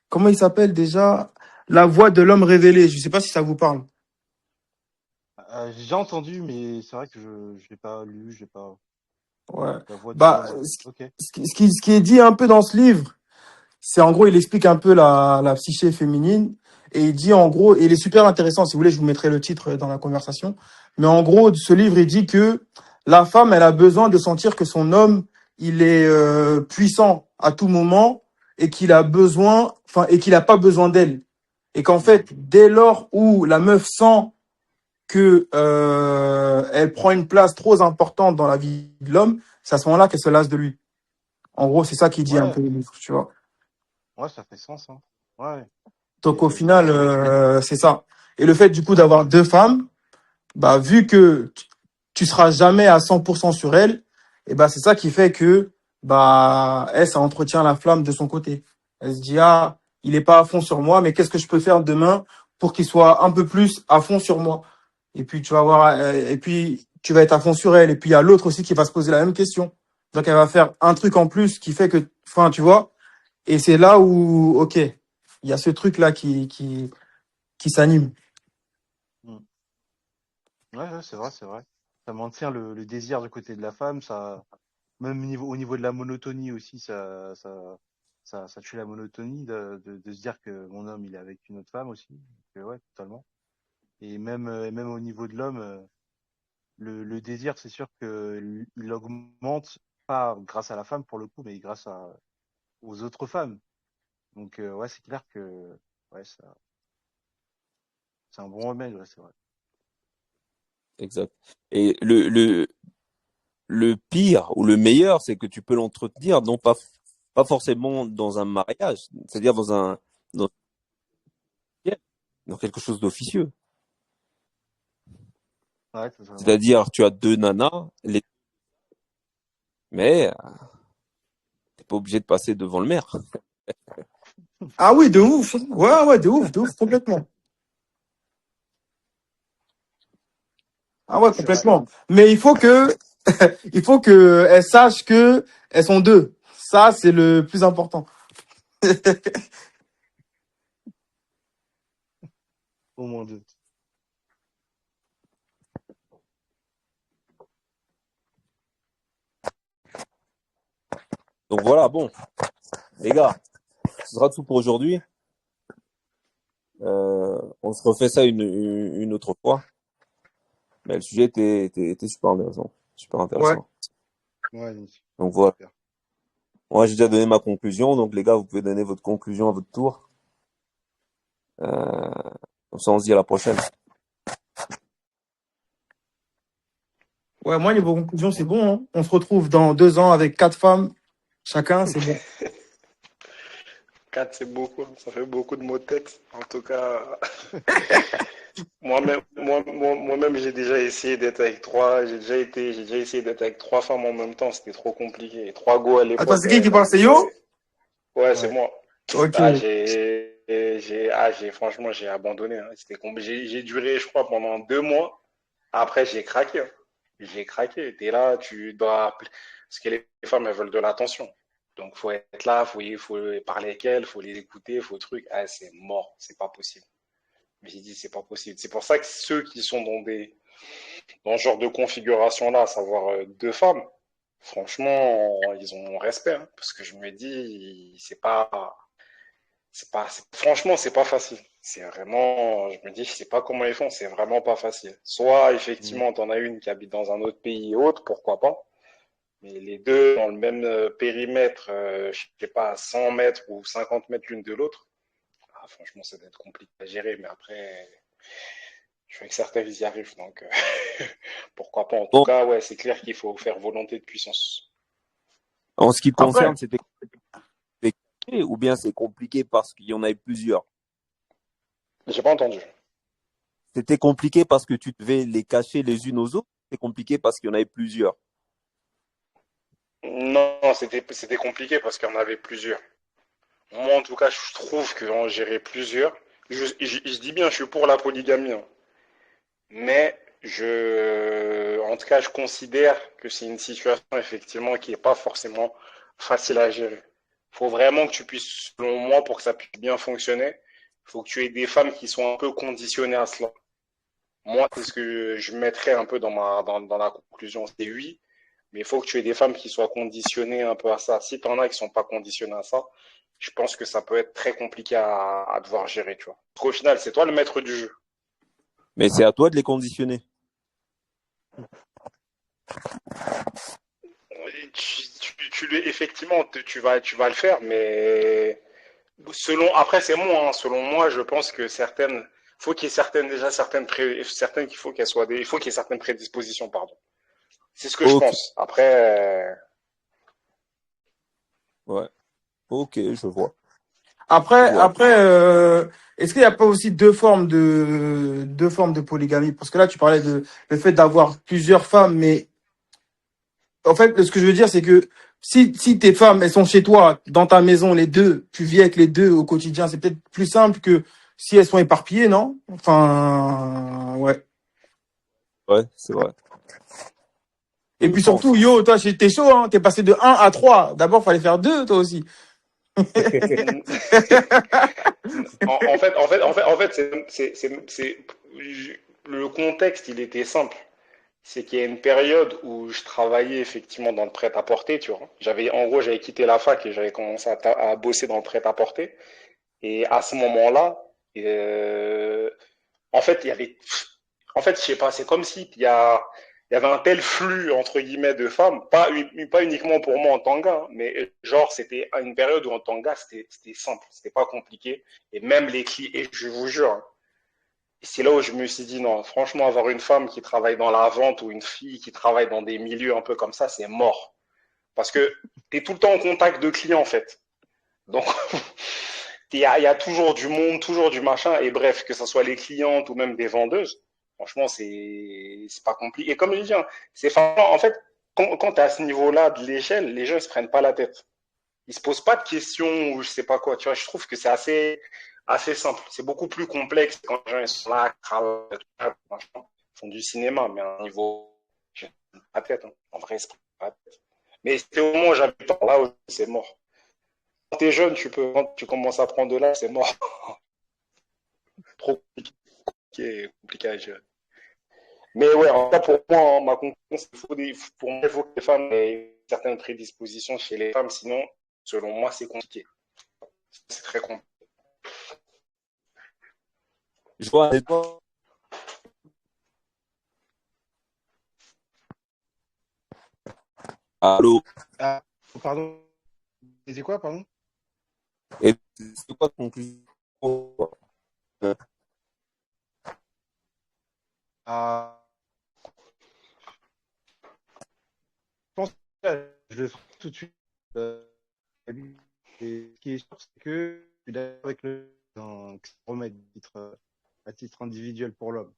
comment il s'appelle déjà? La voix de l'homme révélé. Je sais pas si ça vous parle. j'ai déjà entendu, mais c'est vrai que je l'ai pas lu, je l'ai pas. Ouais. La voix de Bah, l'homme. Ok. ce qui est dit un peu dans ce livre, c'est en gros, il explique un peu la psyché féminine et il dit en gros, et il est super intéressant, si vous voulez, je vous mettrai le titre dans la conversation. Mais en gros, ce livre, il dit que la femme, elle a besoin de sentir que son homme, il est puissant à tout moment et qu'il a besoin, enfin, et qu'il n'a pas besoin d'elle. Et qu'en fait, Mhm. dès lors où la meuf sent que elle prend une place trop importante dans la vie de l'homme, c'est à ce moment-là qu'elle se lasse de lui. En gros, c'est ça qu'il dit un Ouais, peu le livre, tu vois. ouais, ça fait sens, hein. Ouais. Donc au Et final, c'est ça. Et le fait du coup d'avoir deux femmes, bah vu que tu seras jamais à 100% sur elle, et bah c'est ça qui fait que bah elle, ça entretient la flamme de son côté. Elle se dit ah, il est pas à fond sur moi, mais qu'est-ce que je peux faire demain pour qu'il soit un peu plus à fond sur moi? Et puis tu vas voir, et puis tu vas être à fond sur elle. Et puis il y a l'autre aussi qui va se poser la même question. Donc elle va faire un truc en plus qui fait que, enfin tu vois. Et c'est là où, ok, il y a ce truc là qui s'anime. mm. Ouais, ouais, c'est vrai, c'est vrai. Ça maintient le désir du côté de la femme, ça, même au niveau de la monotonie aussi, ça tue la monotonie de se dire que mon homme, il est avec une autre femme aussi. Donc, ouais, totalement. Et même au niveau de l'homme. le désir, c'est sûr qu'il augmente pas grâce à la femme pour le coup, mais grâce aux autres femmes. Donc, ouais, c'est clair que ouais, c'est un bon remède, ouais, c'est vrai. Exact. Et le pire ou le meilleur, c'est que tu peux l'entretenir, non pas forcément dans un mariage, c'est-à-dire dans, dans quelque chose d'officieux. Ouais, totalement. C'est-à-dire, tu as deux nanas, mais t'es pas obligé de passer devant le maire. Ah oui, de ouf. Ouais, de ouf, complètement. Ah ouais, C'est vrai. complètement. Mais il faut que elles sachent que elles sont deux. Ça, c'est le plus important. Au moins deux. Donc voilà, bon, les gars, ce sera tout pour aujourd'hui. On se refait ça une autre fois. Mais le sujet était super intéressant. Super Ouais. intéressant. Ouais, Donc voilà. super. Moi, j'ai déjà donné ma conclusion. Donc les gars, vous pouvez donner votre conclusion à votre tour. Comme ça, on se dit à la prochaine. Ouais, moi, niveau conclusion, c'est bon, hein. On se retrouve dans 2 ans avec 4 femmes chacun, c'est bon. 4, c'est beaucoup, ça fait beaucoup de mots de tête. En tout cas, moi-même, j'ai déjà essayé d'être avec trois. J'ai déjà essayé d'être avec trois femmes en même temps. C'était trop compliqué. Et trois go à Attends, l'époque. c'est qui parle? C'est Yo? Ouais, c'est Ouais. moi. Ok. Franchement, j'ai abandonné, hein. J'ai duré, je crois, pendant 2 mois. Après, j'ai craqué, hein. J'ai craqué. T'es là, tu dois, parce que les femmes, elles veulent de l'attention. Donc, faut être là, faut parler avec elles, faut les écouter, faut truc. Ah, c'est mort. C'est pas possible. Mais j'ai dit, c'est pas possible. C'est pour ça que ceux qui sont dans ce genre de configuration-là, à savoir deux femmes, franchement, ils ont mon respect, hein, parce que je me dis, franchement, c'est pas facile. C'est vraiment, je me dis, je sais pas comment ils font, c'est vraiment pas facile. Soit, Mm. effectivement, t'en as une qui habite dans un autre pays et autre, pourquoi pas. Mais les deux dans le même périmètre, je sais pas, 100 mètres ou 50 mètres l'une de l'autre, ah, franchement, ça doit être compliqué à gérer. Mais après, je suis avec certains, ils y arrivent, donc pourquoi pas. En tout Bon, cas, ouais, c'est clair qu'il faut faire volonté de puissance. en ce qui te Après, concerne, c'était compliqué ou bien c'est compliqué parce qu'il y en avait plusieurs? J'ai pas entendu. C'était compliqué parce que tu devais les cacher les unes aux autres. C'est compliqué parce qu'il y en avait plusieurs. Non, c'était compliqué parce qu'il y en avait plusieurs. Moi, en tout cas, je trouve qu'en gérer plusieurs, je dis bien, je suis pour la polygamie, hein. Mais en tout cas, je considère que c'est une situation effectivement qui n'est pas forcément facile à gérer. Il faut vraiment que tu puisses, selon moi, pour que ça puisse bien fonctionner, il faut que tu aies des femmes qui sont un peu conditionnées à cela. Moi, c'est ce que je mettrais un peu dans la conclusion, c'est oui, mais il faut que tu aies des femmes qui soient conditionnées un peu à ça. Si tu en as qui ne sont pas conditionnées à ça, je pense que ça peut être très compliqué à devoir gérer, tu vois. Parce qu'au final, c'est toi le maître du jeu. Mais c'est à toi de les conditionner. Effectivement, tu vas le faire, mais après c'est moi, hein, selon moi, je pense que faut qu'il y ait certaines qu'il faut qu'elles soient il faut qu'il y ait certaines prédispositions, pardon. C'est ce que je Ok, pense. Après, ouais, ok, je vois. Je après, vois. après, est-ce qu'il n'y a pas aussi deux formes de polygamie? Parce que là, tu parlais de le fait d'avoir plusieurs femmes, mais en fait, ce que je veux dire, c'est que si tes femmes, elles sont chez toi, dans ta maison, les deux, tu vis avec les deux au quotidien, c'est peut-être plus simple que si elles sont éparpillées, non? Enfin, ouais. Ouais, c'est vrai. Et puis Non, surtout, yo, toi, t'es chaud, hein, t'es passé de 1 à 3. D'abord, fallait faire 2, toi aussi. en fait, le contexte, il était simple. C'est qu'il y a une période où je travaillais effectivement dans le prêt-à-porter, tu vois. En gros, j'avais quitté la fac et j'avais commencé à bosser dans le prêt-à-porter. Et à ce moment-là, euh, en fait, il y avait, en fait, je sais pas, c'est comme si il y a il y avait un tel flux, entre guillemets, de femmes, pas uniquement pour moi en tant que gars, hein, mais genre, c'était une période où en tant que gars, c'était simple, c'était pas compliqué. Et même les clients, et je vous jure, hein, c'est là où je me suis dit, non, franchement, avoir une femme qui travaille dans la vente ou une fille qui travaille dans des milieux un peu comme ça, c'est mort. Parce que tu es tout le temps en contact de clients, en fait. Donc, il y a toujours du monde, toujours du machin, et bref, que ce soit les clientes ou même des vendeuses, franchement, c'est pas compliqué. Et comme je dis, hein, c'est en fait, quand tu es à ce niveau-là de l'échelle, les gens ils se prennent pas la tête. Ils se posent pas de questions ou je sais pas quoi. Tu vois, je trouve que c'est assez simple. C'est beaucoup plus complexe quand les gens ils sont là, machin, ils font du cinéma, mais à un niveau, je ne prends pas la tête. Hein. En vrai, ils se prennent pas la tête. Mais c'était au moment où j'habite par là, où c'est mort. Quand t'es jeune, quand tu commences à prendre de l'âge, c'est mort. Trop compliqué à gérer. Mais ouais, en tout cas, pour moi, hein, ma conclusion, pour moi, il faut que les femmes aient une certaine prédisposition chez les femmes, sinon, selon moi, c'est compliqué. C'est très compliqué. Je vois avec toi. Allô. Ah, pardon. C'est quoi, pardon? Et c'est quoi ta conclusion? Ah, je pense que je le ferai tout de suite. Et ce qui est sûr, c'est que je suis d'accord avec un remède à titre individuel pour l'homme,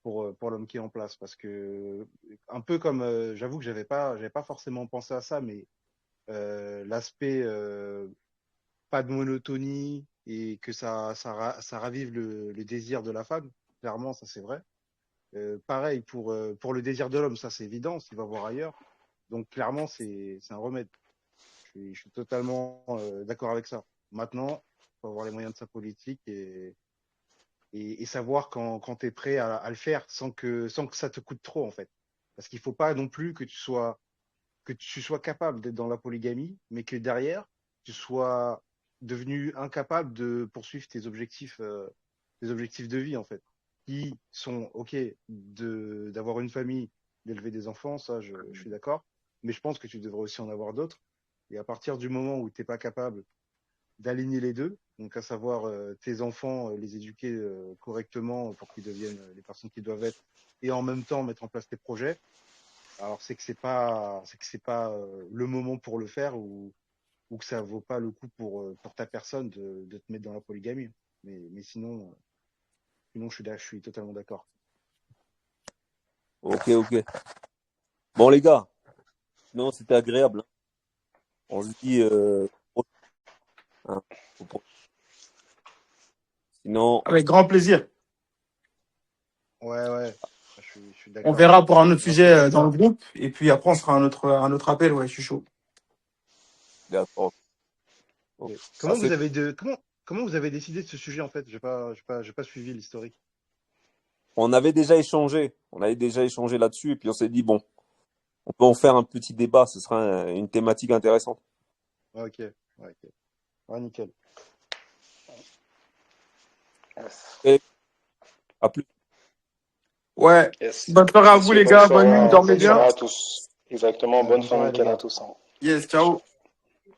pour l'homme qui est en place, parce que un peu comme, j'avoue que j'avais pas forcément pensé à ça, mais l'aspect pas de monotonie et que ça ravive le désir de la femme, clairement, ça c'est vrai. Pareil pour le désir de l'homme, ça c'est évident, s'il va voir ailleurs. Donc clairement, c'est un remède. Je suis totalement d'accord avec ça. Maintenant, il faut avoir les moyens de sa politique et savoir quand tu es prêt à le faire sans que ça te coûte trop, en fait. Parce qu'il faut pas non plus que tu sois capable d'être dans la polygamie, mais que derrière, tu sois devenu incapable de poursuivre tes objectifs de vie, en fait, qui sont, OK, d'avoir une famille, d'élever des enfants, ça, je suis d'accord, mais je pense que tu devrais aussi en avoir d'autres. Et à partir du moment où tu n'es pas capable d'aligner les deux, donc à savoir tes enfants, les éduquer correctement pour qu'ils deviennent les personnes qu'ils doivent être, et en même temps mettre en place tes projets, alors c'est que c'est pas le moment pour le faire ou que ça vaut pas le coup pour ta personne de te mettre dans la polygamie. Mais sinon je suis totalement d'accord. Ok, ok. Bon, les gars, sinon, c'était agréable. Hein. On se dit, hein, sinon, Avec grand plaisir. Ouais, ouais, je suis On d'accord. verra pour un autre sujet Merci. dans le groupe. Et puis après, on sera un autre appel. Ouais, je suis chaud. d'accord. Ok. Ok. Comment vous avez comment vous avez décidé de ce sujet en fait? J'ai pas suivi l'historique. On avait déjà échangé là-dessus, et puis on s'est dit, bon, on peut en faire un petit débat, ce sera une thématique intéressante. Ok, ouais, ok. Ah, nickel. Yes. Et à plus. Ouais. Yes. Bonne soirée à vous, Messieurs, les gars. Bonne nuit. Dormez bonne bien. soirée à tous. Exactement, bonne Bonne fin de soirée les week-end à gars. tous. Hein. Yes, ciao.